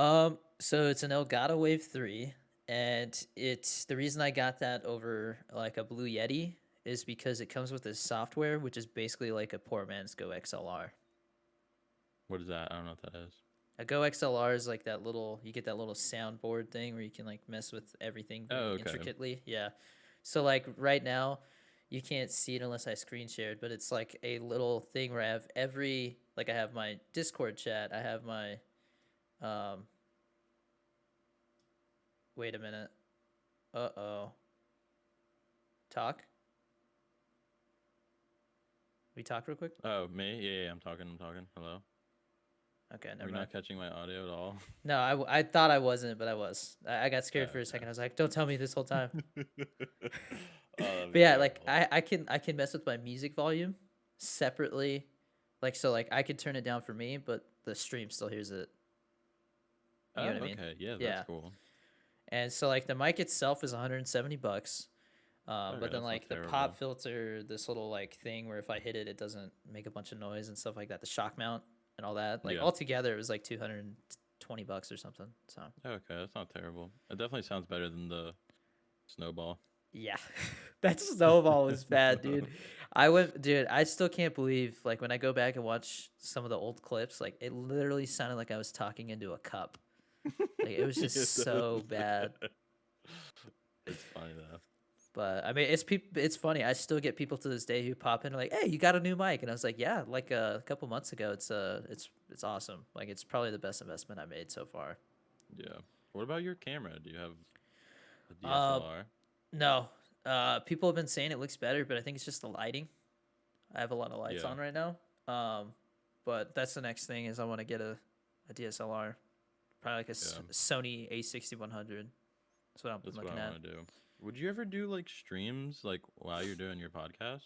so it's an Elgato Wave 3, and it's the reason I got that over like a Blue Yeti is because it comes with this software, which is basically like a poor man's Go XLR. What is that? I don't know what that is. A Go XLR is like that little you get that little soundboard thing where you can like mess with everything Oh, okay. intricately. Yeah. So like right now, you can't see it unless I screen shared, but it's like a little thing where I have I have my Discord chat, I have my um wait a minute. Uh-oh. Talk? We talk real quick? Oh, me? Yeah, I'm talking. Hello. Okay, Are never you mind. not catching my audio at all? No, I thought I wasn't, but I was. I got scared for a Okay. second. I was like, don't tell me this whole time. Oh, that'd But be yeah, like terrible. I can mess with my music volume separately. Like so like I can turn it down for me, but the stream still hears it. You know Oh, what I mean? okay. Yeah, that's Yeah. cool. And so like the mic itself is 170 bucks. Okay, But then that's not like the pop terrible. filter, this little like thing where if I hit it, it doesn't make a bunch of noise and stuff like that. The shock mount and all that. Like Yeah. altogether, it was like 220 bucks or something. So Okay, that's not terrible. It definitely sounds better than the snowball. yeah, that snowball was bad, dude. Dude. I still can't believe like when I go back and watch some of the old clips, like it literally sounded like I was talking into a cup. Like it was just It so does. bad. It's funny though. But I mean, it's funny. I still get people to this day who pop in and like, "Hey, you got a new mic?" And I was like, "Yeah, like a couple months ago. It's awesome. Like it's probably the best investment I made so far." Yeah. What about your camera? Do you have a Uh, DSLR? no. People have been saying it looks better, but I think it's just the lighting. I have a lot of lights Yeah. on right now. But that's the next thing is I want to get a DSLR, probably like a Yeah. Sony A6100. That's what I'm That's what looking I at. want to do. Would you ever do like streams like while you're doing your podcast?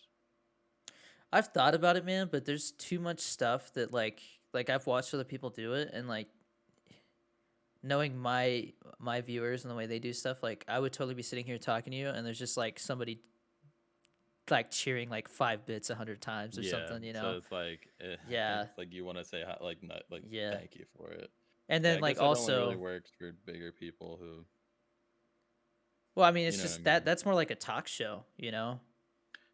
I've thought about it, man, but there's too much stuff that like I've watched other people do it and like knowing my viewers and the way they do stuff, like I would totally be sitting here talking to you and there's just like somebody like cheering like 5 bits 100 times or Yeah. something, you So know? it's like Yeah. it's like you want to say like not like Yeah. thank you for it. And Yeah, I then guess like that only really also, works for bigger people who, well, I mean, you it's know what I just mean? that's more like a talk show, you know?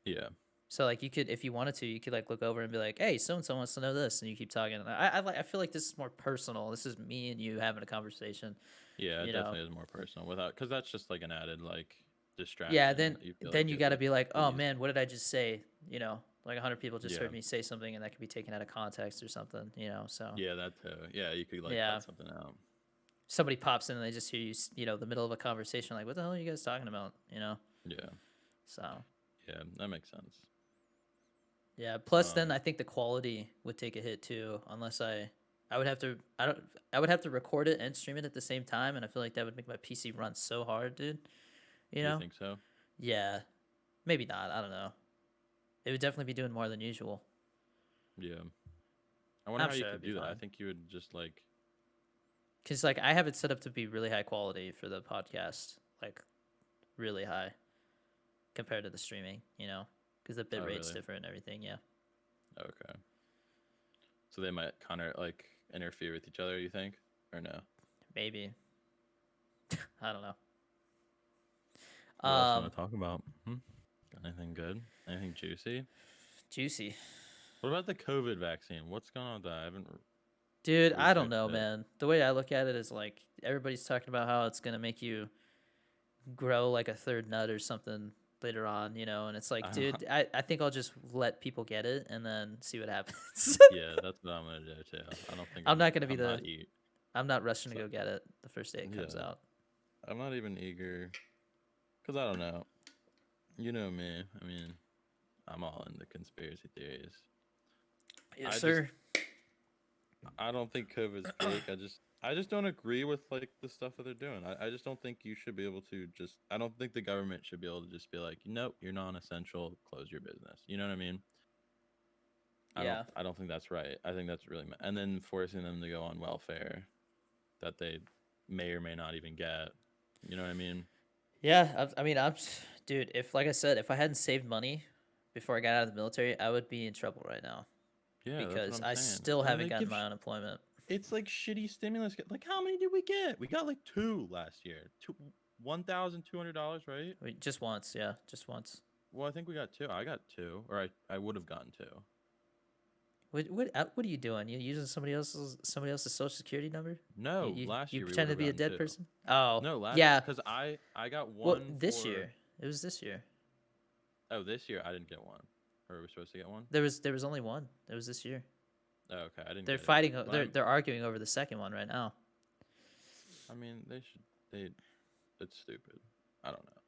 Yeah. So like you could, if you wanted to, you could like look over and be like, "Hey, so and so wants to know this," and you keep talking. And I feel like this is more personal. This is me and you having a conversation, Yeah, it you know? definitely is more personal without because that's just like an added like Yeah, distraction then that you feel then like you it got to would be like, "Oh please. man, what did I just say?" You know, like 100 people just Yeah. heard me say something, and that could be taken out of context or something, you know. So Yeah, that too. Yeah, you could like yeah, cut something out. somebody pops in and they just hear you, you know, the middle of a conversation, like, "What the hell are you guys talking about?" You know. Yeah. So Yeah, that makes sense. yeah. Plus, then Um, I think the quality would take a hit too, unless I would have to, I would have to record it and stream it at the same time, and I feel like that would make my PC run so hard, dude. You you know? think so? Yeah. Maybe not. I don't know. It would definitely be doing more than usual. Yeah. I wonder I'm how you sure could it'd be do that. I fine. think you would just like Cause like I have it set up to be really high quality for the podcast, like really high compared to the streaming, you know, because the bit oh rate's really? different and everything. Yeah, Okay. So they might kind of like interfere with each other, you think? Or no? maybe. I don't know. What else you want Um, to talk about? Hmm? Got anything good? Anything juicy? juicy, What about the COVID vaccine? What's going on with that? I haven't dude. I don't researched know, it. man. The way I look at it is like everybody's talking about how it's gonna make you grow like a third nut or something later on, you know, and it's like, I'm, dude, I think I'll just let people get it and then see what happens. yeah, that's what I'm gonna do too. I don't think I'm not gonna be I'm the not eat. I'm not rushing to So, go get it the first day it comes yeah, out. I'm not even eager because I don't know. You know me. I mean, I'm all into conspiracy theories. Yes, I just sir. I don't think COVID's fake. I just don't agree with like the stuff that they're doing. I just don't think you should be able to just I don't think the government should be able to just be like, nope, you're non-essential, close your business. You know what I mean? Yeah. I don't think that's right. I think that's really and then forcing them to go on welfare that they may or may not even get. You know what I mean? Yeah. I mean, dude, if, like I said, if I hadn't saved money before I got out of the military, I would be in trouble right now Yeah, that's what because I'm I saying. still And haven't they gotten give my unemployment. it's like shitty stimulus. Like how many did we get? We got like two last year. $1,200, right? Just once. Yeah. Just once. Well, I think we got two. I got two, or I would have gotten two. What are you doing? You using somebody else's social security number? You No, you, last you year we would pretend to have be a gotten dead two. person? Oh, No, last yeah. because I got Well, one this for year. It was this year. Oh, this year I didn't get one. Or were we supposed to get one? There was only one. It was this year. Oh, okay, I didn't They're get it. fighting. But They're arguing over the second one right now. I mean, they should. They. It's stupid. I don't know.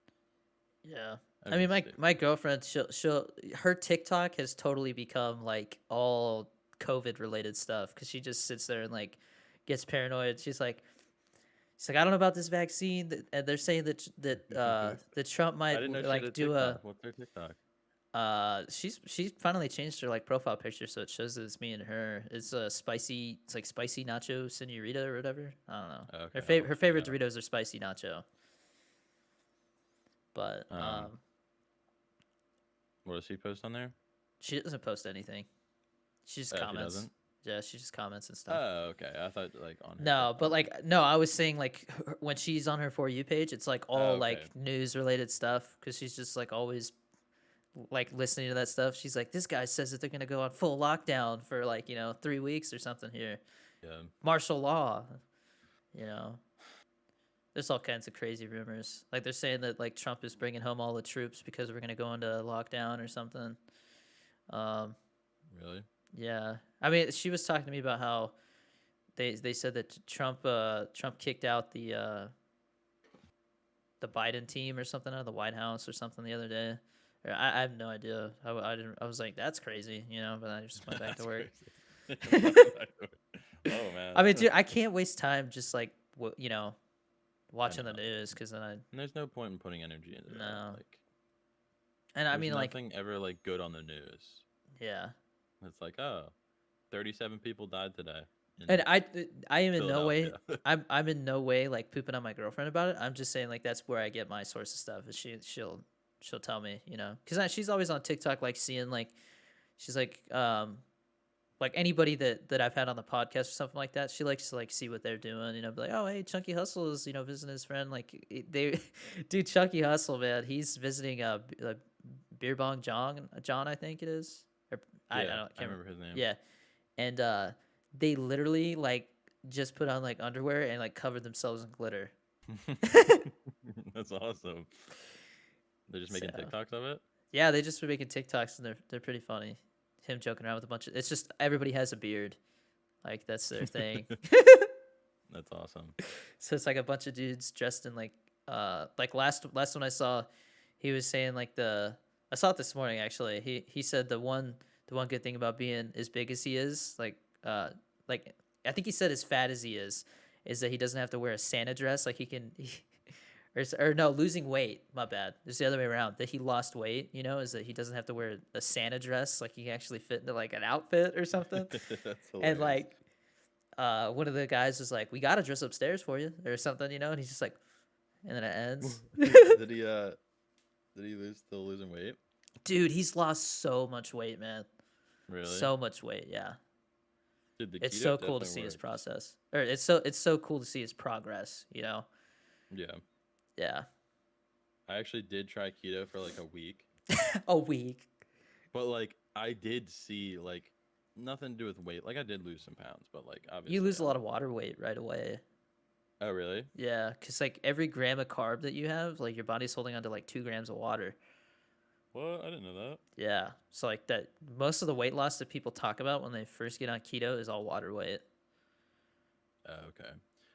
Yeah. I I mean, mean, my stupid. my girlfriend, her TikTok has totally become like all COVID related stuff because she just sits there and like gets paranoid. She's like, I don't know about this vaccine, and they're saying that Trump I might didn't know she had a like do a. TikTok. What's her TikTok? She's finally changed her like profile picture so it shows that it's me and her. It's a spicy. It's like spicy nacho senorita or whatever. I don't know. Oh, Her okay, I'll favorite check it out. Doritos are spicy nacho. But What does she post on there? she doesn't post anything. She just Oh, she comments. doesn't. Yeah, she just comments and stuff. Oh, okay. I thought like on her No, but TikTok. like no, I was saying like when she's on her For You page, it's like all Oh, okay. like news related stuff because she's just like always like listening to that stuff. She's like, this guy says that they're gonna go on full lockdown for like 3 weeks or something here, Yeah. martial law. You know, there's all kinds of crazy rumors. Like they're saying that like Trump is bringing home all the troops because we're gonna go into lockdown or something. Really? Yeah, I mean, she was talking to me about how they said that Trump kicked out the Biden team or something out of the White House or something the other day. I have no idea. I didn't. I was like, that's crazy, but I just went back to work. Oh man. I mean, dude, I can't waste time just like watching the know. news because then And there's no point in putting energy into No. that. Like, and I there's mean like nothing ever like good on the news. yeah. It's like, oh, 37 people died today. And I am in no way Philadelphia. I'm in no way like pooping on my girlfriend about it. I'm just saying like that's where I get my source of stuff. Is she'll tell me, because she's always on TikTok like seeing like she's like anybody that I've had on the podcast or something like that. She likes to like see what they're doing, be like, oh hey, Chunky Hustle is visiting his friend. Like they dude, Chunky Hustle, man, he's visiting Beer Bong John, I think it is. Or I Yeah, don't I remember his name. Yeah, and they literally like just put on like underwear and like covered themselves in glitter. That's awesome. They're just making So, TikToks of it. yeah, they just were making TikToks and they're pretty funny. Him joking around with a bunch of it's just everybody has a beard, like that's their thing. That's awesome. So it's like a bunch of dudes dressed in like last one I saw, he was saying like I saw it this morning actually. He said the one good thing about being as big as he is, like I think he said as fat as he is that he doesn't have to wear a Santa dress. Like or no, losing weight. My bad. It's the other way around. That he lost weight, is that he doesn't have to wear a Santa dress. Like he can actually fit into like an outfit or something. That's hilarious. And like, one of the guys was like, "We gotta dress upstairs for you," or something, and he's just like, and then it ends. Did he still losing weight? Dude, he's lost so much weight, man. Really? So much weight, yeah. Dude, the It's keto so cool to definitely see his works. process, or it's so cool to see his progress. Yeah. Yeah. I actually did try keto for like a week, A week. but like I did see like nothing to do with weight. Like I did lose some pounds, but like obviously You lose a lot of water weight right away. Oh really? Yeah, because like every gram of carb that you have, like your body's holding onto like 2 grams of water. What? I didn't know that. Yeah, so like that, most of the weight loss that people talk about when they first get on keto is all water weight. Oh, okay.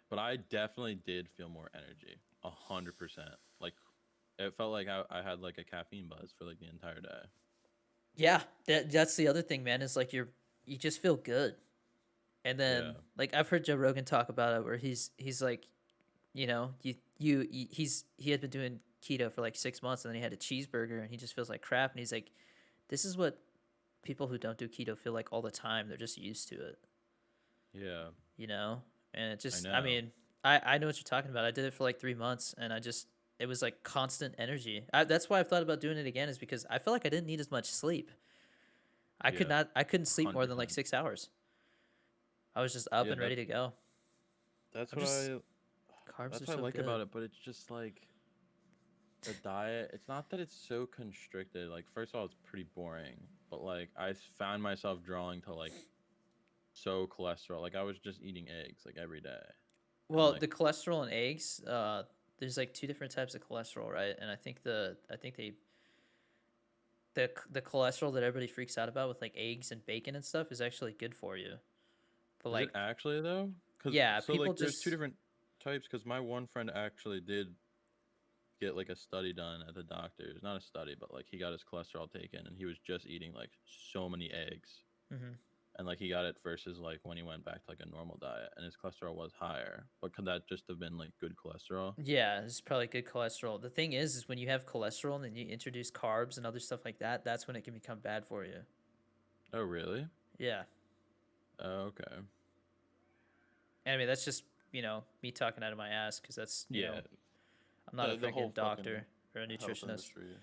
But I definitely did feel more energy, 100%. Like it felt like I had like a caffeine buzz for like the entire day. Yeah, that's the other thing, man. Is like you just feel good, and then Yeah. like I've heard Joe Rogan talk about it, where he's like, he had been doing keto for like 6 months, and then he had a cheeseburger, and he just feels like crap, and he's like, this is what people who don't do keto feel like all the time. They're just used to it. Yeah. And it just, know. I mean, I know what you're talking about. I did it for like 3 months, and it was like constant energy. That's why I've thought about doing it again, is because I felt like I didn't need as much sleep. I couldn't sleep more than like 100%. 6 hours. I was just up Yeah, and ready to go. That's I'm what just- I Carbs that's are what I so like good. about it, but it's just like the diet. It's not that it's so constricted. Like first of all, it's pretty boring, but like I found myself drawing to like so cholesterol. Like I was just eating eggs like every day. Well, like- the cholesterol in eggs, there's like two different types of cholesterol, right? And I think the cholesterol that everybody freaks out about with like eggs and bacon and stuff is actually good for you. But Is it like, actually though? Because yeah, so people like there's two just different types. Because my one friend actually did get like a study done at the doctor's, not a study, but like he got his cholesterol taken, and he was just eating like so many eggs, mhm. and like he got it versus like when he went back to like a normal diet, and his cholesterol was higher. But could that just have been like good cholesterol? Yeah, it's probably good cholesterol. The thing is when you have cholesterol and then you introduce carbs and other stuff like that, that's when it can become bad for you. Oh, really? Yeah. Oh, okay. And I mean, that's just, me talking out of my ass because that's, Yeah, I'm not a the whole freaking fucking doctor or a health nutritionist. industry is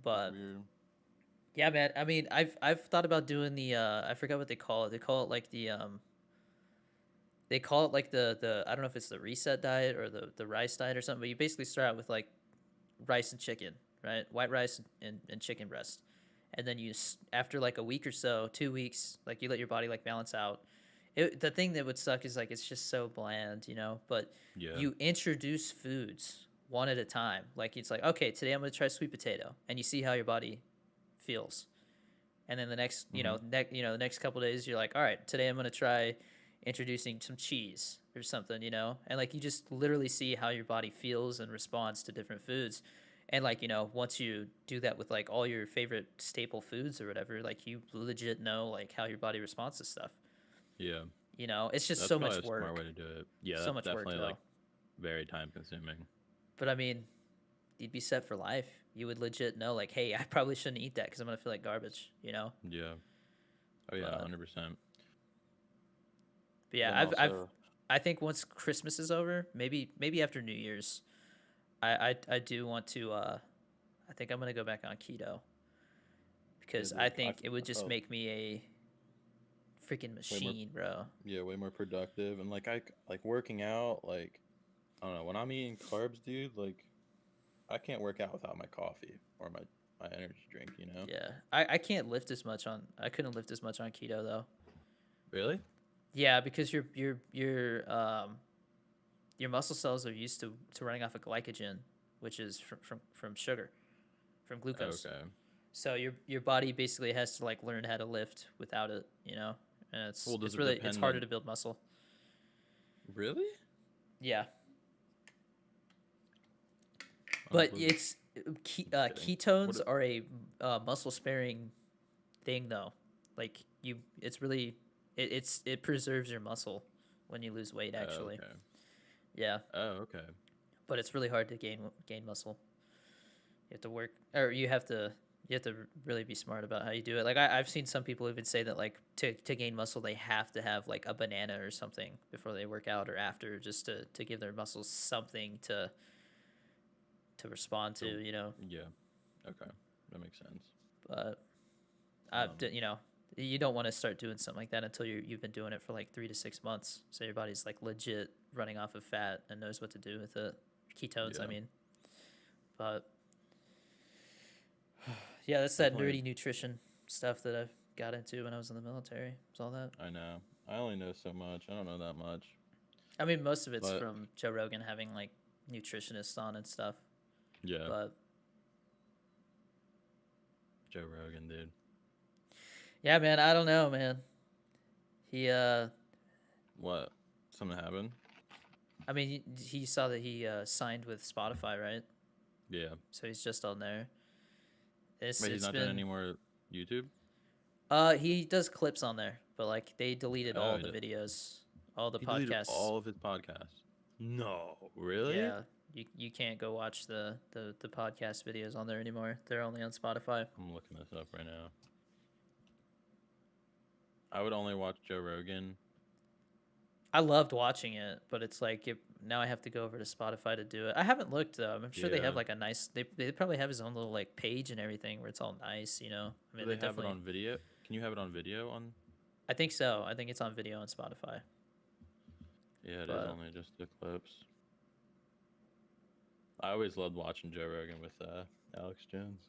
But weird. yeah, man, I mean, I've thought about doing the I forgot what they call it. They call it like the I don't know if it's the reset diet or the rice diet or something, but you basically start out with like rice and chicken, right? White rice and chicken breast. And then after like a week or so, 2 weeks, like you let your body like balance out. The thing that would suck is like it's just so bland, but Yeah. you introduce foods one at a time. Like it's like, okay, today I'm going to try sweet potato, and you see how your body feels. And then the next, Mm-hmm. the next couple days you're like, all right, today I'm going to try introducing some cheese or something, and like you just literally see how your body feels and responds to different foods. And like, once you do that with like all your favorite staple foods or whatever, like you legit know like how your body responds to stuff. Yeah, It's just that's so probably much a smart work. way to do it. Yeah, So that's much work definitely like though. very time consuming. But I mean, you'd be set for life. You would legit know like, hey, I probably shouldn't eat that because I'm gonna feel like garbage. Yeah. Oh yeah, But 100%. But But yeah, then I've also, I think once Christmas is over, maybe after New Year's, I do want to I think I'm gonna go back on keto yeah, because I dude, think it would I just felt make me a freaking way more, machine, bro. yeah, way more productive, and like like working out. Like I don't know, when I'm eating carbs, dude, like I can't work out without my coffee or my energy drink. You know? Yeah, I can't lift as much on I couldn't lift as much on keto though. Really? Yeah, because your muscle cells are used to running off of glycogen, which is from sugar, from glucose. Okay. So your body basically has to like learn how to lift without it. And Well, does it's it really it's depend harder on? to build muscle. Really? Yeah, I but was it's just kidding. What? ketones are a muscle sparing thing though. Like it's really it preserves your muscle when you lose weight Oh, actually. okay. Yeah, Oh, okay. but it's really hard to gain muscle. You have to work, or you have to really be smart about how you do it. Like I've seen some people even say that like to gain muscle they have to have like a banana or something before they work out or after, just to give their muscles something to respond to. So, yeah. Okay, that makes sense. But Um, you don't want to start doing something like that until you've been doing it for like 3 to 6 months, so your body's like legit running off of fat and knows what to do with it. Ketones, I yeah, mean. But yeah, that's that definitely. nerdy nutrition stuff that I've got into when I was in the military. It's all that. I know. I only know so much. I don't know that much. I mean, most of it's But from Joe Rogan having like nutritionists on and stuff. yeah, But Joe Rogan, dude. yeah, man, I don't know, man. He What? Something happened? I mean, he saw that he signed with Spotify, right? Yeah. So he's just on there. It's Wait, he's it's not doing been any more YouTube? he does clips on there, but like they deleted Oh, all the videos, all the he deleted podcasts. all of his podcasts. No, really? Yeah, you can't go watch the podcast videos on there anymore. They're only on Spotify. I'm looking this up right now. I would only watch Joe Rogan. I loved watching it, but it's like now I have to go over to Spotify to do it. I haven't looked though. I'm sure they have Yeah. like a nice. They probably have his own little like page and everything where it's all nice. I Do mean, they they have it definitely. on video? Can you have it on video on? I think so. I think it's on video on Spotify. Yeah, it is But only just the clips. I always loved watching Joe Rogan with Alex Jones.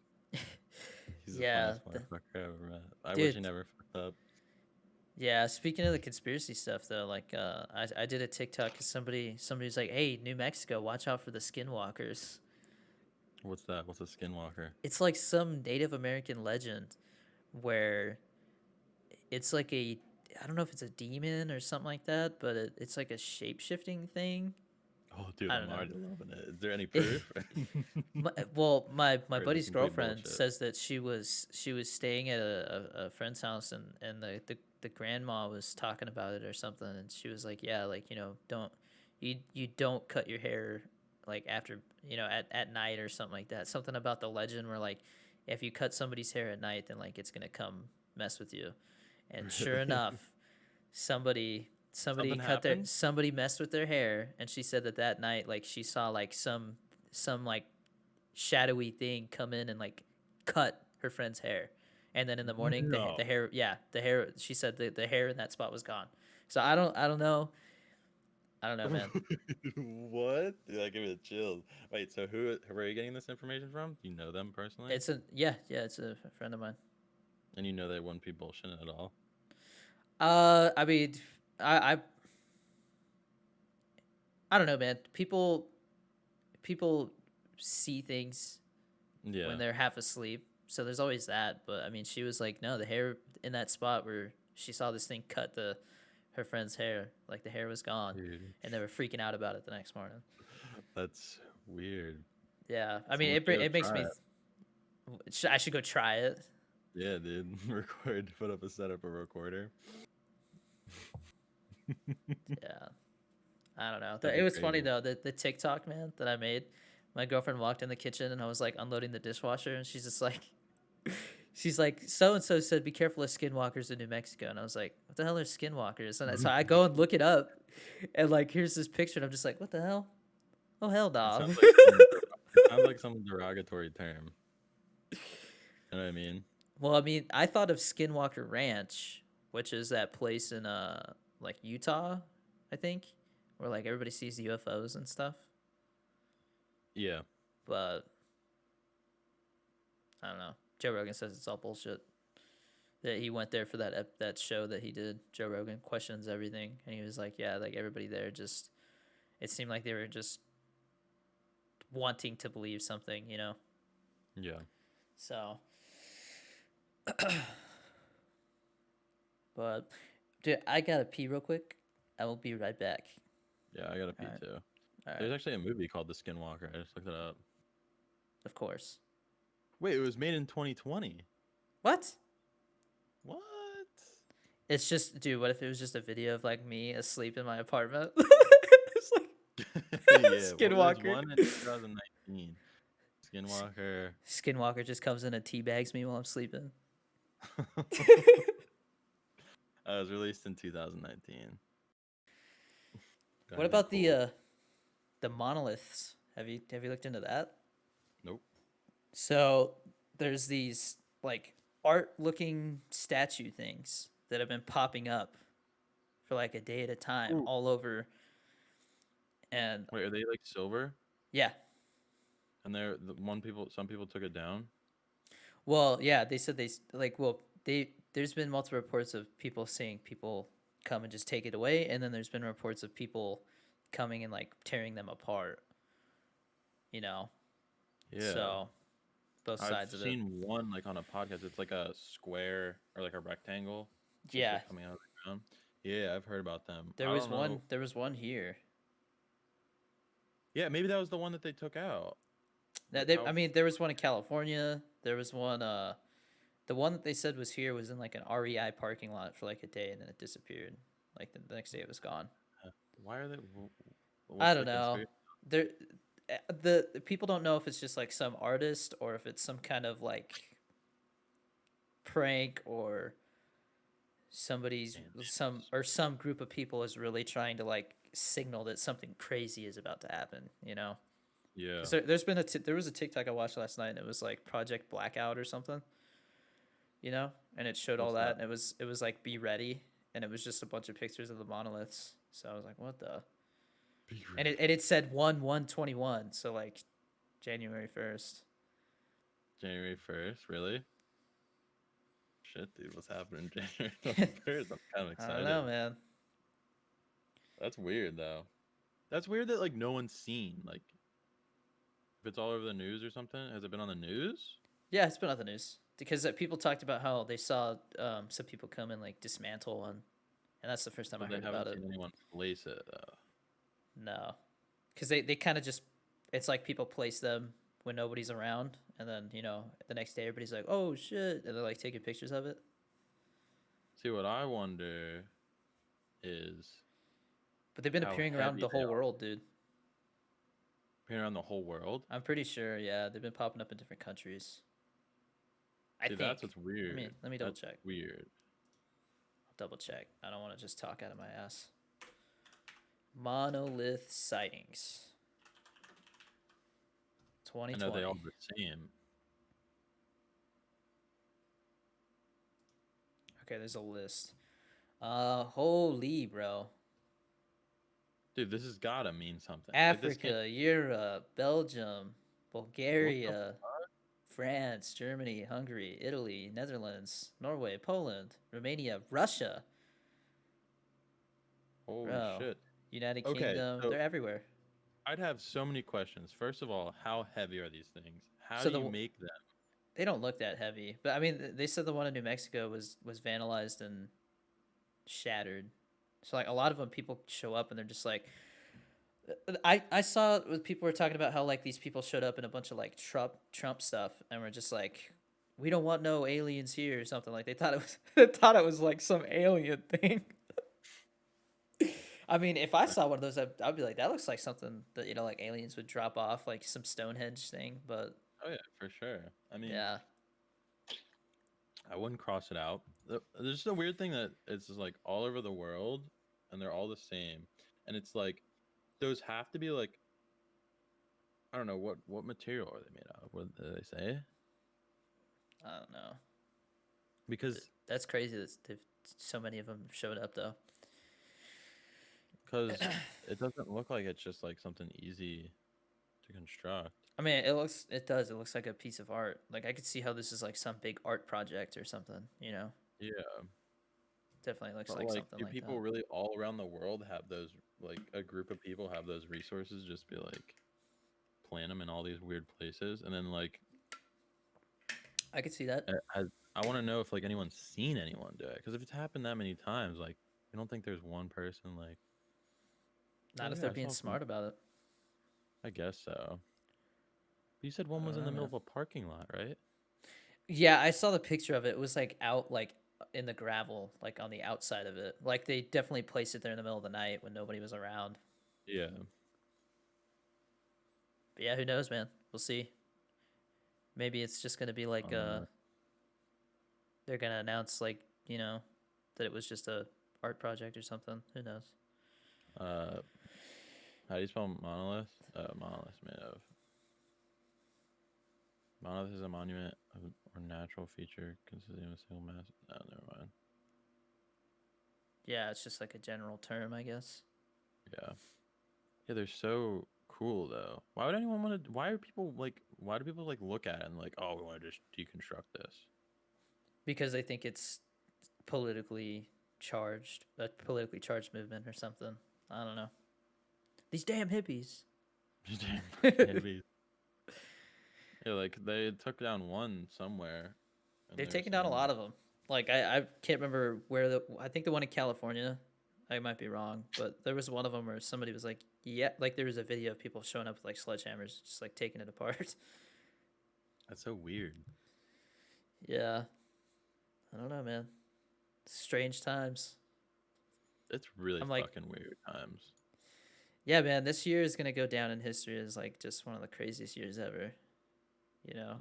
He's the yeah, funniest motherfucker I ever met. I wish he dude, never fucked up. Yeah, speaking of the conspiracy stuff though, like I did a TikTok because somebody's like, "Hey, New Mexico, watch out for the skinwalkers." What's that? What's a skinwalker? It's like some Native American legend where it's like I don't know if it's a demon or something like that, but it's like a shape shifting thing. Oh, dude, I I'm don't know. already loving it. Is there any proof? Well, my Or is it buddy's complete girlfriend bullshit? says that she was staying at a friend's house and the grandma was talking about it or something, and she was like, yeah, like, don't you don't cut your hair like after, at night or something like that. Something about the legend where like if you cut somebody's hair at night, then like it's gonna come mess with you. And sure Really? enough, somebody Something happened? somebody messed with their hair, and she said that that night like she saw like some like shadowy thing come in and like cut her friend's hair, and then in the morning the No. hair, yeah, the hair, she said the hair in that spot was gone. So I don't know, man. What? Dude, that gave me the chills. Wait, so who are you getting this information from? Do you know them personally? It's a yeah, it's a friend of mine. And you know they wouldn't be bullshitting at all? I mean, I I, I don't know, man. People see things when Yeah. they're half asleep, so there's always that. But I mean, she was like, no, the hair in that spot where she saw this thing cut her friend's hair, like the hair was gone, Dude, and they were freaking out about it the next morning. that's weird. Yeah, I mean, Someone should go it makes try me. it. I should go try it. Yeah, dude. Record, put up a recorder. Yeah, I don't know. That'd It be was funny crazy. though. The TikTok, man, that I made. My girlfriend walked in the kitchen and I was like unloading the dishwasher, and she's just like, she's like, so and so said, be careful of skinwalkers in New Mexico, and I was like, what the hell are skinwalkers? And so I go and look it up, and like here's this picture, and I'm just like, what the hell? Oh hell, It no. sounds like it sounds like some derogatory term. You know what I mean? Well, I mean, I thought of Skinwalker Ranch, which is that place in like Utah, I think, where like everybody sees UFOs and stuff. Yeah. But I don't know. Joe Rogan says it's all bullshit. That he went there for that show that he did. Joe Rogan questions everything, and he was like, yeah, like everybody there just, it seemed like they were just wanting to believe something. Yeah. So, but dude, I gotta pee real quick. I will be right back. Yeah, I gotta All pee right. too. All right. There's actually a movie called The Skinwalker. I just looked it up. Of course. Wait, it was made in 2020. What? What? It's just, dude. What if it was just a video of like me asleep in my apartment? It's like Yeah, well, there's Skinwalker. one in 2019. Skinwalker. Skinwalker just comes in and teabags me while I'm sleeping. It was released in 2019. What Gotta be about cool. the monoliths? Have you looked into that? Nope. So there's these like art looking statue things that have been popping up for like a day at a time Ooh. all over, and Wait, are they like silver? yeah. And some people took it down. Well, yeah, they said like, well, there's been multiple reports of people saying people come and just take it away, and then there's been reports of people coming and like tearing them apart, you know. Yeah. So both I've sides of it. seen one like on a podcast. It's like a square or like a rectangle, just Yeah, like coming out of the ground. Yeah, I've heard about them. there I was don't one. know. There was one here. Yeah, maybe that was the one that they took out. That Like they, how? I mean, there was one in California. There was one. The one that they said was here was in like an REI parking lot for like a day, and then it disappeared. Like the next day, it was gone. Why are they? I What's don't the know. conspiracy? There, the people don't know if it's just like some artist or if it's some kind of like prank or somebody's some group of people is really trying to like signal that something crazy is about to happen. Yeah. 'Cause there was a TikTok I watched last night, and it was like Project Blackout or something. And it showed all What's that, that? and it was like be ready, and it was just a bunch of pictures of the monoliths. So I was like, what the? Be And it said 1/1/21, so like January 1st. January 1st, really? shit, dude. What's happening January 21st? I'm kind of I don't excited. know, man. That's weird, though. That's weird that, like, no one's seen. Like, if it's all over the news or something, has it been on the news? Yeah, it's been on the news because people talked about how they saw some people come and like dismantle one, and that's the first time I But they heard about haven't it. seen anyone place it, though. No, because they kind of just, it's like people place them when nobody's around, and then the next day everybody's like, oh shit, and they're like taking pictures of it. See, what I wonder is But they've been how appearing around heavy the they whole are. world, dude. Appearing around the whole world? I'm pretty sure. Yeah, they've been popping up in different countries. I See, think. that's what's weird. Let me double That's check. weird. I'll double check. I don't want to just talk out of my ass. Monolith sightings. I 2020. know they all the same. Okay, there's a list. Holy bro. Dude, this has gotta mean something. Like, this can't. Africa, Europe, Belgium, What the Bulgaria, France, Germany, Hungary, Italy, Netherlands, Norway, Poland, Romania, Russia. Holy Bro. shit. United Okay, Kingdom. so They're everywhere. I'd have so many questions. First of all, how heavy are these things? How So do you make them? they don't look that heavy, but I mean, they said the one in New Mexico was vandalized and shattered. So like a lot of them, people show up and they're just like, I saw people were talking about how like these people showed up in a bunch of like Trump stuff and were just like, we don't want no aliens here or something. Like they thought it was they thought it was like some alien thing. I mean, if I saw one of those, I'd be like, that looks like something that like aliens would drop off, like some Stonehenge thing. But Oh yeah, for sure. I mean, yeah, I wouldn't cross it out. There's just a weird thing that it's just like all over the world, and they're all the same. And it's like those have to be like, I don't know what material are they made out of? What do they say? I don't know. Because That's crazy that so many of them showed up though. it doesn't look like it's just like something easy to construct. I mean, it looks like a piece of art. Like I could see how this is like some big art project or something. Yeah, Definitely looks but like like, something do like people that. really all around the world have those? Like, a group of people have those resources? Just be like, plant them in all these weird places, and then like, I could see that. I want to know if like anyone's seen anyone do it. Because if it's happened that many times, like, I don't think there's one person like. Not Oh if yeah, they're I being saw some. smart about it. I guess so. But you said I one was don't in know, the middle man. of a parking lot, right? Yeah, I saw the picture of it. It was like out like in the gravel, like on the outside of it. Like they definitely placed it there in the middle of the night when nobody was around. Yeah. But yeah, who knows, man? We'll see. Maybe it's just gonna be like Uh, they're gonna announce like that it was just a art project or something. Who knows? uh, how do you spell monolith? Monolith made of. Monolith is a monument or natural feature consisting of a single mass. No, never mind. Yeah, it's just like a general term, I guess. Yeah. Yeah, they're so cool though. Why would anyone want to? Why are people like? Why do people like look at it and like, oh, we want to just deconstruct this? Because they think it's politically charged, a politically charged movement or something. I don't know. These damn hippies. Damn fucking hippies. Yeah, like they took down one somewhere, and They've they're taken down a saying lot of them. Like I can't remember where I think the one in California. I might be wrong, but there was one of them where somebody was like, yeah, like there was a video of people showing up with like sledgehammers, just like taking it apart. that's so weird. Yeah, I don't know, man. Strange times. It's really I'm like, fucking weird times. yeah, man. This year is gonna go down in history as like just one of the craziest years ever. Yeah,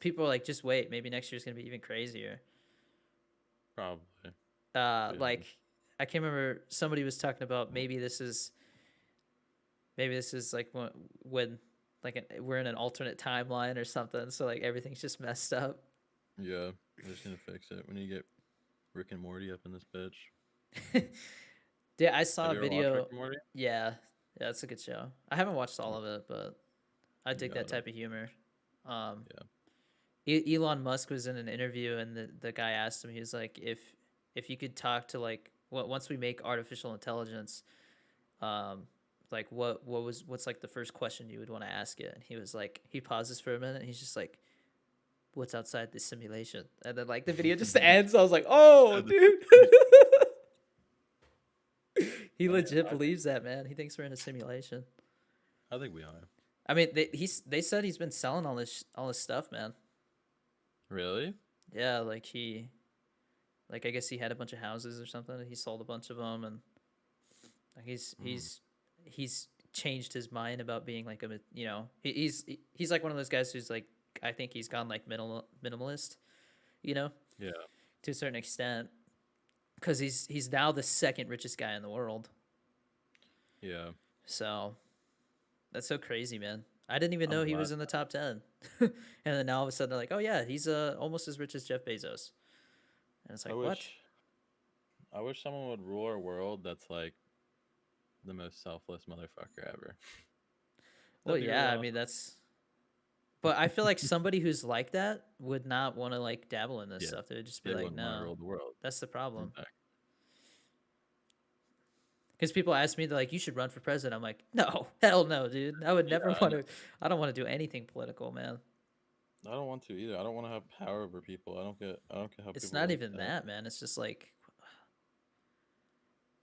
People are like, just wait. Maybe next year's gonna be even crazier. probably. Yeah. Like I can't remember. Somebody was talking about maybe this is like when like we're in an alternate timeline or something. So like everything's just messed up. Yeah, we're just gonna fix it when you get Rick and Morty up in this bitch. Yeah, I saw Have a you ever watched Rick video. and Morty? Yeah, yeah, it's a good show. I haven't watched all of it, but I You dig that gotta. type of humor. Um, Yeah. Elon Musk was in an interview, and the guy asked him, he was like, if you could talk to like once we make artificial intelligence, um, like what's like the first question you would want to ask it? And he was like, he pauses for a minute, and he's just like, what's outside this simulation? And then like the video just ends. I was like, oh, dude. He legit believes that, man. He thinks we're in a simulation. I think we are. I mean, they said he's been selling all this stuff, man. Really? Yeah, like like I guess he had a bunch of houses or something. And he sold a bunch of them, and like he's changed his mind about being like he's like one of those guys who's like, I think he's gone like minimalist, you know, Yeah. to a certain extent, because he's now the second richest guy in the world. Yeah. So that's so crazy, man. I didn't even I'm know he glad. was in the top 10. And then now all of a sudden they're like, oh yeah, he's almost as rich as Jeff Bezos. And it's I like, what? wish I wish someone would rule our world that's like the most selfless motherfucker ever. Well, That'd be really yeah, I mean awesome. that's, but I feel like somebody who's like that would not want to like dabble in this Yeah. stuff. They would just be They like, wouldn't want to no, rule the world. that's the problem. Exactly. Because people ask me, they're like, you should run for president. I'm like, no, hell no, dude. I would Yeah, never I want know. to. I don't want to do anything political, man. I don't want to either. I don't want to have power over people. I don't care how It's people not like even that. that, man. It's just like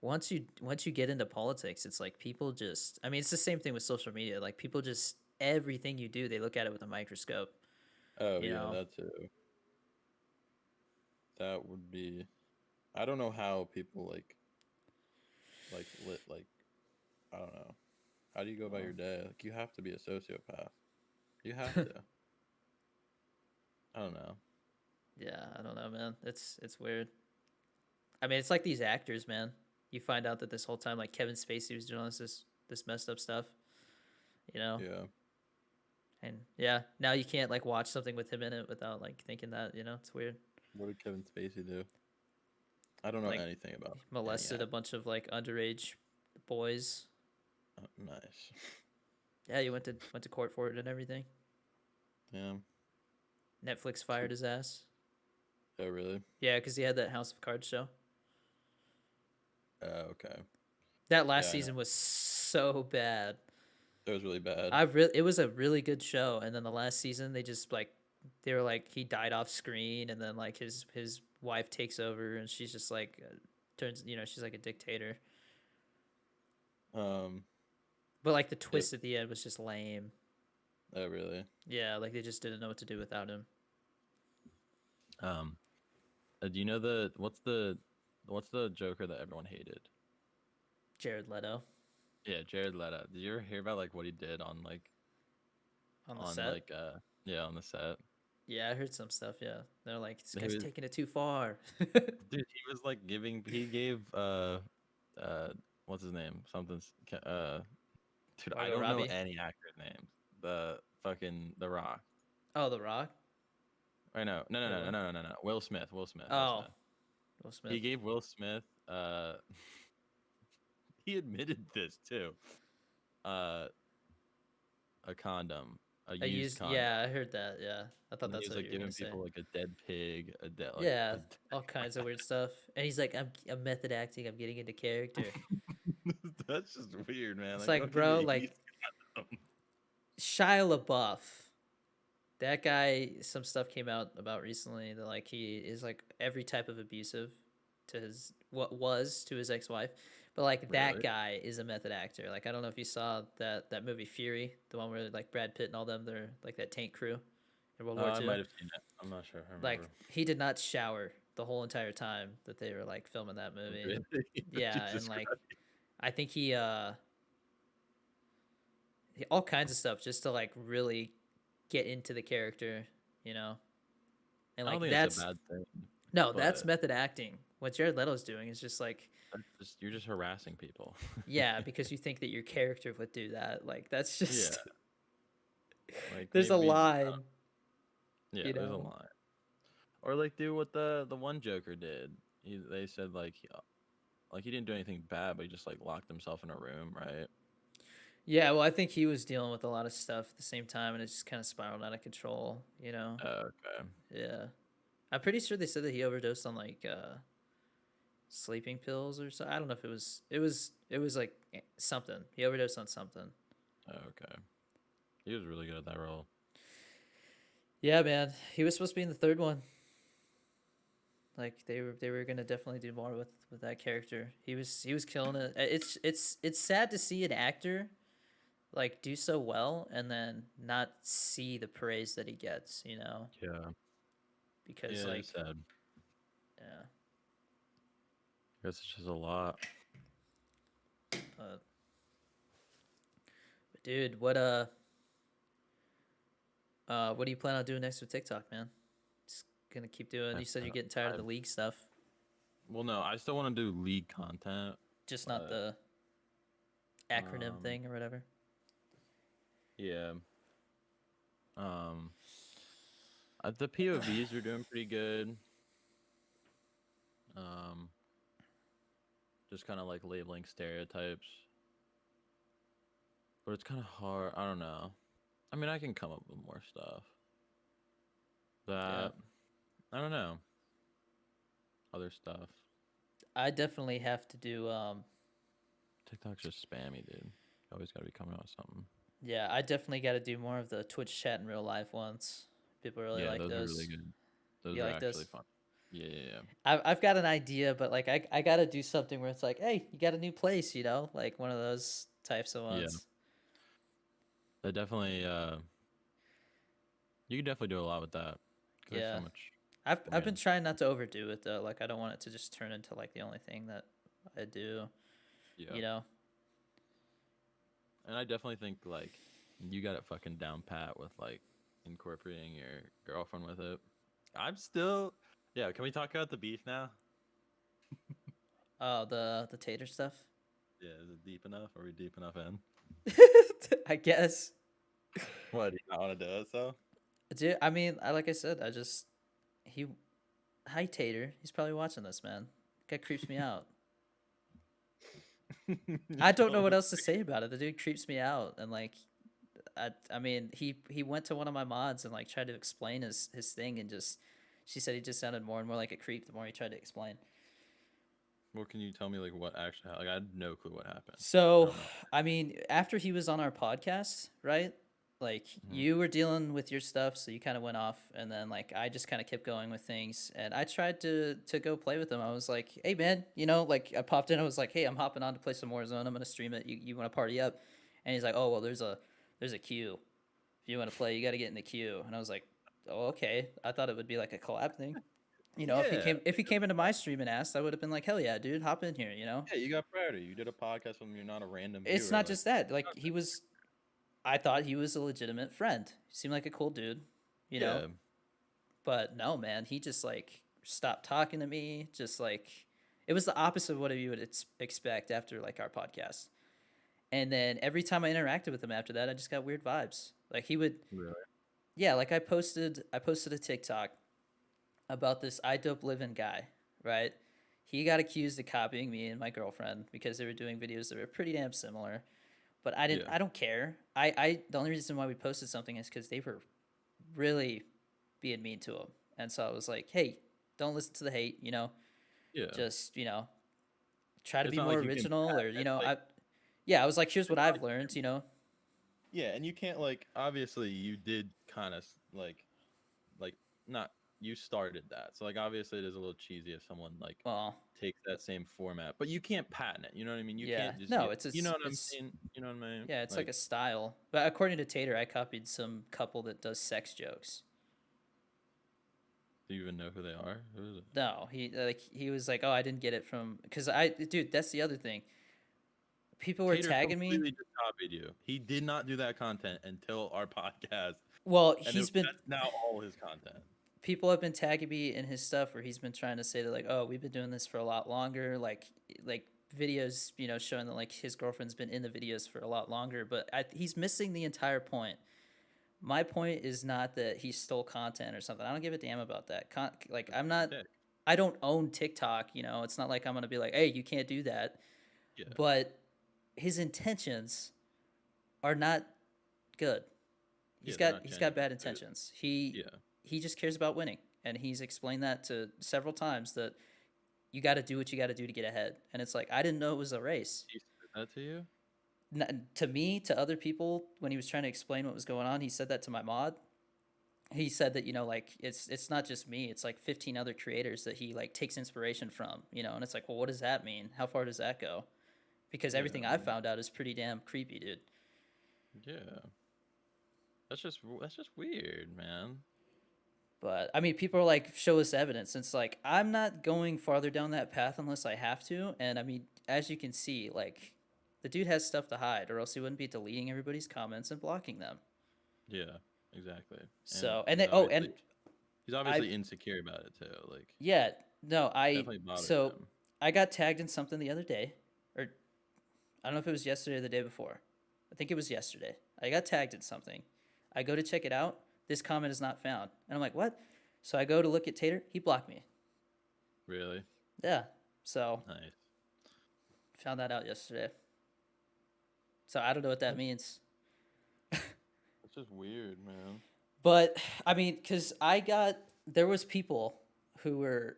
once you get into politics, it's like people just. I mean, it's the same thing with social media. Like people just everything you do, they look at it with a microscope. Oh You yeah, know, that too. That would be. I don't know how people like I don't know. How do you go about your well, day? Like you have to be a sociopath. You have to. I don't know. yeah, I don't know, man. It's weird. I mean, it's like these actors, man. You find out that this whole time, like Kevin Spacey was doing this messed up stuff, you know. Yeah. And yeah, now you can't like watch something with him in it without like thinking that, it's weird. What did Kevin Spacey do? I don't know Like anything about any molested a act. bunch of like underage boys. Oh, nice. Yeah, he went to court for it and everything. Yeah. Netflix fired his ass. Oh really? Yeah, because he had that House of Cards show. Okay. That last Yeah, I know. season was so bad. It was really bad. It was a really good show, and then the last season they were like he died off screen, and then like his wife takes over, and she's just like turns she's like a dictator. Um. But like the It. twist at the end was just lame. Oh really? Yeah, like they just didn't know what to do without him. Um. Do you know what's the Joker that everyone hated? Jared Leto Yeah, Jared Leto. Did you ever hear about like what he did on on the set. yeah, on the set? Yeah, I heard some stuff. Yeah, they're like this He guy's was taking it too far. dude. He was like he gave uh what's his name? Dude, I Margot don't know Robbie. any actors' names. The Rock. Oh, The Rock. Right? No, no, no, Wait, no, no, what? no, no, no. Will Smith. Will Smith. Will Oh, Smith. Will He Smith. gave Will Smith. He admitted this too. Uh, a condom, a I used used. condom. Yeah, I heard that. Yeah, I thought And he that's was what like you were gonna giving say. people like a dead pig, a dead like Yeah, a. all kinds of weird stuff. And he's like, I'm method acting. I'm getting into character. That's just weird, man. It's Like, like, don't give me bro, a like used condom. Shia LaBeouf. That guy, some stuff came out about recently that like he is like every type of abusive to his what was to his ex-wife, but like that Really? guy is a method actor. Like I don't know if you saw that movie Fury, the one where like Brad Pitt and all them, they're like that tank crew in World War I II. might have seen it. I'm not sure. I Like remember. he did not shower the whole entire time that they were like filming that movie. Really? Yeah, and Jesus like Christ. I think all kinds of stuff just to like really get into the character, you know. And I don't like think it's a bad thing, that's but method acting. What Jared Leto's doing is just like, you're just harassing people. yeah, because you think that your character would do that. Like that's Yeah, just like there's a maybe. line, Yeah, you there's a know. line. Or like do what the one Joker did. They said like he didn't do anything bad, but he just like locked himself in a room, right? Yeah, well, I think he was dealing with a lot of stuff at the same time, and it just kind of spiraled out of control. Okay. Yeah, I'm pretty sure they said that he overdosed on like sleeping pills or so. I don't know if it was like something. He overdosed on something. Okay. He was really good at that role. Yeah, man, he was supposed to be in the third one. Like they were gonna definitely do more with that character. He was killing it. It's sad to see an actor like do so well and then not see the praise that he gets. Yeah. Because Yeah, it's like sad. yeah, I guess it's just a lot. but, but dude, what do you plan on doing next with TikTok, man? Just gonna keep doing. I, You said uh, you're getting tired of I the league stuff, well, no, I still want to do league content, just not but the acronym um, thing or whatever. yeah. Um, the POVs are doing pretty good. Um, just kind of like labeling stereotypes, but it's kind of hard. I don't know. I mean, I can come up with more stuff. Yeah, That I don't know. Other stuff. I definitely have to do. TikTok's just spammy, dude. Always got to be coming out with something. Yeah, I definitely got to do more of the Twitch chat in real life ones. People really Yeah, like those are really those. good. Those You are like actually those? fun. Yeah, yeah, yeah. I've got an idea, but like I got to do something where it's like, hey, you got a new place, like one of those types of Yeah, ones. that definitely. You can definitely do a lot with that because there's so Yeah, much I've been random. trying not to overdo it though. Like I don't want it to just turn into like the only thing that I do. Yeah, You know? and I definitely think like you got it fucking down pat with like incorporating your girlfriend with it. I'm still. Yeah, can we talk about the beef now? Oh, the tater stuff. Yeah, is it deep enough? Are we deep enough in? I guess. What? Do you not want to do it? So. Dude, I mean, like I said, he hi Tater. He's probably watching this, man. Guy creeps me out. I don't know what else to say about it. The dude creeps me out, and like, I mean, he went to one of my mods and like tried to explain his thing, and just she said he just sounded more and more like a creep the more he tried to explain. What can you tell me? Like what actually? Like I had no clue what happened. I So, don't know. I mean, after he was on our podcast, right? Like Mhm. you were dealing with your stuff, so you kind of went off, and then like I just kind of kept going with things, and I tried to go play with him. I was like, "Hey, man, like I popped in. I was like, "Hey, I'm hopping on to play some Warzone. I'm gonna stream it. You want to party up?" And he's like, "Oh, well, there's a queue. If you want to play, you got to get in the queue." And I was like, "Oh, okay." I thought it would be like a collab thing. If he Yeah, came into my stream and asked, I would have been like, "Hell yeah, dude, hop in here." yeah, you got priority. You did a podcast when you're not a random It's viewer. not Like, just that. Like I thought he was a legitimate friend. He seemed like a cool dude, you know. yeah, But no, man, he just like stopped talking to me. Just like it was the opposite of what you would expect after like our podcast. And then every time I interacted with him after that, I just got weird vibes. Like he would, really. yeah. Like I posted a TikTok about this I dope living guy, right? He got accused of copying me and my girlfriend because they were doing videos that were pretty damn similar. But I didn't. Yeah, I don't care. The only reason why we posted something is because they were really being mean to him, and so I was like, hey, don't listen to the hate. yeah. Just try to It's be not more like you can original, or patent it. Like, yeah, I was like, here's what it's not I've like learned. yeah, and you can't like obviously you did kind of like not you started that. So like obviously it is a little cheesy if someone like Well, takes that same format, but you can't patent it. You know what I mean? You yeah, can't just no, you know what I'm it's saying? You know what I mean? yeah, it's like Like, a style. But according to Tater, I copied some couple that does sex jokes. do you even know who they are? Who is it? No, he was like, oh, I didn't get it from because dude, that's the other thing. People were Tater tagging me. completely just copied you. He did not do that content until our podcast, Well, and that's now all his content. people have been tagging me in his stuff where he's been trying to say that like, oh, we've been doing this for a lot longer, like videos, showing that like his girlfriend's been in the videos for a lot longer, but he's missing the entire point. My point is not that he stole content or something. I don't give a damn about that. Like I'm not, Dick. I don't own TikTok. It's not like I'm gonna be like, hey, you can't do that. Yeah, But his intentions are not good. Yeah, they're not He's got genuine. bad intentions. Yeah. He just cares about winning, and he's explained that to several times that you got to do what you got to do to get ahead. And it's like I didn't know it was a race. He said that to you? To me, to other people, when he was trying to explain what was going on, he said that to my mod. He said that like it's not just me, it's like 15 other creators that he like takes inspiration from, and it's like, well, what does that mean? How far does that go? Because Yeah, everything I've found out is pretty damn creepy, dude. yeah. That's just weird, man. But I mean, people are like, show us evidence. And it's like, I'm not going farther down that path unless I have to. And I mean, as you can see, like, the dude has stuff to hide, or else he wouldn't be deleting everybody's comments and blocking them. Yeah, exactly. So, and then, oh, and he's obviously insecure about it too. Like, yeah, no, definitely bothers so him. I got tagged in something the other day, or I don't know if it was yesterday or the day before. I think it was yesterday. I got tagged in something. I go to check it out. This comment is not found. And I'm like, what? So I go to look at Tater. He blocked me. Really? Yeah. So Nice. found that out yesterday. So I don't know what that means. It's just weird, man. But I mean, because there was people who were,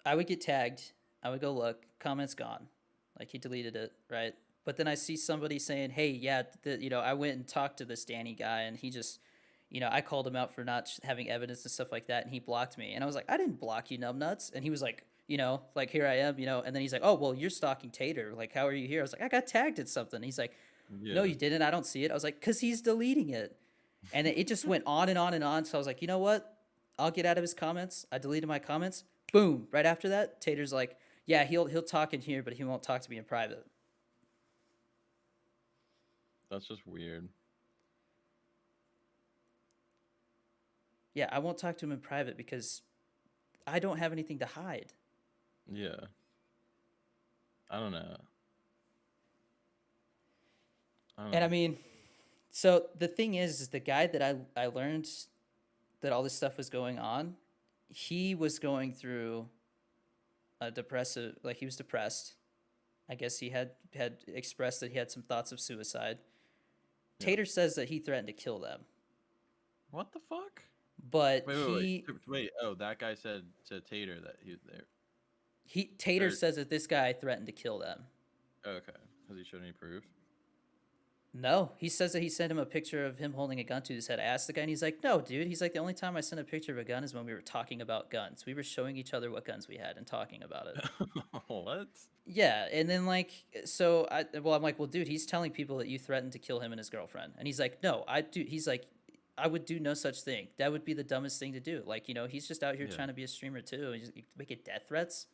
I would get tagged. I would go look. Comments gone. Like he deleted it, right? But then I see somebody saying, "Hey, yeah, I went and talked to this Danny guy, and he just, I called him out for not having evidence and stuff like that, and he blocked me." And I was like, "I didn't block you, numbnuts." And he was like, like, "Here I am," And then he's like, "Oh, well, you're stalking Tater. Like, how are you here?" I was like, "I got tagged in something." He's like, "No, Yeah. you didn't. I don't see it." I was like, "Cause he's deleting it," and it just went on and on and on. So I was like, you know what? I'll get out of his comments. I deleted my comments. Boom! Right after that, Tater's like, "Yeah, he'll talk in here, but he won't talk to me in private." That's just weird. Yeah, I won't talk to him in private because I don't have anything to hide. Yeah. I don't know. And I mean, so the thing is the guy that I learned that all this stuff was going on, he was going through a depressive, like he was depressed. I guess he had expressed that he had some thoughts of suicide. Yeah. Tater says that he threatened to kill them. What the fuck? But wait. Oh, that guy said to Tater that he was there. Tater says that this guy threatened to kill them. Okay. Has he shown any proof? No, he says that he sent him a picture of him holding a gun to his head. I asked the guy, and he's like, "No, dude." He's like, "The only time I sent a picture of a gun is when we were talking about guns. We were showing each other what guns we had and talking about it." What? Yeah, and then I'm like, "Well, dude, he's telling people that you threatened to kill him and his girlfriend," and he's like, "No, I do." He's like, "I would do no such thing. That would be the dumbest thing to do. Like, he's just out here trying to be a streamer too. He's making death threats.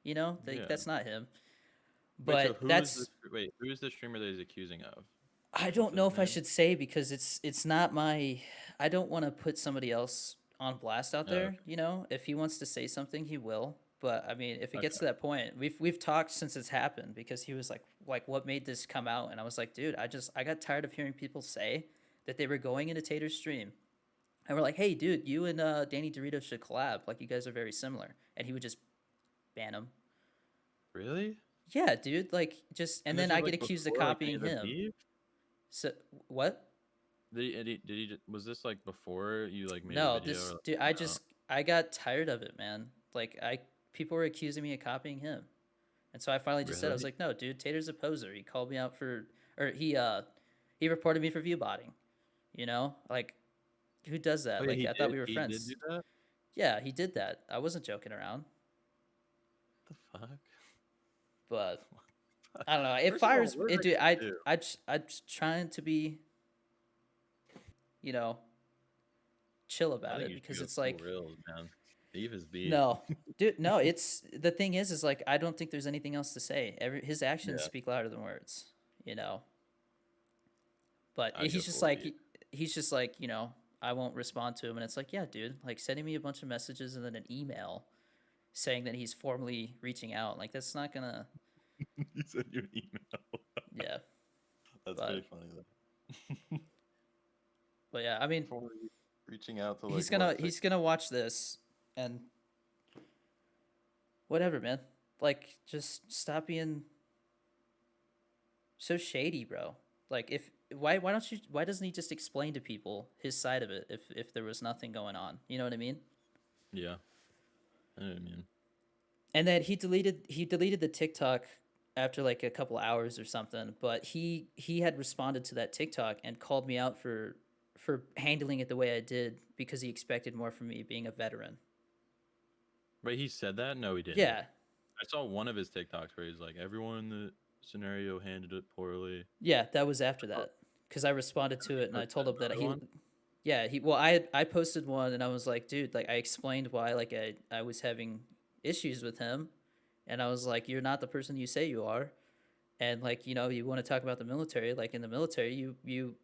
That's not him." But who is the streamer that he's accusing of? I don't know if I should say because it's not my. I don't want to put somebody else on blast out there. Okay. If he wants to say something, he will. But I mean, if it gets to that point, we've talked since it's happened because he was like, what made this come out? And I was like, dude, I got tired of hearing people say that they were going into Tater's stream, and we're like, hey, dude, you and Danny Dorito should collab. Like, you guys are very similar, and he would just ban him. Really? Yeah, dude. Like, and then I get accused of copying him. So what? Was this like before you like made No, a video? dude, I got tired of it, man. Like people were accusing me of copying him, and so I finally just said, I was like, no, dude, Tater's a poser. He called me out or he reported me for view botting. Like who does that? Oh, yeah, like I thought we were he friends. did do that? Yeah, he did that. I wasn't joking around. What the fuck? But I don't know. It fires. It, dude, I'm just trying to be, chill about it because it's like real, man. Beef is beef. No, dude, no. It's the thing is like I don't think there's anything else to say. His actions speak louder than words, But he's just like I won't respond to him, and it's like, yeah, dude, like sending me a bunch of messages and then an email saying that he's formally reaching out, like that's not gonna. He sent you an email. Yeah, that's very funny though. But yeah, I mean, reaching out to he's gonna watch this and whatever, man. Like, just stop being so shady, bro. Like, why doesn't he just explain to people his side of it if there was nothing going on? You know what I mean? Yeah, I know what I mean. And then he deleted the TikTok after like a couple hours or something, but he had responded to that TikTok and called me out for handling it the way I did because he expected more from me being a veteran. Wait, he said that? No, he didn't. Yeah. I saw one of his TikToks where he's like, "Everyone in the scenario handled it poorly." Yeah, that was after Oh, that cuz I responded to it and I post told him that another he one? yeah, he well I posted one and I was like, dude, like I explained why like I was having issues with him and I was like, you're not the person you say you are. And like, you know, you want to talk about the military, like in the military, you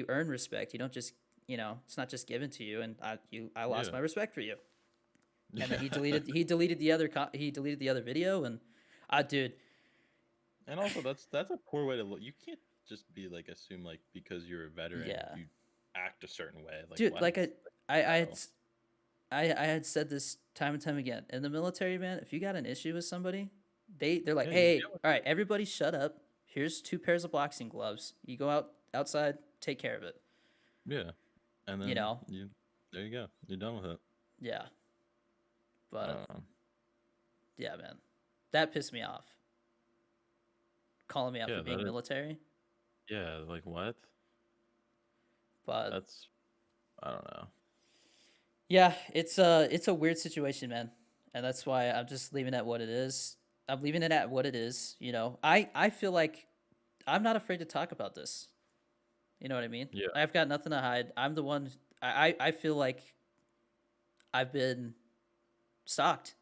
earn respect. You don't just, you know, it's not just given to you and I lost Yeah. my respect for you. And then Yeah. he deleted the other video and dude, And also, that's a poor way to look. You can't just be like assume like because you're a veteran yeah. you act a certain way. Like Dude, what? like I had No. I had said this time and time again. In the military, man, if you got an issue with somebody, they're like, Yeah, you "Hey, deal with all right, everybody shut up. Here's two pairs of boxing gloves. You go outside, take care of it." it. Yeah, and You then know? you there you go. You're done with it. Yeah. I But don't know. yeah, man. That pissed me off. Calling me out for Yeah, being that is. military. Yeah, like what? But That's I don't know. yeah, it's a weird situation, man. And that's why I'm just leaving it at what it is. I'm leaving it at what it is, you know. I feel like I'm not afraid to talk about this. You know what I mean? Yeah, I've got nothing to hide. I'm the one I feel like I've been stalked.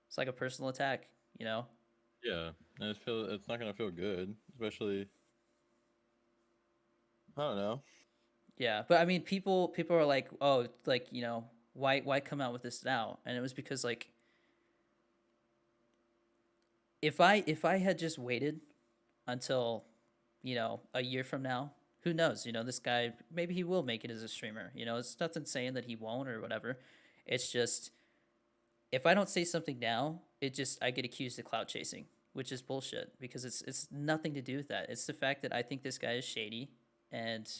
It's like a personal attack, you know? yeah, and it's not gonna feel good, especially I don't know. Yeah, but I mean people are like, "Oh, like, you know, why come out with this now?" And it was because like if I had just waited until, you know, a year from now, who knows? You know, this guy maybe he will make it as a streamer. You know, it's nothing saying that he won't or whatever. It's just if I don't say something now, it just I get accused of clout chasing, which is bullshit because it's nothing to do with that. It's the fact that I think this guy is shady and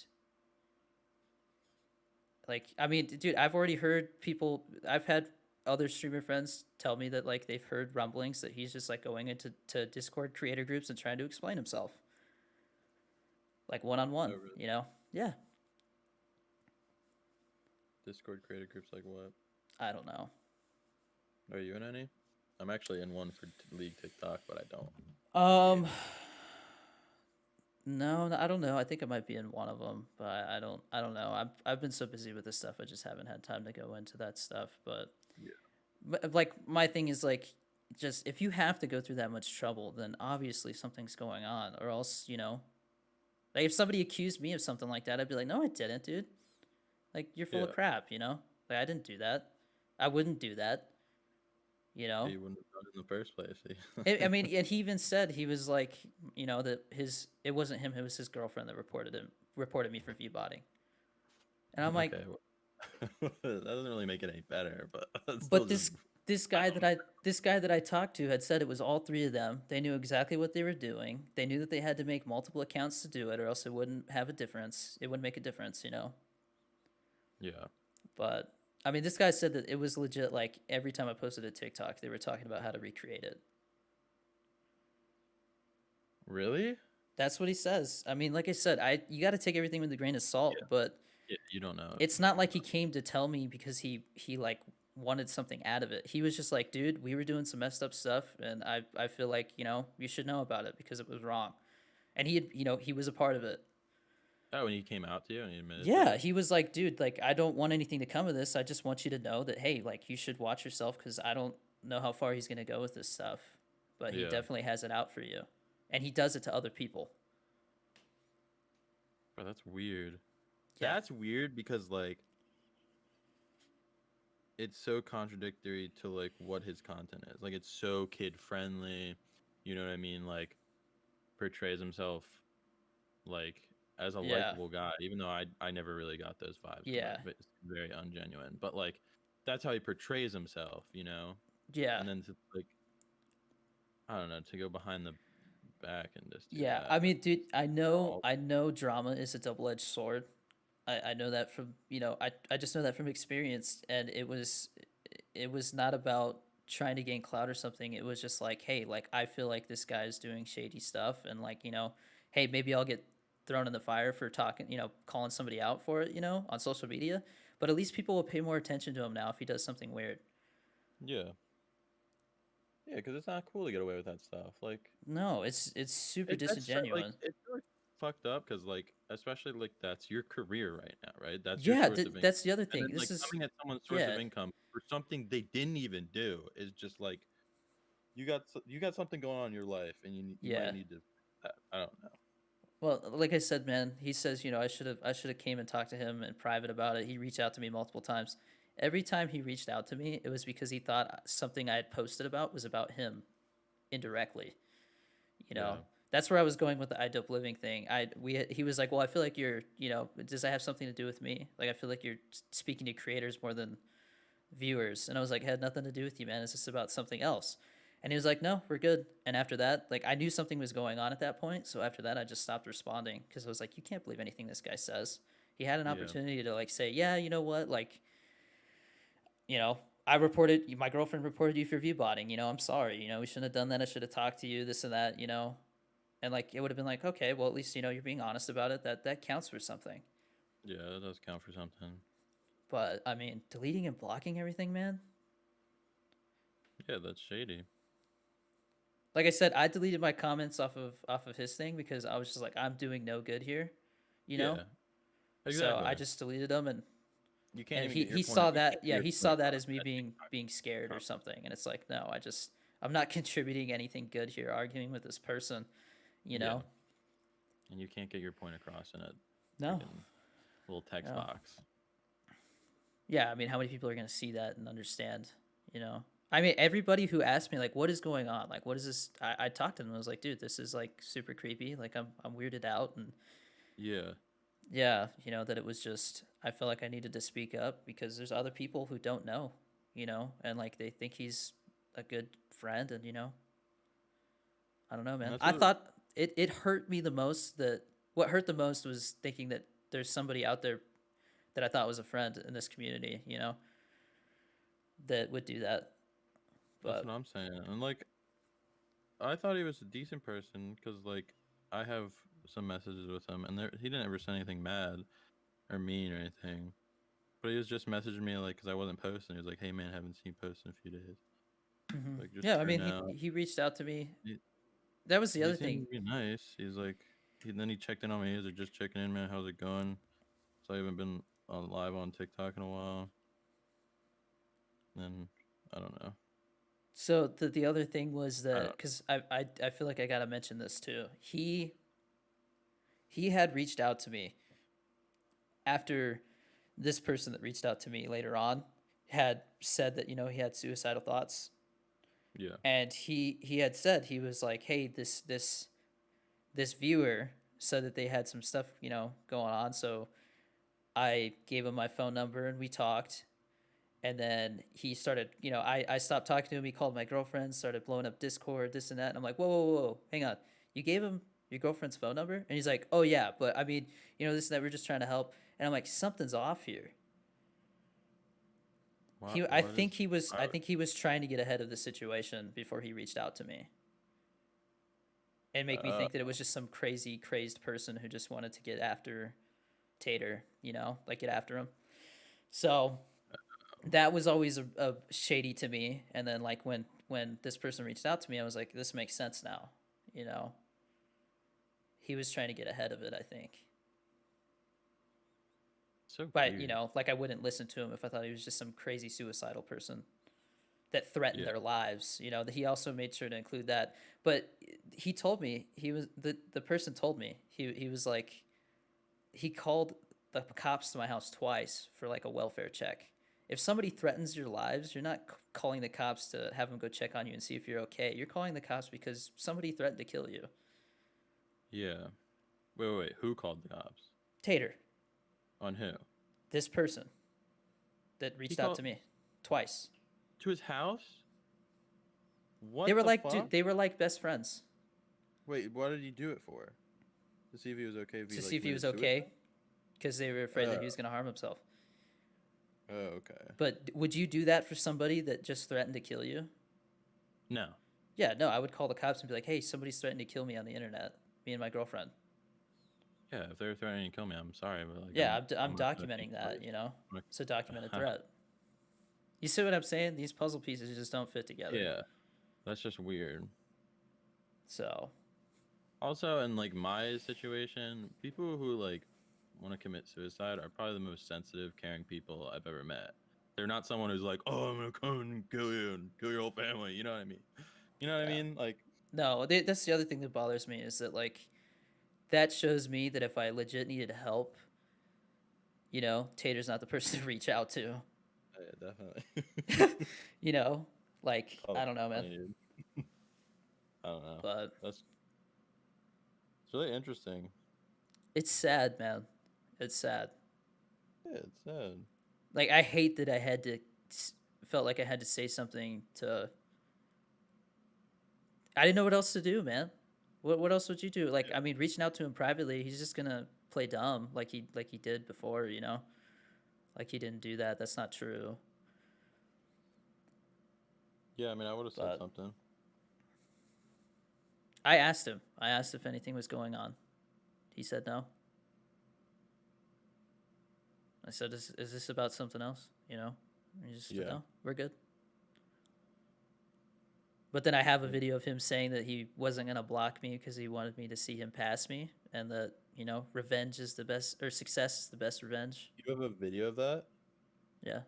like I mean, dude, I've already heard people I've had other streamer friends tell me that like they've heard rumblings that he's just like going into Discord creator groups and trying to explain himself. Like one on Oh, one, really? you know? Yeah. Discord creator groups like what? I don't know. Are you in any? I'm actually in one for League TikTok, but I don't. Um no, I don't know. I think I might be in one of them, but I don't know. I've been so busy with this stuff. I just haven't had time to go into that stuff, Yeah. but like my thing is like just if you have to go through that much trouble, then obviously something's going on or else, you know, like if somebody accused me of something like that, I'd be like, "No, I didn't, dude. Like you're full of Yeah. crap, you know? Like I didn't do that. I wouldn't do that, you know?" You wouldn't have done it in the first place. I mean, and he even said he was like, you know, that his it wasn't him, it was his girlfriend that reported me for viewbotting. And I'm like, Okay. That doesn't really make it any better, but it's still but just this guy that I talked to had said it was all three of them. They knew exactly what they were doing. They knew that they had to make multiple accounts to do it, or else it wouldn't have a difference. It wouldn't make a difference, you know. yeah. But I mean, this guy said that it was legit. Like every time I posted a TikTok, they were talking about how to recreate it. Really? That's what he says. I mean, like I said, I you got to take everything with a grain of salt, but Yeah. You don't know. it's not like he came to tell me because he like wanted something out of it. He was just like, dude, we were doing some messed up stuff, and I feel like you know you should know about it because it was wrong, and he had you know he was a part of it. Oh, when he came out to you and he admitted to Yeah, it. he was like, dude, like I don't want anything to come of this. I just want you to know that hey, like you should watch yourself because I don't know how far he's gonna go with this stuff, but he Yeah. definitely has it out for you, and he does it to other people. Bro, that's weird. Yeah, That's weird because like it's so contradictory to like what his content is. Like it's so kid friendly. You know what I mean? Like portrays himself like as a yeah, likable guy, even though I never really got those vibes from yeah, him. It's very ungenuine. But like that's how he portrays himself, you know? yeah. And then to like I don't know, to go behind the back and just do Yeah, I that. mean, dude, All I know drama is a double-edged sword. I know that from, I just know that from experience, and it was not about trying to gain clout or something. It was just like, hey, like I feel like this guy's doing shady stuff, and like, hey, maybe I'll get thrown in the fire for talking, calling somebody out for it, on social media. But at least people will pay more attention to him now if he does something weird. yeah, yeah, because it's not cool to get away with that stuff. Like No, it's super disingenuous. it's really fucked up because like especially like that's your career right now, right? That's your Yeah, source of income, that's the other and thing. then This like is coming at someone's source of yeah, income for something they didn't even do is just like you got something going on in your life, and you might yeah. need to. I don't know. Well, like I said, man, he says, I should have came and talked to him in private about it. He reached out to me multiple times. Every time he reached out to me, it was because he thought something I had posted about was about him indirectly. You know, Yeah, that's where I was going with the I dope living thing. He was like, well, I feel like you're, does that have something to do with me? Like, I feel like you're speaking to creators more than viewers. And I was like, it had nothing to do with you, man. It's just about something else. And he was like, no, we're good. And after that, like, I knew something was going on at that point. So after that, I just stopped responding because I was like, you can't believe anything this guy says. He had an yeah, opportunity to, like, say, yeah, you know what? Like, you know, I reported, my girlfriend reported you for view botting. I'm sorry. We shouldn't have done that. I should have talked to you, this and that. And, like, it would have been like, okay, well, at least, you're being honest about it. That counts for something. yeah. That does count for something. But, I mean, deleting and blocking everything, man. Yeah, that's shady. Like I said, I deleted my comments off of his thing because I was just like, I'm doing no good here, you know. Yeah, So I exactly. just deleted them, and You can't even get your he point. saw You can't that. get Yeah, your he point saw that across as me that TikTok being scared or comment. something, and it's like, no, I'm not contributing anything good here. Arguing with this person, you Yeah, know. and you can't get your point across in a No, freaking little text no. box. Yeah, I mean, how many people are gonna see that and understand? You know. I mean, everybody who asked me like, "What is going on? Like, what is this?" I talked to them. I was like, "Dude, this is like super creepy. Like, I'm weirded out, and Yeah, yeah, that it was just I felt like I needed to speak up because there's other people who don't know, and like they think he's a good friend, and I don't know, and man. that's I what. thought it hurt me the most that what hurt the most was thinking that there's somebody out there that I thought was a friend in this community, that would do that. That's what But I'm saying. And like, I thought he was a decent person because like I have some messages with him, and he didn't ever say anything mad or mean or anything. But he was just messaging me like because I wasn't posting. He was like, "Hey man, haven't seen you post in a few days. Like just yeah, I mean, checking out." he reached out to me. He, That was the he other seemed thing. to be nice. He's like, then he checked in on me. He's like, just checking in, man. How's it going? So I haven't been on live on TikTok in a while. And I don't know. So the other thing was I that don't. because I feel like I gotta mention this too. He had reached out to me after this person that reached out to me later on had said that he had suicidal thoughts, Yeah. and he had said he was like, hey, this viewer said that they had some stuff going on, so I gave him my phone number and we talked, and then he started, I stopped talking to him. He called my girlfriend, started blowing up Discord, this and that, and I'm like, whoa, whoa, whoa, hang on, you gave him your girlfriend's phone number? And he's like, oh yeah, but I mean, this and that, we're just trying to help. And I'm like, something's off here. I What think is? I I, think he was trying to get ahead of the situation before he reached out to me and make me uh, think that it was just some crazy, crazed person who just wanted to get after Tater, like get after him. So that was always a shady to me. And then like when this person reached out to me, I was like, this makes sense now. You know, he was trying to get ahead of it, I think. so But weird. like I wouldn't listen to him if I thought he was just some crazy suicidal person that threatened Yeah. their lives. That he also made sure to include that. But he told me the person told me he was like he called the cops to my house twice for like a welfare check. If somebody threatens your lives, you're not calling the cops to have them go check on you and see if you're okay. You're calling the cops because somebody threatened to kill you. Yeah. Wait. Who called the cops? Tater, On who? this person that He reached out called to me twice. to his house. They What were the like, dude, fuck? they were like best friends. Wait, what did he do it for? To see if he was okay if he to like see if he committed was suicide? okay because they were afraid that he was going to harm himself. Oh, okay. But would you do that for somebody that just threatened to kill you? No. Yeah, no, I would call the cops and be like, hey, somebody's threatening to kill me on the internet, me and my girlfriend. Yeah, if they're threatening to kill me, I'm sorry, but like, Yeah, I'm not gonna think documenting that, twice. you know? I'm It's a documented gonna- threat. You see what I'm saying? These puzzle pieces just don't fit together. yeah, that's just weird. So, Also, in like my situation, people who like want to commit suicide are probably the most sensitive, caring people I've ever met. They're not someone who's like, "Oh, I'm gonna come and kill you and kill your whole family." You know what I mean? You know what I Yeah. mean? Like, no, that's the other thing that bothers me is that, like, that shows me that if I legit needed help, you know, Tater's not the person to reach out to. Yeah, definitely. You know, like, Oh, I don't know, man. funny, dude. I don't know. But It's really interesting. it's sad, man. It's sad. Yeah, it's sad. Like, I hate that I had to, felt like I had to say something to, I didn't know what else to do, man. What else would you do? Like, I mean, reaching out to him privately, he's just gonna play dumb like he did before, you know? Like he didn't do that. That's not true. Yeah, I mean, I would have said But something. I asked him. I asked if anything was going on. He said no. I said, "Is this about something else?" You know? And he just said, Yeah. "No, we're good." But then I have a video of him saying that he wasn't gonna block me because he wanted me to see him pass me, and that, you know, revenge is the best, or success is the best revenge. You have a video of that? Yeah.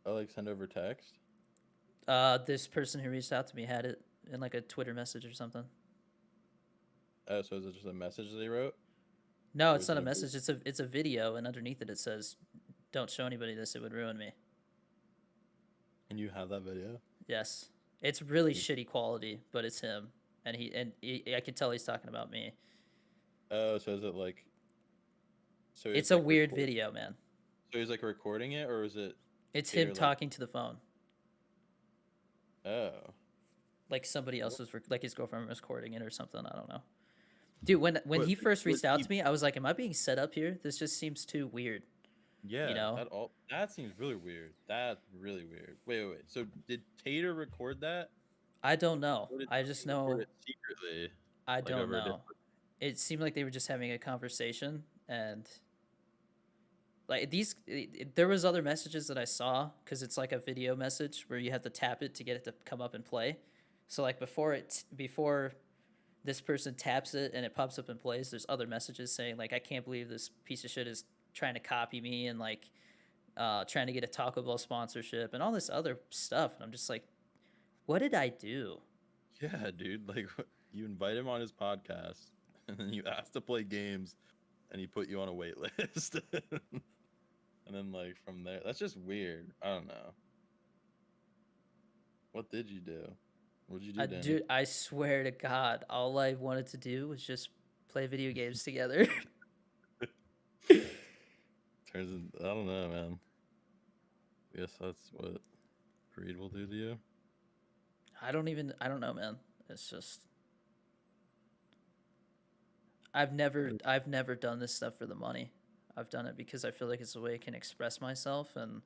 I like send over text. This person who reached out to me had it in like a Twitter message or something. Oh, so is it just a message they wrote? No, Or it's is not it a a message. It's a video, and underneath it says, "Don't show anybody this. It would ruin me." And you have that video? Yes, it's really Mm. shitty quality, but it's him, and I can tell he's talking about me. Oh, so is it like? So It's it's a like weird video, man. So he's like recording it, or is it? It's Tater, him like- talking to the phone, Oh. like somebody else was like his girlfriend was recording it or something. I don't know. Dude, when But he first would reached out he- to me, I was like, "Am I being set up here? This just seems too weird." Yeah, know? that seems really weird. That's really weird. Wait. So did Tater record that? I don't know. Or did I just he record know. it secretly. I like, don't over a know. It seemed like they were just having a conversation, and like there was other messages that I saw because it's like a video message where you have to tap it to get it to come up and play. So like before this person taps it and it pops up and plays, there's other messages saying like, "I can't believe this piece of shit is trying to copy me," and like trying to get a Taco Bell sponsorship and all this other stuff. And I'm just like, what did I do? Yeah, dude. Like you invite him on his podcast, and then you ask to play games, and he put you on a wait list. And then like from there, that's just weird. I don't know. What did you do? What did you do, Danny? Dude, I swear to God, all I wanted to do was just play video games together. I don't know, man. I guess that's what greed will do to you. I don't know, man. It's just I've never done this stuff for the money. I've done it because I feel like it's a way I can express myself, and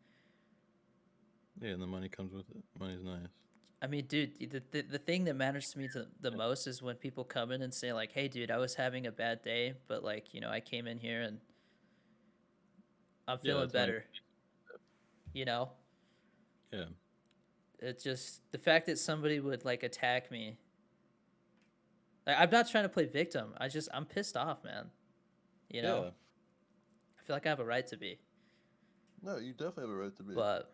Yeah, and the money comes with it. Money's nice. I mean, dude, the thing that matters to me the most is when people come in and say like, "Hey, dude, I was having a bad day, but like, you know, I came in here and I'm feeling that's when better." You know? Yeah. It's just the fact that somebody would like attack me. Like, I'm not trying to play victim. I'm pissed off, man. You know? Yeah. I feel like I have a right to be. No, you definitely have a right to be. But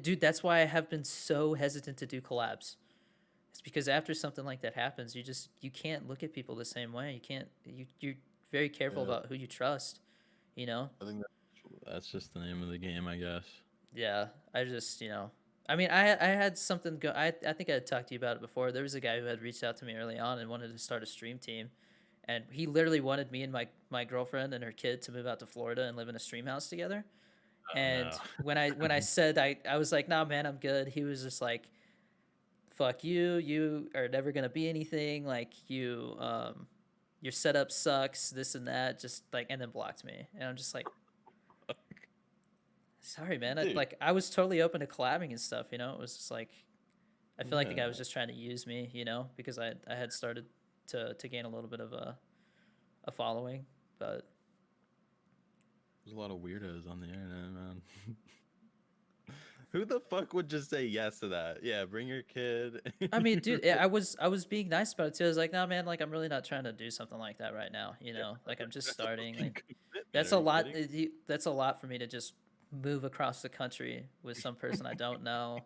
dude, that's why I have been so hesitant to do collabs. It's because after something like that happens, you can't look at people the same way. You're very careful about who you trust, you know? I think that's just the name of the game, I guess. Yeah, I just, you know, I mean, I had something go. I think I had talked to you about it before. There was a guy who had reached out to me early on and wanted to start a stream team, and he literally wanted me and my girlfriend and her kid to move out to Florida and live in a stream house together. And no. when I said I was like, "Nah, man, I'm good," he was just like, fuck you. You are never gonna be anything. Like your setup sucks. This and that. Just like, and then blocked me. And I'm just like, sorry, man. Dude. I was totally open to collabing and stuff. You know, it was just like, I feel like the guy Yeah. was just trying to use me. You know, because I had started to gain a little bit of a following, but There's a lot of weirdos on the internet, man. Who the fuck would just say yes to that? Yeah, bring your kid. I mean, dude, I was being nice about it too. I was like, nah, man, like I'm really not trying to do something like that right now. You know, like I'm just That's a starting. fucking Like commitment, that's are a you lot. kidding? That's a lot for me to just move across the country with some person I don't know.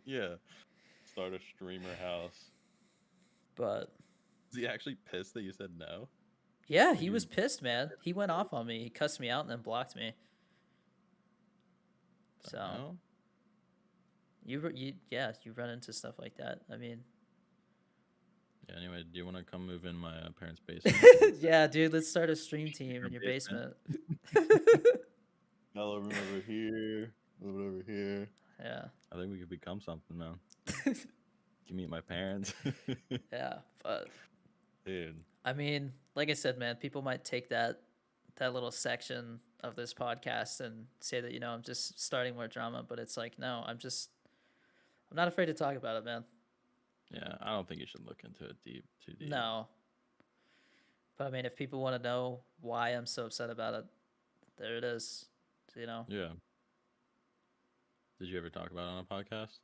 Yeah. Start a streamer house. But Is he actually pissed that you said no? yeah, Did he you was pissed, man. He went off on me. He cussed me out and then blocked me. So no? you you run into stuff like that. I mean, Yeah, anyway, do you want to come move in my parents' basement? yeah, dude, let's start a stream team Your in your basement. basement. Hello, room over here. Move it over here. Yeah. I think we could become something, man. You meet my parents. Yeah, but Dude. I mean, like I said, man, people might take that little section of this podcast and say that, you know, I'm just starting more drama, but it's like, no, I'm not afraid to talk about it, man. Yeah, I don't think you should look into it too deep. No. But I mean, if people want to know why I'm so upset about it, there it is. You know? Yeah. Did you ever talk about it on a podcast?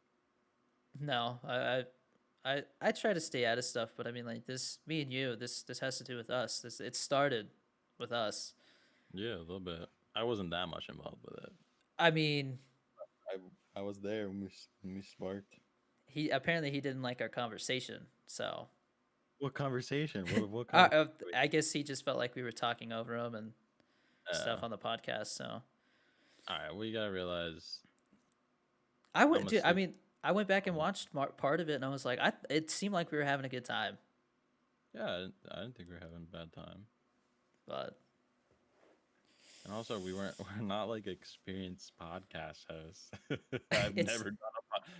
No, I try to stay out of stuff, but I mean, like this, me and you, this has to do with us. It started with us. Yeah, a little bit. I wasn't that much involved with it. I mean, I was there when we sparked. he didn't like our conversation, so What conversation? What conversation? I guess he just felt like we were talking over him and stuff Uh, on the podcast. So all right, well, you gotta realize. I went, I'm dude. I asleep. mean, I went back and watched part of it, and I was like, it seemed like we were having a good time, Yeah, I didn't think we were having a bad time. but And also, we're not like experienced podcast hosts. I've It's- never done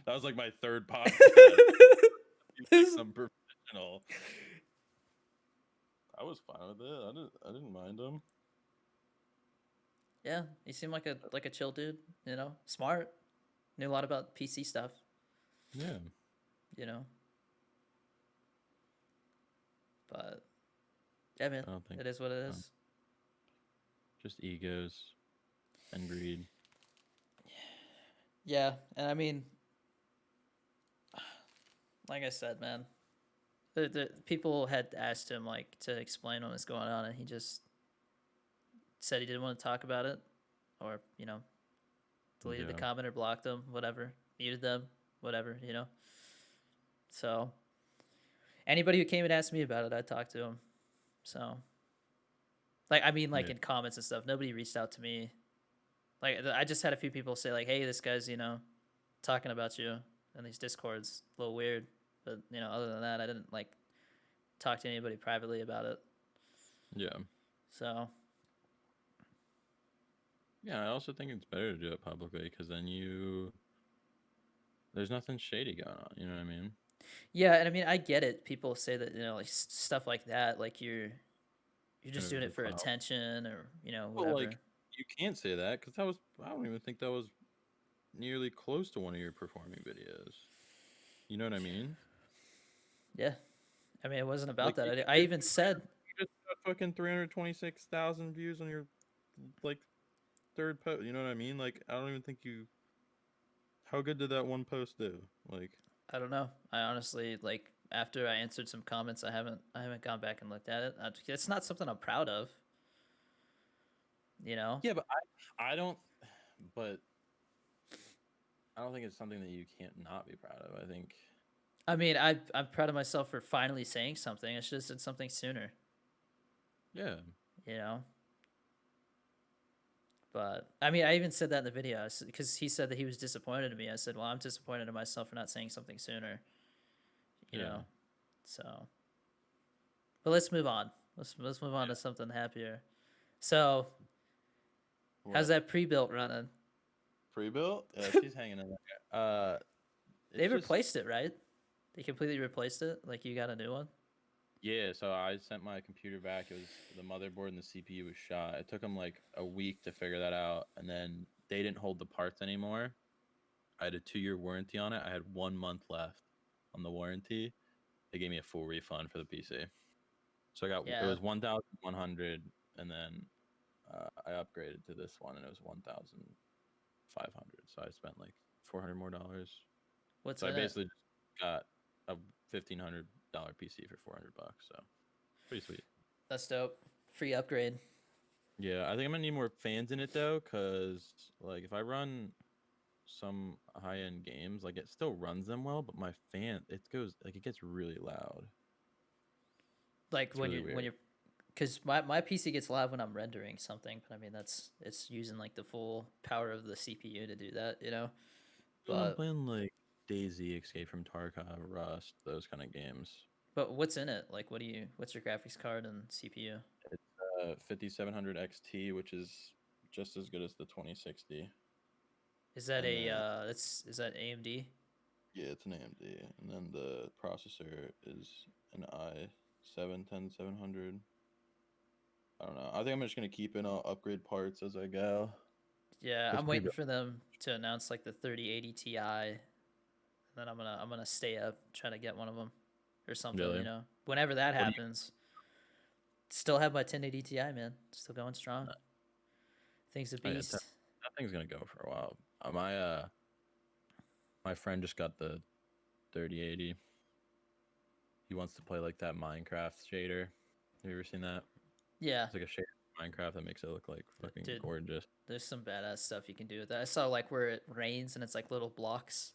that was like my third podcast. Like some professional. I was fine with it. I didn't mind him. yeah, he seemed like a chill dude. You know, smart, knew a lot about PC stuff. Yeah. You know, but yeah, man, I don't think it is what it no. is. Just egos and greed. Yeah, and I mean, like I said, man, the people had asked him like to explain what was going on, and he just said he didn't want to talk about it, or you know, deleted the Yeah. comment or blocked them, whatever, muted them, whatever, you know. So anybody who came and asked me about it, I talked to him. So, like, I mean, like Yeah. in comments and stuff, nobody reached out to me. Like, I just had a few people say like, "Hey, this guy's talking about you," in these discords, a little weird. But other than that, I didn't like talk to anybody privately about it. Yeah. So Yeah, I also think it's better to do it publicly because then there's nothing shady going on. You know what I mean? yeah, and I mean, I get it. People say that like stuff like that, like you're just doing it for clout. attention or whatever. Well, like you can't say that because I don't even think that was nearly close to one of your performing videos. You know what I mean? Yeah, I mean, it wasn't about Like, that. I even said, You just got fucking 326,000 views on your like third post. You know what I mean? Like I don't even think you. How good did that one post do? Like I don't know. I honestly like after I answered some comments, I haven't gone back and looked at it. It's not something I'm proud of. yeah, but I don't. But I don't think it's something that you can't not be proud of. I think. I mean, I'm proud of myself for finally saying something. I should have said something sooner. Yeah. You know. But I mean, I even said that in the video because he said that he was disappointed in me. I said, "Well, I'm disappointed in myself for not saying something sooner." You Yeah. know, so. But let's move on. Let's move on to something happier. So, how's that pre-built running? Pre-built? Yeah, she's hanging in there. They replaced it, right? They completely replaced it. Like you got a new one. Yeah, so I sent my computer back. It was the motherboard and the CPU was shot. It took them like a week to figure that out, and then they didn't hold the parts anymore. I had a 2-year warranty on it. I had 1 month left on the warranty. They gave me a full refund for the PC. So it Yeah, was 1,100, and then I upgraded to this one, and it was 1,500. So I spent like $400 more. what's So I in it? basically just got a $1,500 PC for $400. So pretty sweet. That's dope. Free upgrade. Yeah, I think I'm gonna need more fans in it though, cause like if I run some high end games, like it still runs them well, but my fan it gets really loud. Like It's really when weird. you're, because my PC gets loud when I'm rendering something, but I mean it's using like the full power of the CPU to do that, you know. When I'm But playing like Daisy, Escape from Tarkov, Rust, those kind of games. what's in it? Like what's your graphics card and CPU? It's 5700 XT, which is just as good as the 2060. Is that And a then is that AMD? Yeah, it's an AMD, and then the processor is an i7-10700. I don't know. I think I'm just gonna keep it. I'll upgrade parts as I go. Yeah, It's I'm pretty waiting for them to announce like the 3080 Ti, and then I'm gonna stay up trying to get one of them or something, you really. know. Whenever that What do happens, still have my 1080 Ti, man. Still going strong. you? Thing's a Oh yeah, beast. that thing's gonna go for a while. My friend just got the 3080. He wants to play like that Minecraft shader. Have you ever seen that? Yeah, It's like a shader in Minecraft that makes it look like fucking dude. gorgeous. There's some badass stuff you can do with that. I saw like where it rains and it's like little blocks.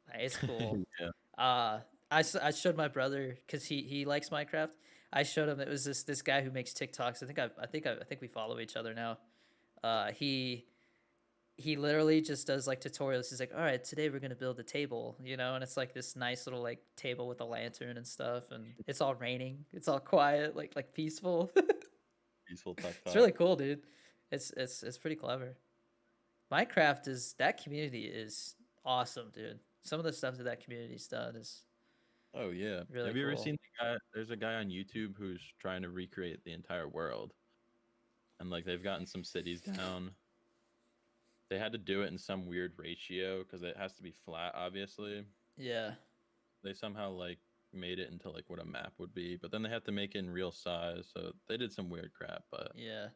Like, it's cool. Yeah. Uh, I showed my brother because he likes Minecraft. I showed him it was this guy who makes TikToks. I think we follow each other now. He literally just does like tutorials. He's like, all right, today we're gonna build a table, you know, and it's like this nice little like table with a lantern and stuff, and it's all raining. It's all quiet, like peaceful. Peaceful tuck It's tuck. really cool, dude. It's pretty clever. Minecraft is that community is awesome, dude. Some of the stuff that community's done is Oh yeah. really Have you ever cool. seen the guy? There's a guy on YouTube who's trying to recreate the entire world, and like they've gotten some cities down. They had to do it in some weird ratio because it has to be flat, obviously. Yeah, They somehow like made it into like what a map would be, but then they have to make it in real size. So they did some weird crap, but yeah.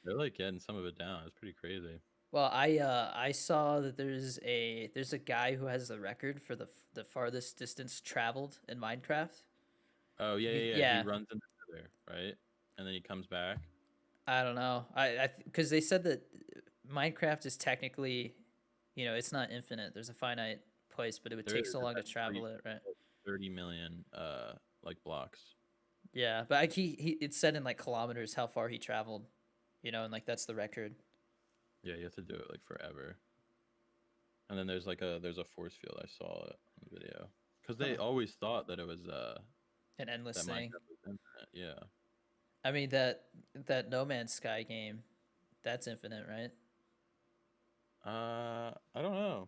they're like getting some of it down. It's pretty crazy. Well, I saw that there's a guy who has the record for the farthest distance traveled in Minecraft. Oh yeah, yeah, yeah. He Yeah, runs into there, right? And then he comes back. I don't know. I because they said that Minecraft is technically, you know, it's not infinite. There's a finite place, but it would There take is so it long to has travel it, right? 30 million like blocks. Yeah, but like he it said in like kilometers how far he traveled, you know, and like that's the record. Yeah, you have to do it like forever. And then there's a force field. I saw it in the video because they Huh. always thought that it was An endless that thing. Minecraft was infinite. Yeah. I mean that No Man's Sky game, that's infinite, right? I don't know.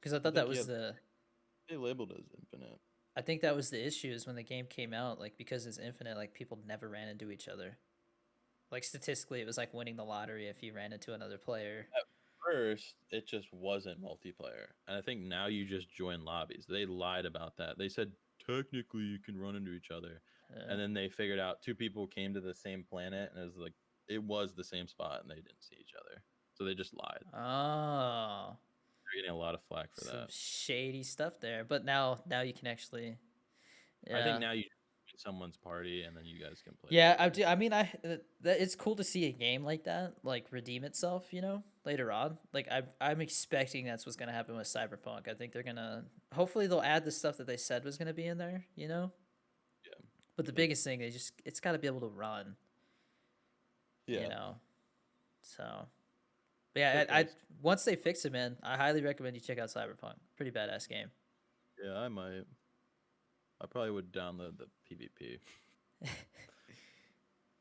Because I I thought that think yeah, was the they labeled it as infinite. I think that was the issue is when the game came out, like because it's infinite, like people never ran into each other. Like statistically, it was like winning the lottery if you ran into another player. At first, it just wasn't multiplayer, and I think now you just join lobbies. They lied about that. They said technically you can run into each other, Uh, and then they figured out two people came to the same planet, and it was the same spot, and they didn't see each other. So they just lied. oh, They're getting a lot of flack for some that. shady stuff there. But now you can actually, I think yeah. now you join someone's party, and then you guys can play Yeah, I together. do. I mean, that it's cool to see a game like that like redeem itself. You know, later on. Like I'm expecting that's what's gonna happen with Cyberpunk. I think they're gonna hopefully they'll add the stuff that they said was gonna be in there. You know, Yeah. but the Like, biggest thing it's got to be able to run. You Yeah. know, so. But yeah, Trick I is. once they fix it, man, I highly recommend you check out Cyberpunk. Pretty badass game. yeah, I might. I probably would download the PvP.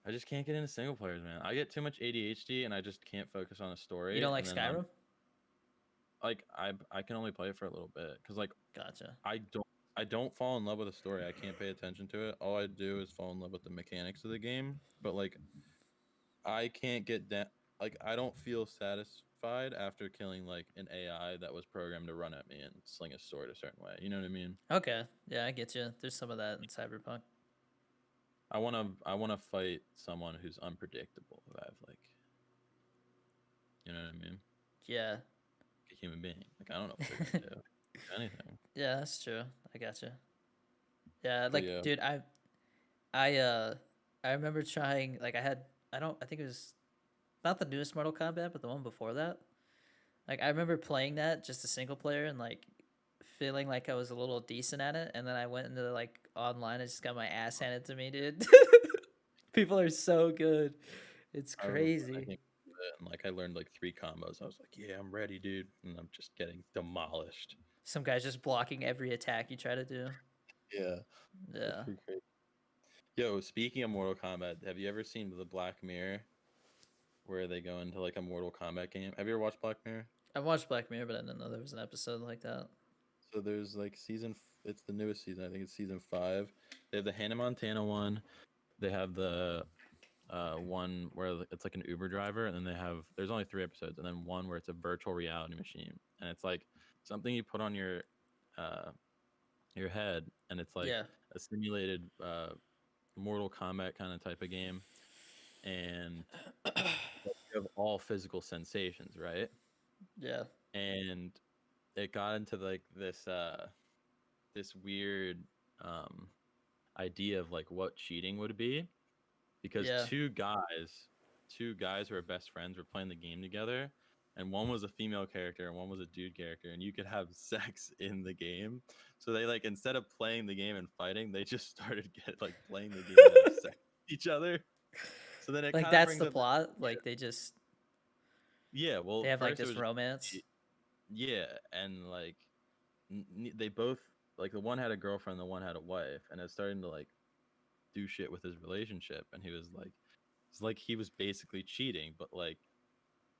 I just can't get into single players, man. I get too much ADHD and I just can't focus on a You story. don't like And then I'm Skyrim? like, I can only play it for a little bit because like Gotcha. I don't I don't fall in love with a story. I can't pay attention to it. All I do is fall in love with the mechanics of the game. But like, I can't get down. Like, I don't feel satisfied after killing like an AI that was programmed to run at me and sling a sword a certain way. You know what I mean? Okay, yeah, I get you. There's some of that in Cyberpunk. I wanna fight someone who's unpredictable. Who I have like, you know what I mean? Yeah, A human being. Like, I don't know what they're gonna do. Anything. yeah, that's true. I got you. Yeah, But like, yeah, dude, I I remember trying. Like, I think it was not the newest Mortal Kombat, but the one before that. Like, I remember playing that just a single player and like feeling like I was a little decent at it, and then I went into like online and just got my ass handed to me, dude. People are so good. It's I remember when I crazy. came to it and like I learned like 3 combos. I was like, yeah, I'm ready, dude. And I'm just getting demolished. Some guys just blocking every attack you try to do. Yeah, that's Yeah. pretty crazy. Yo, speaking of Mortal Kombat, have you ever seen the Black Mirror where they go into like a Mortal Kombat game? Have you ever watched Black Mirror? I've watched Black Mirror, but I didn't know there was an episode like that. So there's like it's the newest season. I think it's season 5. They have the Hannah Montana one. They have the one where it's like an Uber driver, and then there's only 3 episodes, and then one where it's a virtual reality machine, and it's like something you put on your head, and it's like Yeah. a simulated Mortal Kombat kind of type of game, and you have all physical sensations, right? Yeah. And it got into like this weird um idea of like what cheating would be, because Yeah. two guys who are best friends were playing the game together, and one was a female character and one was a dude character, and you could have sex in the game. So they like, instead of playing the game and fighting, they just started playing the game and have sex with each other. So then it Like, kind of that's brings the up, plot. Like, yeah, well, they have like first it this was just, romance. yeah, and like they both, like, the one had a girlfriend, the one had a wife, and it's starting to like do shit with his relationship, and he was like, it's like he was basically cheating, but like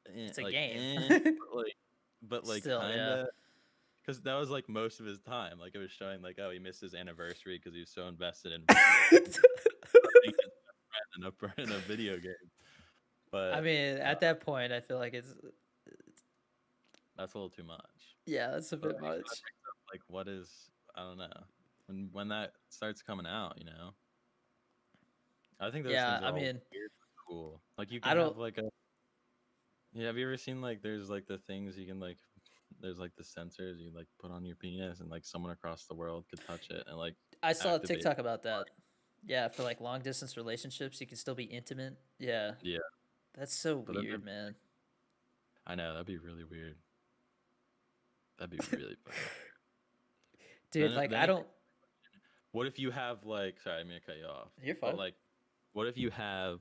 It's a like game. but like Still, kind yeah. of, because that was like most of his time. Like, it was showing like, oh, he missed his anniversary because he was so invested in being his best friend in a video game. I But mean, uh, at that point, I feel like it's that's a little too much. yeah, that's a But bit like, that much. brings up, like, what is, I don't know, when that starts coming out, I think those Yeah, things I are all mean, weird but cool. Like, you I can don't. have like a, yeah, have you ever seen like, there's like the things you can like, there's like the sensors you like put on your penis, and like someone across the world could touch it and like I saw a activate. TikTok about that. Yeah, for like long distance relationships, you can still be intimate. Yeah, Yeah. that's so So then weird, man. I know that'd be really weird. That'd be really fucking. Dude, like, Then I it, don't. what if you have like, sorry, I'm gonna cut you off. You're But fine. like, what if you have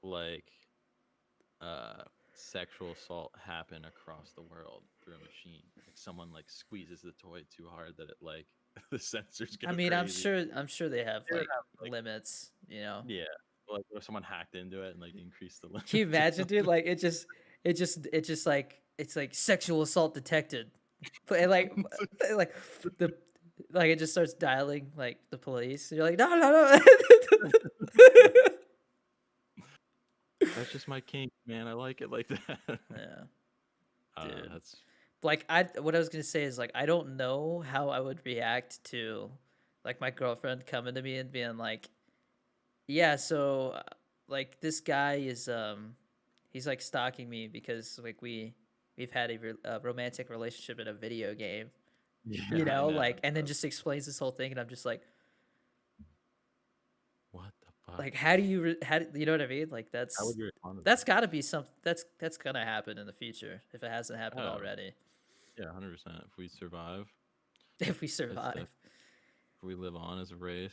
like sexual assault happen across the world through a machine? Like, someone like squeezes the toy too hard that it like the sensors go I mean, crazy. I'm sure they have They would like have like, limits. You know. yeah, like what if someone hacked into it and like increased the Can you limits or imagine, dude? something? Like, it just like it's like sexual assault detected, but it, like the like it just starts dialing like the police. You're like, no, no, no. That's just my kink, man. I like it like that. Yeah, I don't know. dude. That's Like, what I was gonna say is like I don't know how I would react to like my girlfriend coming to me and being like, yeah, so like this guy is he's like stalking me because like we've had a romantic relationship in a video game, yeah, you I know, know. like, and then just explains this whole thing, and I'm just What the fuck? like how do you you know what I mean? Like, How would you respond to that's that? got to be something that's gonna happen in the future if it hasn't happened Oh, already. yeah, 100%. If we survive, If we it's survive, if we live on as a race,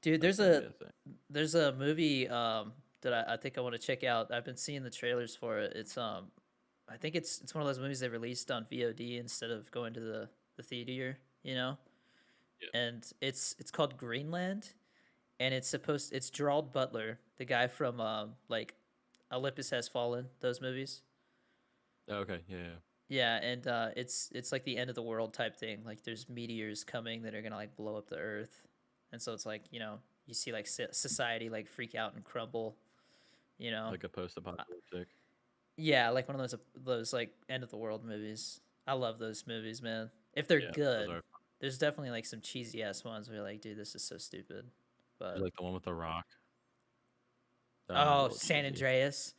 dude. that's gonna be a thing. There's a movie that I think I want to check out. I've been seeing the trailers for it. It's I think it's one of those movies they released on VOD instead of going to the theater, you know. Yeah. And it's called Greenland, and it's Gerald Butler, the guy from like Olympus Has Fallen, those movies. Okay. Yeah. Yeah. Yeah, and it's like the end of the world type thing. Like there's meteors coming that are gonna like blow up the Earth, and so it's like you see like society like freak out and crumble. You know, Like a Uh, post-apocalyptic. yeah, like one of those like end of the world movies. I love those movies, man. If they're Yeah, those good, are. there's definitely like some cheesy ass ones where you're like, dude, this is so stupid. But Like the one with the rock. That one was a oh, little San cheesy. Andreas.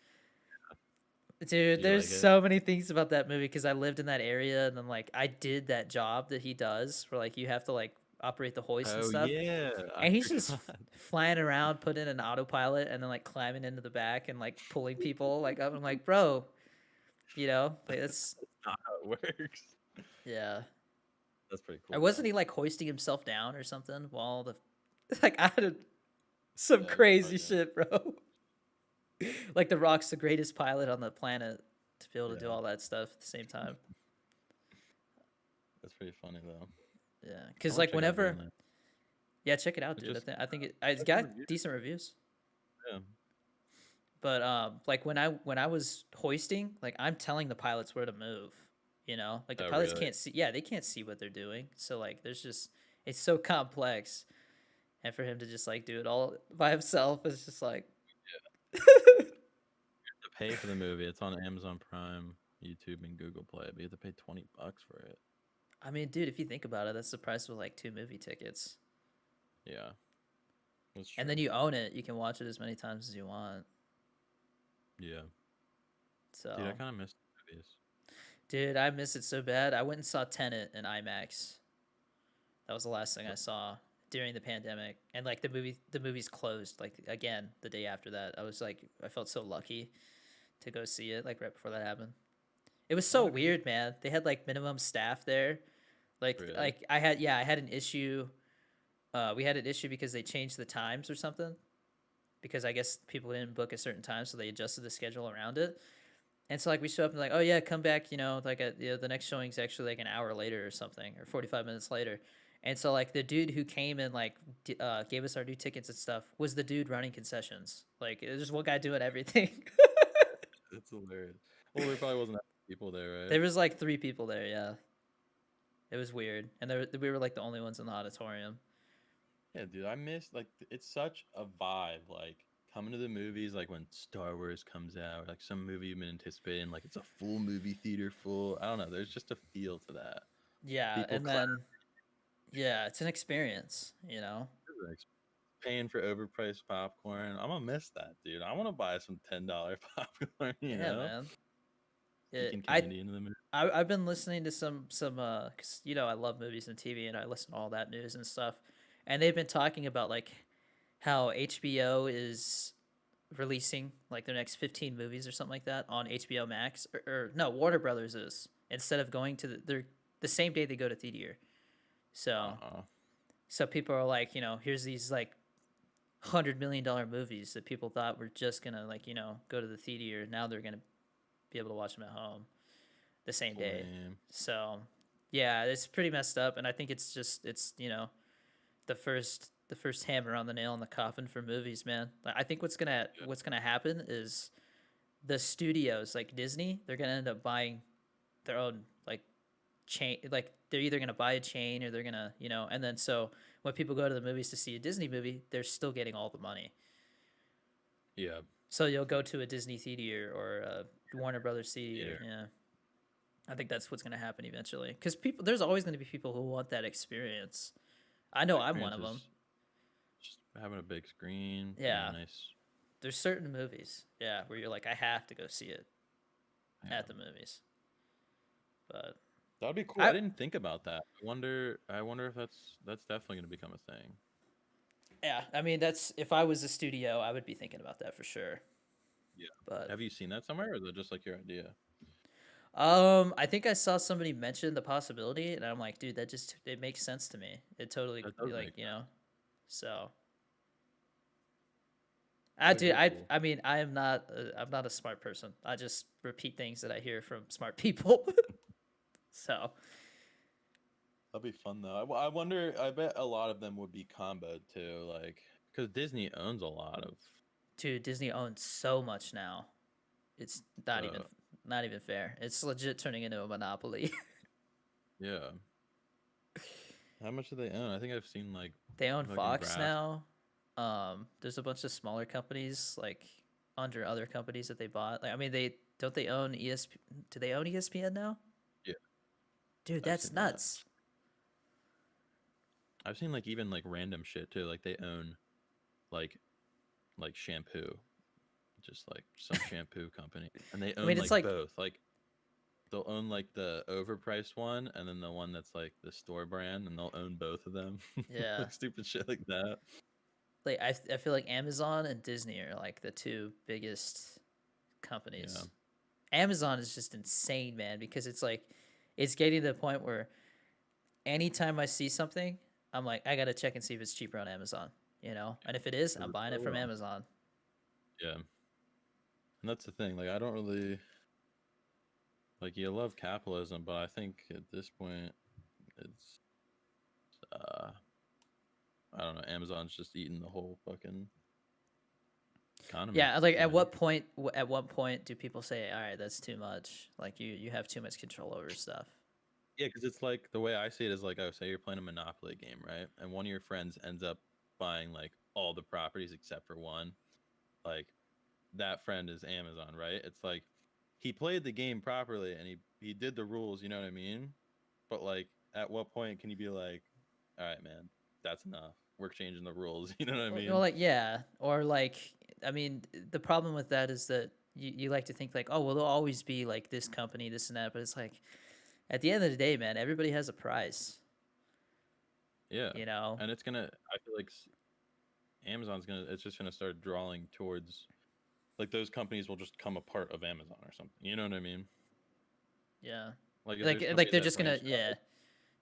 Dude, Do you there's like it? so many things about that movie because I lived in that area and then like I did that job that he does where like you have to like operate the hoist and Oh stuff. yeah, I And he's just forgot. flying around, putting in an autopilot and then like climbing into the back and like pulling people like up. I'm like, bro, like that's That's not how it works. yeah. That's pretty Or cool wasn't though. he like hoisting himself down or something while the like I had some Yeah, he's probably crazy doing. shit, bro. Like the Rock's the greatest pilot on the planet to be able to do Yeah, all that stuff at the same time. that's pretty funny though. Yeah, I because want like to check out whenever, Greenland. yeah, check it out, It dude. just I think it's got good got reviews. decent reviews. Yeah. But like when I was hoisting, like I'm telling the pilots where to move. Like the Oh pilots really? can't see. Yeah, they can't see what they're doing. So like there's just it's so complex, and for him to just like do it all by himself is just like. To pay for the movie, it's on Amazon Prime, YouTube, and Google Play. But you have to pay $20 for it. I mean, dude, if you think about it, that's the price of like two movie tickets. Yeah, that's And true. then you own it. You can watch it as many times as you want. Yeah, dude, I So, kind of miss movies. dude, I miss it so bad. I went and saw Tenet in IMAX. That was the last thing I saw during the pandemic. And like the movie's closed like again the day after that. I felt so lucky to go see it like right before that happened. It was so Oh, cause you weird, man. They had like minimum staff there. Like really? like I had an issue. We had an issue because they changed the times or something. Because I guess people didn't book a certain time, so they adjusted the schedule around it. And so like we show up and like, oh yeah, come back, like the next showing's actually like an hour later or something, or 45 minutes later. And so like the dude who came and like gave us our new tickets and stuff was the dude running concessions. Like it was just one guy doing everything. It's hilarious. Well, there probably wasn't that many people there, right? There was like three people there. Yeah, it was weird, and we were like the only ones in the auditorium. Yeah, dude, I miss like it's such a vibe. Like coming to the movies, like when Star Wars comes out, like some movie you've been anticipating, like it's a full movie theater full. I don't know. There's just a feel to that. Yeah, People and clap, then yeah, it's an experience. like, paying for overpriced popcorn. I'm gonna miss that, dude. I want to buy some $10 popcorn. Yeah, man. Sneaking I candy into the movie. I've been listening to some cause I love movies and TV and I listen to all that news and stuff, and they've been talking about like how HBO is releasing like their next 15 movies or something like that on HBO Max or no, Warner Brothers is, instead of going to they're the same day they go to theater. So Uh-uh. so people are like, here's these like $100 million movies that people thought were just gonna like go to the theater. Now they're gonna be able to watch them at home the same day. Lame. So, yeah, it's pretty messed up, and I think it's the first hammer on the nail in the coffin for movies, man. Like, I think what's gonna happen is the studios like Disney, they're gonna end up buying their own like chain. Like they're either gonna buy a chain or they're gonna and then so when people go to the movies to see a Disney movie, they're still getting all the money. Yeah. So you'll go to a Disney theater or a Warner Brothers theater, Theater. yeah. I think that's what's going to happen eventually. Because there's always going to be people who want that experience. I know The I'm one experience of them. is just having a big screen, being Yeah, nice. there's certain movies, yeah, where you're like, I have to go see it Yeah. at the movies. But That'd be cool. I, I didn't think about that. I wonder if that's definitely gonna become a thing. yeah, I mean, that's if I was a studio, I would be thinking about that for sure. Yeah. But Have you seen that somewhere, or is it just like your idea? I think I saw somebody mention the possibility, and I'm like, dude, it makes sense to me. It totally That does like make sense. so. That'd be Dude, very cool. I mean, I'm not a smart person. I just repeat things that I hear from smart people. So, That'd be fun though. I wonder. I bet a lot of them would be comboed too, like because Disney owns a lot of dude, Disney owns so much now. It's not even uh, Not even fair. It's legit turning into a monopoly. Yeah. How much do they own? I think I've seen like They own fucking Fox graphs. now. There's a bunch of smaller companies like under other companies that they bought. Like, I mean, they own ESP? Do they own ESPN now? Yeah, Dude, I've that's seen that. nuts. I've seen like even like random shit too. Like they own like shampoo, just like some shampoo company, and they I own mean, it's like like both. Like they'll own like the overpriced one, and then the one that's like the store brand, and they'll own both of them. yeah. Like stupid shit like that. Like I feel like Amazon and Disney are like the two biggest Yeah. companies. Amazon is just insane, man, because it's like it's getting to the point where anytime I see something, I'm like, I gotta check and see if it's cheaper on Amazon, you know? And if it is, 'Cause I'm it's buying so it from raw. Amazon. Yeah, and that's the thing. Like I don't really like you love capitalism, but I think at this point it's uh I don't know. Amazon's just eating the whole fucking economy. Yeah, like You know? at what point do people say, all right, that's too much? Like you have too much control over stuff. Yeah, because it's like the way I see it is like, oh, say you're playing a Monopoly game, right? And one of your friends ends up buying like all the properties except for one. Like that friend is Amazon, right? It's like he played the game properly and he did the rules, you know what I mean? But like, at what point can you be like, all right, man, that's enough. We're changing the rules. You know what I Well, mean? like yeah, or like I mean, the problem with that is that you like to think like, oh, well, there'll always be like this company, this and that, but it's like at the end of the day, man, everybody has a price, Yeah. you know? And it's gonna. I feel like Amazon's gonna. It's just gonna start drawing towards like those companies will just come a part of Amazon or something. You know what I mean? Yeah. Like if there's Like companies they're that just gonna branch yeah, out,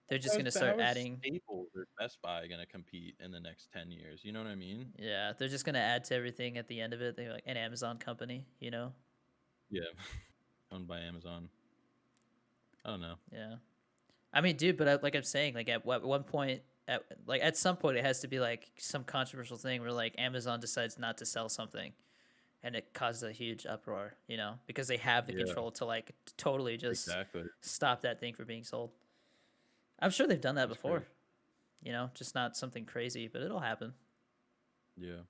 they're just gonna start how is adding Staples or Best Buy gonna compete in the next 10 years? You know what I mean? yeah, they're just gonna add to everything at the end of it. They're like an Amazon company, you know? Yeah, owned by Amazon. I don't know. Yeah. I mean, dude, but like I'm saying, like at one point, at some point, it has to be like some controversial thing where like Amazon decides not to sell something, and it causes a huge uproar, you know, because they have the Yeah, control to like totally just exactly. stop that thing from being sold. I'm sure they've done that That's crazy. before, you know, just not something crazy, but it'll happen. Yeah.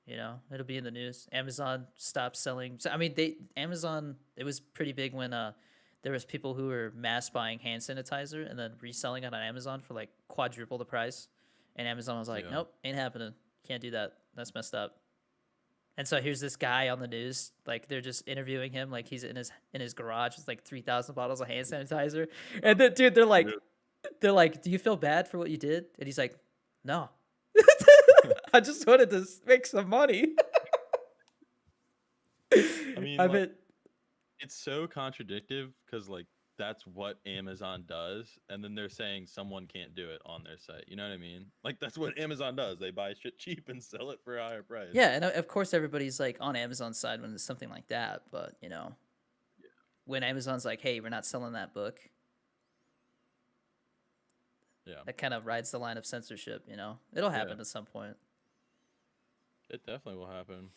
You know, it'll be in the news. Amazon stopped selling. So I mean, Amazon. It was pretty big when there was people who were mass buying hand sanitizer and then reselling it on Amazon for like quadruple the price, and Amazon was like, Yeah. "Nope, ain't happening. Can't do that. That's messed up." And so here's this guy on the news, like they're just interviewing him, like he's in his garage with like 3,000 bottles of hand sanitizer, and then dude, Yeah. they're like, "Do you feel bad for what you did?" And he's like, "No, I just wanted to make some money." I mean, I like, bet. it's so contradictive because like that's what Amazon does, and then they're saying someone can't do it on their site. You know what I mean? Like that's what Amazon does. They buy shit cheap and sell it for a higher price. Yeah, and of course everybody's like on Amazon's side when it's something like that. But you know, when Amazon's like, "Hey, we're not selling that book," Yeah. that kind of rides the line of censorship. You know, it'll Yeah. happen at some point. It definitely will happen.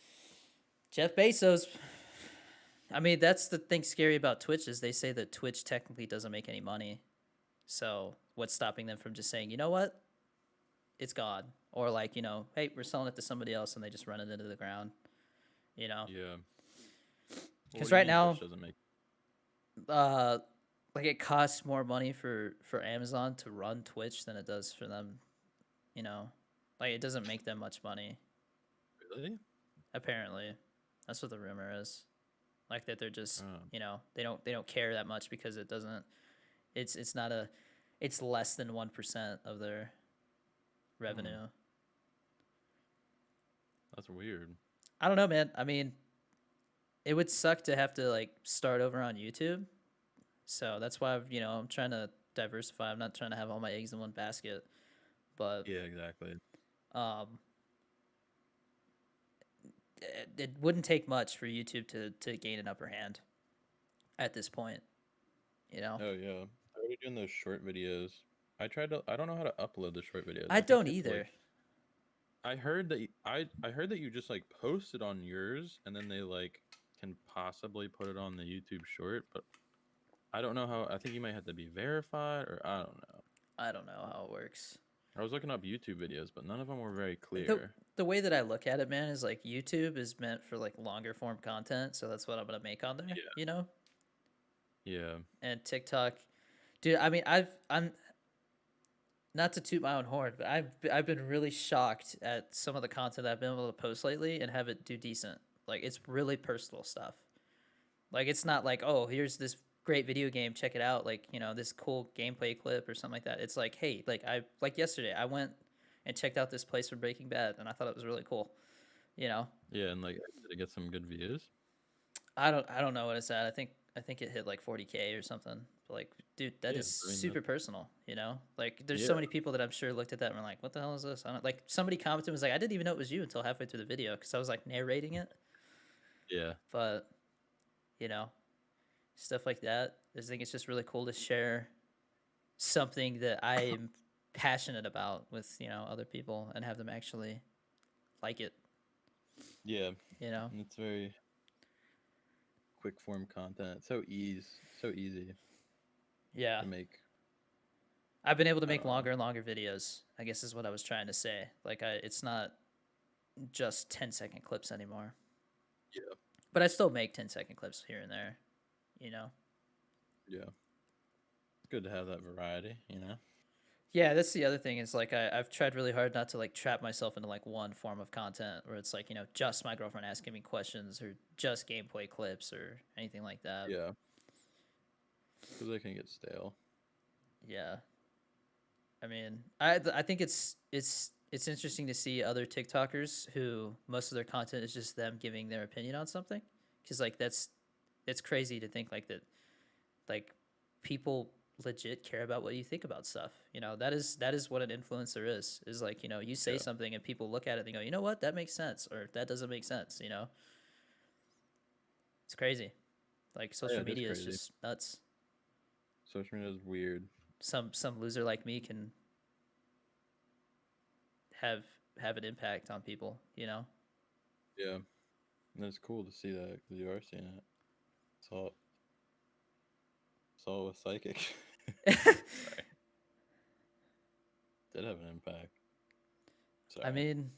Jeff Bezos. I mean, that's the thing scary about Twitch is they say that Twitch technically doesn't make any money. So what's stopping them from just saying, you know what, it's gone, or like, you know, hey, we're selling it to somebody else, and they just run it into the ground. You know, Yeah. Well, because what do you right mean now, Twitch doesn't make? uh, like it costs more money for Amazon to run Twitch than it does for them. You know, like it doesn't make them much money. Really? Apparently, that's what the rumor is. Like that they're just, Oh. you know, they don't care that much because it doesn't. It's not a. It's less than 1% of their revenue. That's weird. I don't know, man. I mean, it would suck to have to like start over on YouTube. So that's why you know, I'm trying to diversify. I'm not trying to have all my eggs in one basket. But Yeah, exactly. um, it wouldn't take much for YouTube to gain an upper hand at this point. You know, Oh yeah. How are you doing those short videos? I tried to. I don't know how to upload the short videos. I I think don't you have to either. like. I heard that I heard that you just like post it on yours, and then they like can possibly put it on the YouTube short, but I don't know how. I think you might have to be verified, or I don't know. I don't know how it works. I was looking up YouTube videos, but none of them were very The, clear. the way that I look at it, man, is like YouTube is meant for like longer form content, so that's what I'm gonna make on there, Yeah. you know. Yeah. And TikTok, dude. I mean, I'm not to toot my own horn, but I've been really shocked at some of the content I've been able to post lately and have it do decent. Like it's really personal stuff. Like it's not like, oh, here's this great video game, check it out. Like, you know, this cool gameplay clip or something like that. It's like, hey, like yesterday I went and checked out this place for Breaking Bad and I thought it was really cool. You know? Yeah, and like, did it get some good views? I don't know what it's at. I think it hit like 40K or something. But like, dude, that Yeah, is I mean, super personal, you know? Like there's so Yeah. many people that I'm sure looked at that and were like, what the hell is this? I don't like somebody commented and was like, I didn't even know it was you until halfway through the video because I was like narrating it. Yeah. But you know, stuff like that. I think it's just really cool to share something that I'm passionate about with, you know, other people and have them actually like it, Yeah. you know? And it's very quick form content. It's so easy Yeah. to make. I've been able to I make don't know. longer and longer videos, I guess is what I was trying to say. Like it's not just 10-second clips anymore. Yeah. But I still make 10-second clips here and there, you know? Yeah. It's good to have that variety, you know? Yeah, that's the other thing is like I've tried really hard not to like trap myself into like one form of content where it's like, you know, just my girlfriend asking me questions or just gameplay clips or anything like that. Yeah. Because they can get stale. Yeah. I mean, I think it's interesting to see other TikTokers who most of their content is just them giving their opinion on something cuz like it's crazy to think like that like people legit care about what you think about stuff. You know, that is what an influencer is like, you know, you say Yeah. something and people look at it and they go, "You know what? That makes sense," or "That doesn't make sense," you know? It's crazy. Like Yeah, social it is media is crazy. just nuts. Social media is weird. Some loser like me can have an impact on people, you know? Yeah. And it's cool to see that because you are seeing it. So, so with psychic. Sorry. Did have an impact. Sorry. I mean,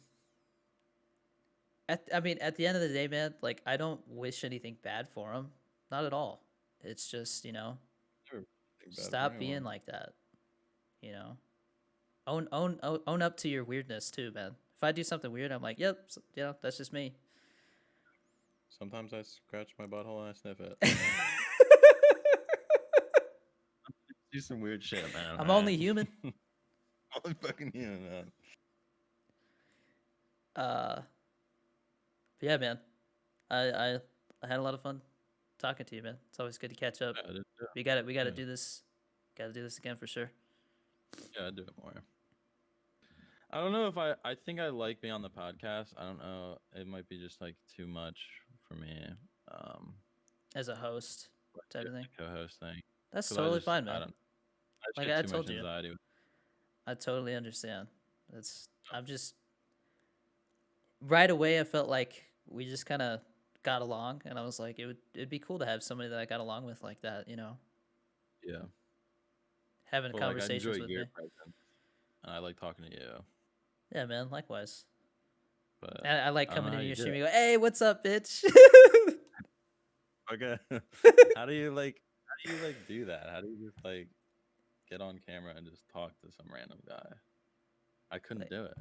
at the end of the day, man, like I don't wish anything bad for them, not at all. It's just, you know, Never think bad for stop being anyone. like that. You know, own up to your weirdness too, man. If I do something weird, I'm like, yep, yeah, that's just me. Sometimes I scratch my butthole and I sniff it. Do some weird shit, man. I'm alright? only human. Only fucking human, man. But yeah, man, I had a lot of fun talking to you, man. It's always good to catch up. Yeah, I did, yeah. We got to Yeah. do this. Got to do this again for sure. Yeah, I do it more. I don't know if I think I like being on the podcast. I don't know. It might be just like too much for me. As a host type of The thing. co-host thing. That's 'Cause totally I fine, man. don't. I just Like get I too told much you. anxiety. I totally understand. I'm just right away I felt like we just kind of got along and I was like it'd be cool to have somebody that I got along with like that, you know, Yeah. having But like I enjoy conversations with your me. presence, and I like talking to you. Yeah, man, likewise. But I like I don't know coming how into you your do stream it. and go, "Hey, what's up, bitch?" Okay. How do you do that? How do you just like get on camera and just talk to some random guy? I couldn't Like, do it.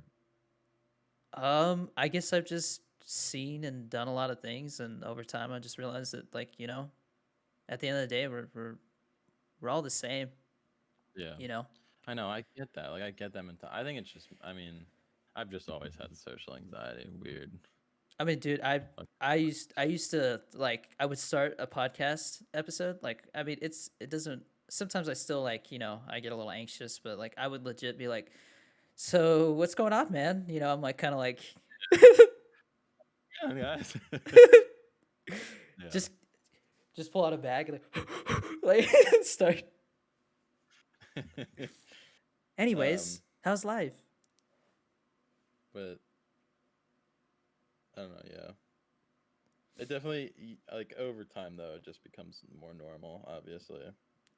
I guess I've just seen and done a lot of things and over time I just realized that like, you know, at the end of the day we're all the same, Yeah. you know. I know, I get that. Like I get that mentality. I think it's just I mean, I've just always had social anxiety. Weird. I mean, dude, Like, I used to like I would start a podcast episode. Like, I mean, it doesn't. Sometimes I still like, you know, I get a little anxious, but like I would legit be like, "So what's going on, man?" You know, I'm like kind of like, yeah, guys. Yeah. just pull out a bag and like start. Anyways, how's life? But I don't know, yeah. It definitely like over time though, it just becomes more normal. Obviously.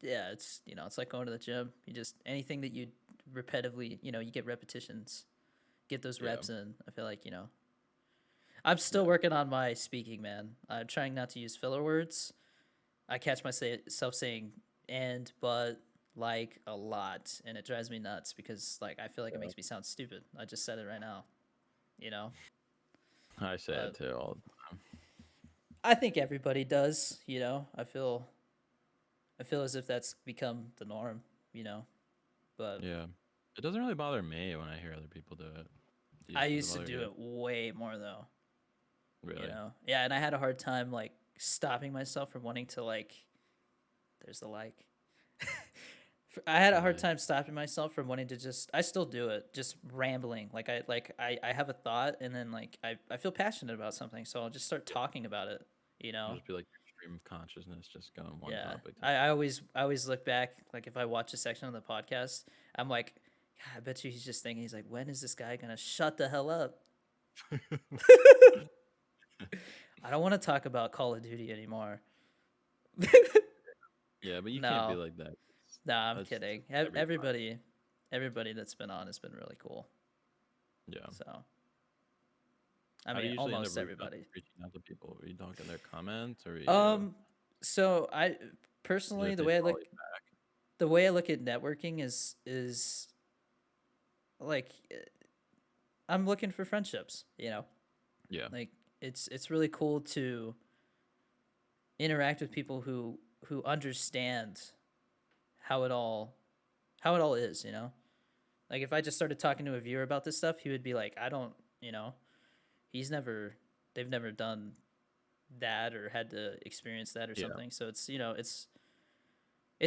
Yeah, it's it's like going to the gym. You just anything that you repetitively, you get repetitions, get those Yeah. reps in. I feel like I'm still Yeah. working on my speaking, man. I'm trying not to use filler words. I catch myself saying and, but, like a lot, and it drives me nuts because like I feel like it Yeah. makes me sound stupid. I just said it right now, you know. I say it But too all the time. I think everybody does, you know. I feel as if that's become the norm, you know. But Yeah. It doesn't really bother me when I hear other people do it. I Does it used to bother do you? it way more though, you Really? know. Yeah, and I had a hard time like stopping myself from wanting to like. There's the like. I had a hard Right. time stopping myself from wanting to just. I still do it, just rambling. I have a thought, and then like I feel passionate about something, so I'll just start talking about it. You It'll know. just be like your stream of consciousness, just going one Yeah. topic. I always look back like if I watch a section of the podcast, I'm like, God, I bet you he's just thinking he's like, when is this guy gonna shut the hell up? I don't want to talk about Call of Duty anymore. Yeah, but you can't be No, like that. no, I'm That's kidding. every time. Everybody that's been on has been really cool. Yeah. So, I How do mean, you usually end up almost everybody. reaching out to people? Are you talking their comments, or are you Um, so I or personally, if they follow you? the way I look at networking is like I'm looking for friendships. You know, Yeah. like it's really cool to interact with people who understand how it all how it all is. You know, like if I just started talking to a viewer about this stuff, he would be like, I don't, he's never, they've never done that or had to experience that or Yeah. something. So it's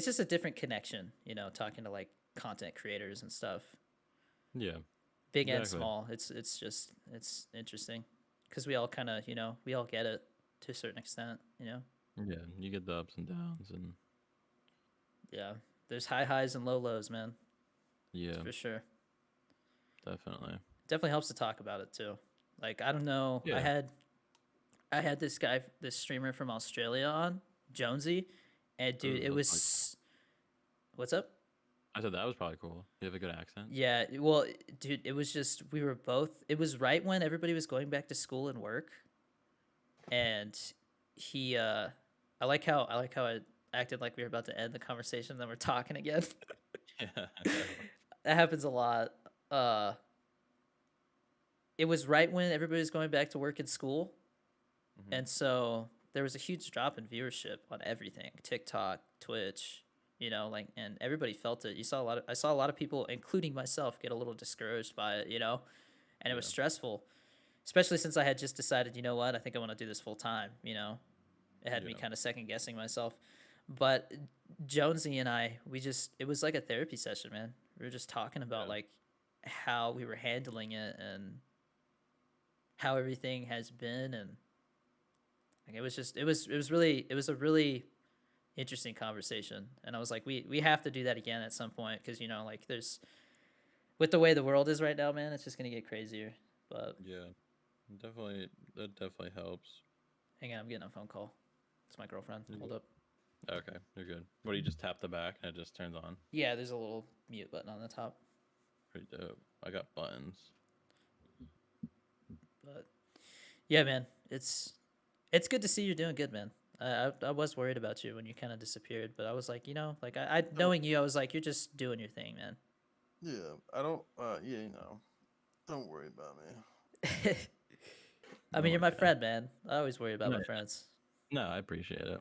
just a different connection, talking to like content creators and stuff, Yeah. big and Exactly. small. It's interesting because we all kind of, we all get it to a certain extent. Yeah. You get the ups and downs, and Yeah. There's high highs and low lows, man, yeah, for sure. definitely. Definitely helps to talk about it too. Like, I don't know. I Yeah. had I had this streamer from Australia on, Jonesy, and dude, Ooh, it that's probably cool. was what's up? I said that was probably cool. You have a good accent. Yeah, well, dude, it was just we were both. It was right when everybody was going back to school and work, and he. I like how I acted like we were about to end the conversation, then we're talking again. Yeah. I know. That happens a lot. Uh, it was right when everybody was going back to work and school, Mhm. and so there was a huge drop in viewership on everything, TikTok, Twitch, like, and everybody felt it. I saw a lot of people, including myself, get a little discouraged by it, and it was Yeah. stressful, especially since I had just decided, you know what, I think I want to do this full time. It had me Yeah. kind of second guessing myself. But Jonesy and it was like a therapy session, man. We were just talking about Yeah. like how we were handling it and how everything has been, and like it was a really interesting conversation. And I was like, we have to do that again at some point because like there's with the way the world is right now, man, it's just gonna get crazier. But Yeah. Definitely. That definitely helps. hang on, I'm getting a phone call. It's my girlfriend. You Hold up. good? Okay, you're good. What do you just tap the back and it just turns on? Yeah, there's a little mute button on the top. Pretty dope. I got buttons. But yeah, man, it's good to see you're doing good, man. I was worried about you when you kind of disappeared, but I was like, like I Oh, knowing you, I was like, you're just doing your thing, man. yeah. I don't. Yeah. Don't worry about me. I mean, Oh you're my my god. friend, man. I always worry about No, my friends. no, I appreciate it.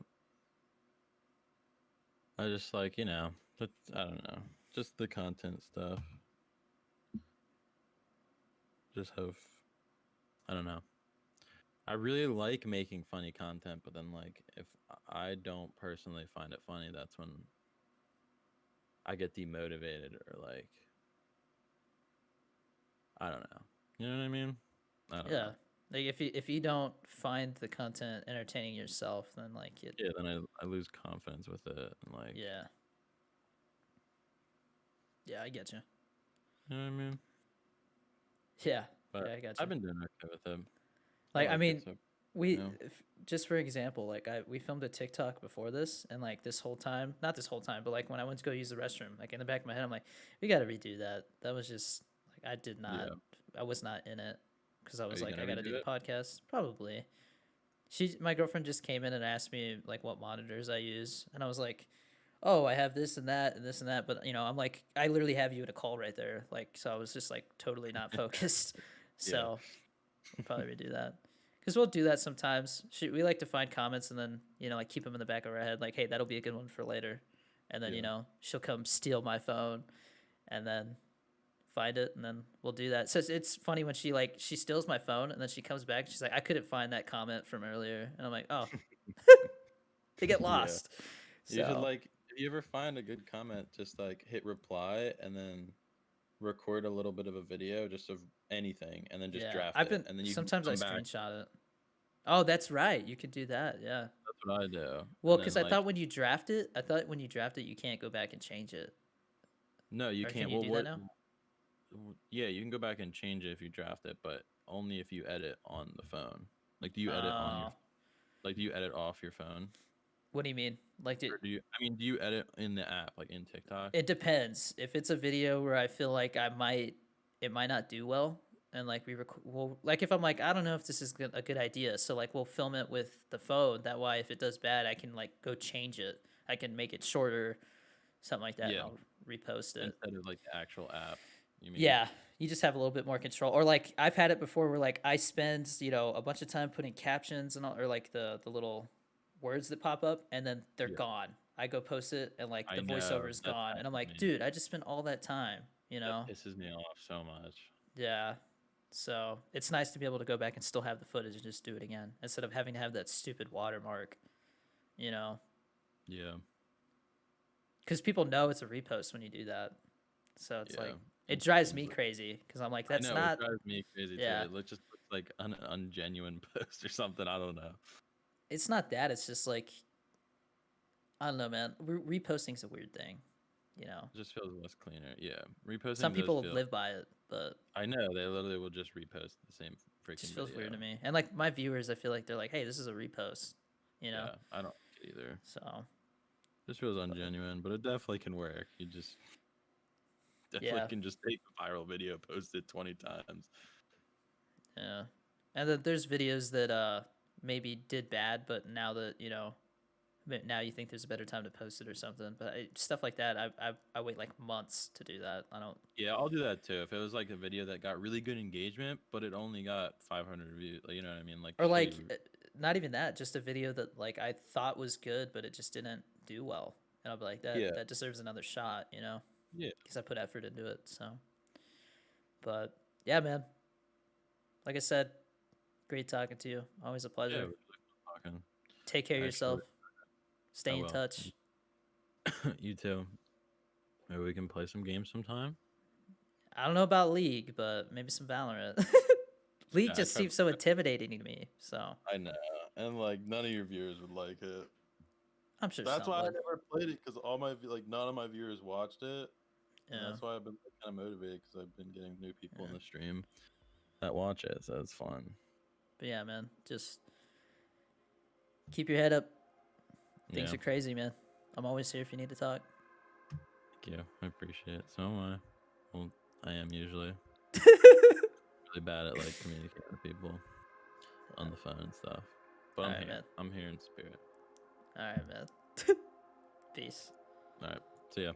I just like I don't know, just the content stuff. Just hope. I don't know. I really like making funny content, but then like if I don't personally find it funny, that's when I get demotivated or like I don't know. You know what I mean? I don't Yeah, know. like if you don't find the content entertaining yourself, then like it, Yeah, then I lose confidence with it and like yeah, yeah, I get you. you know what I mean? Yeah, But yeah, I got I've you. been doing okay with it. I Like, I like it mean, so. We know? just for example, like we filmed a TikTok before this, and like this whole time, not this whole time, but like when I went to go use the restroom, like in the back of my head, I'm like, we got to redo that. That was just like Yeah. I was not in it because I Are was you like, I gonna got to do redo the it? podcast. Probably. My girlfriend just came in and asked me like what monitors I use, and I was like, oh, I have this and that and this and that, but I'm like, I literally have you at a call right there, like, so I was just like totally not focused. Yeah. So we'll probably redo that because we'll do that sometimes. We like to find comments and then like keep them in the back of our head, like, hey, that'll be a good one for later, and then Yeah. she'll come steal my phone, and then find it, and then we'll do that. So it's funny when she steals my phone and then she comes back. She's like, I couldn't find that comment from earlier, and I'm like, oh, they get Yeah. lost. You should So if you ever find a good comment, just like hit reply and then record a little bit of a video just of anything and then just yeah, draft I've it been and then you can sometimes I come back. screenshot it. Oh, that's right. You could do that. Yeah. That's what I do. Well, And because then I thought when you draft it, you can't go back and change it. no, you Or can can't. you Well, do that now? yeah, you can go back and change it if you draft it, but only if you edit on the phone. Like, do you edit on your Oh, do you edit off your phone? what do you mean? Like, Or do you edit in the app, like in TikTok? it depends. If it's a video where I feel like it might not do well, and like well, like if I'm like, I don't know if this is a good idea, so like we'll film it with the phone. That way, if it does bad, I can like go change it. I can make it shorter, something like that, and Yeah, I'll repost it. instead of like the actual app. You mean? Yeah, you just have a little bit more control. Or like I've had it before where like I spend, a bunch of time putting captions and all, or like the little words that pop up and then they're Yeah, gone. I go post it and like I the voiceover know is that's gone and I'm happened to like, me. dude, I just spent all that time, you That know? pisses me off so much. Yeah. So it's nice to be able to go back and still have the footage and just do it again instead of having to have that stupid watermark, you know? Yeah, Because people know it's a repost when you do that. So it's yeah. like, it It drives seems me like crazy because I'm like, I that's know it not, drives me crazy too. yeah. Just looks like an ungenuine post or something. I don't know. It's not that. It's just like, I don't know, man. Reposting's a weird thing, you know? It just feels less cleaner. Yeah, Some reposting does people feel. live by it, but I know they literally will just repost the same it just freaking feels weird video. to me. And like my viewers, I feel like they're like, hey, this is a repost, you know? Yeah, I don't like it either. So, This feels but ungenuine, but it definitely can work. You just definitely yeah, can just take a viral video, post it 20 times. yeah. And then there's videos that maybe did bad, but now that, now you think there's a better time to post it or something. But stuff like that, I wait like months to do that. I don't. Yeah, I'll do that too. If it was like a video that got really good engagement, but it only got 500 views, like, you know what I mean? Like Or shitty. like, not even that, just a video that like I thought was good, but it just didn't do well. And I'll be like, Yeah, that deserves another shot, yeah, because I put effort into it. So, but yeah, man. Like I said, great talking to you. Always a yeah. pleasure. We're just talking. Take care of Actually, yourself. Stay I in will. touch. You too. Maybe we can play some games sometime. I don't know about League, but maybe some Valorant. League Yeah, I just tried. seems so intimidating to me. So I know, and like none of your viewers would like it. I'm sure That's some why I would. never played it because none of my viewers watched it, and Yeah. that's why I've been kind of motivated because I've been getting new people in Yeah. the stream. That watch it, so it's fun. But yeah, man, just keep your head up. Things Yeah, are crazy, man. I'm always here if you need to talk. thank you. I appreciate it. So am I. Well, I am usually really bad at like communicating with people on the phone and stuff. But All I'm right, here. man. I'm here in spirit. All right, man. Peace. All right. See ya.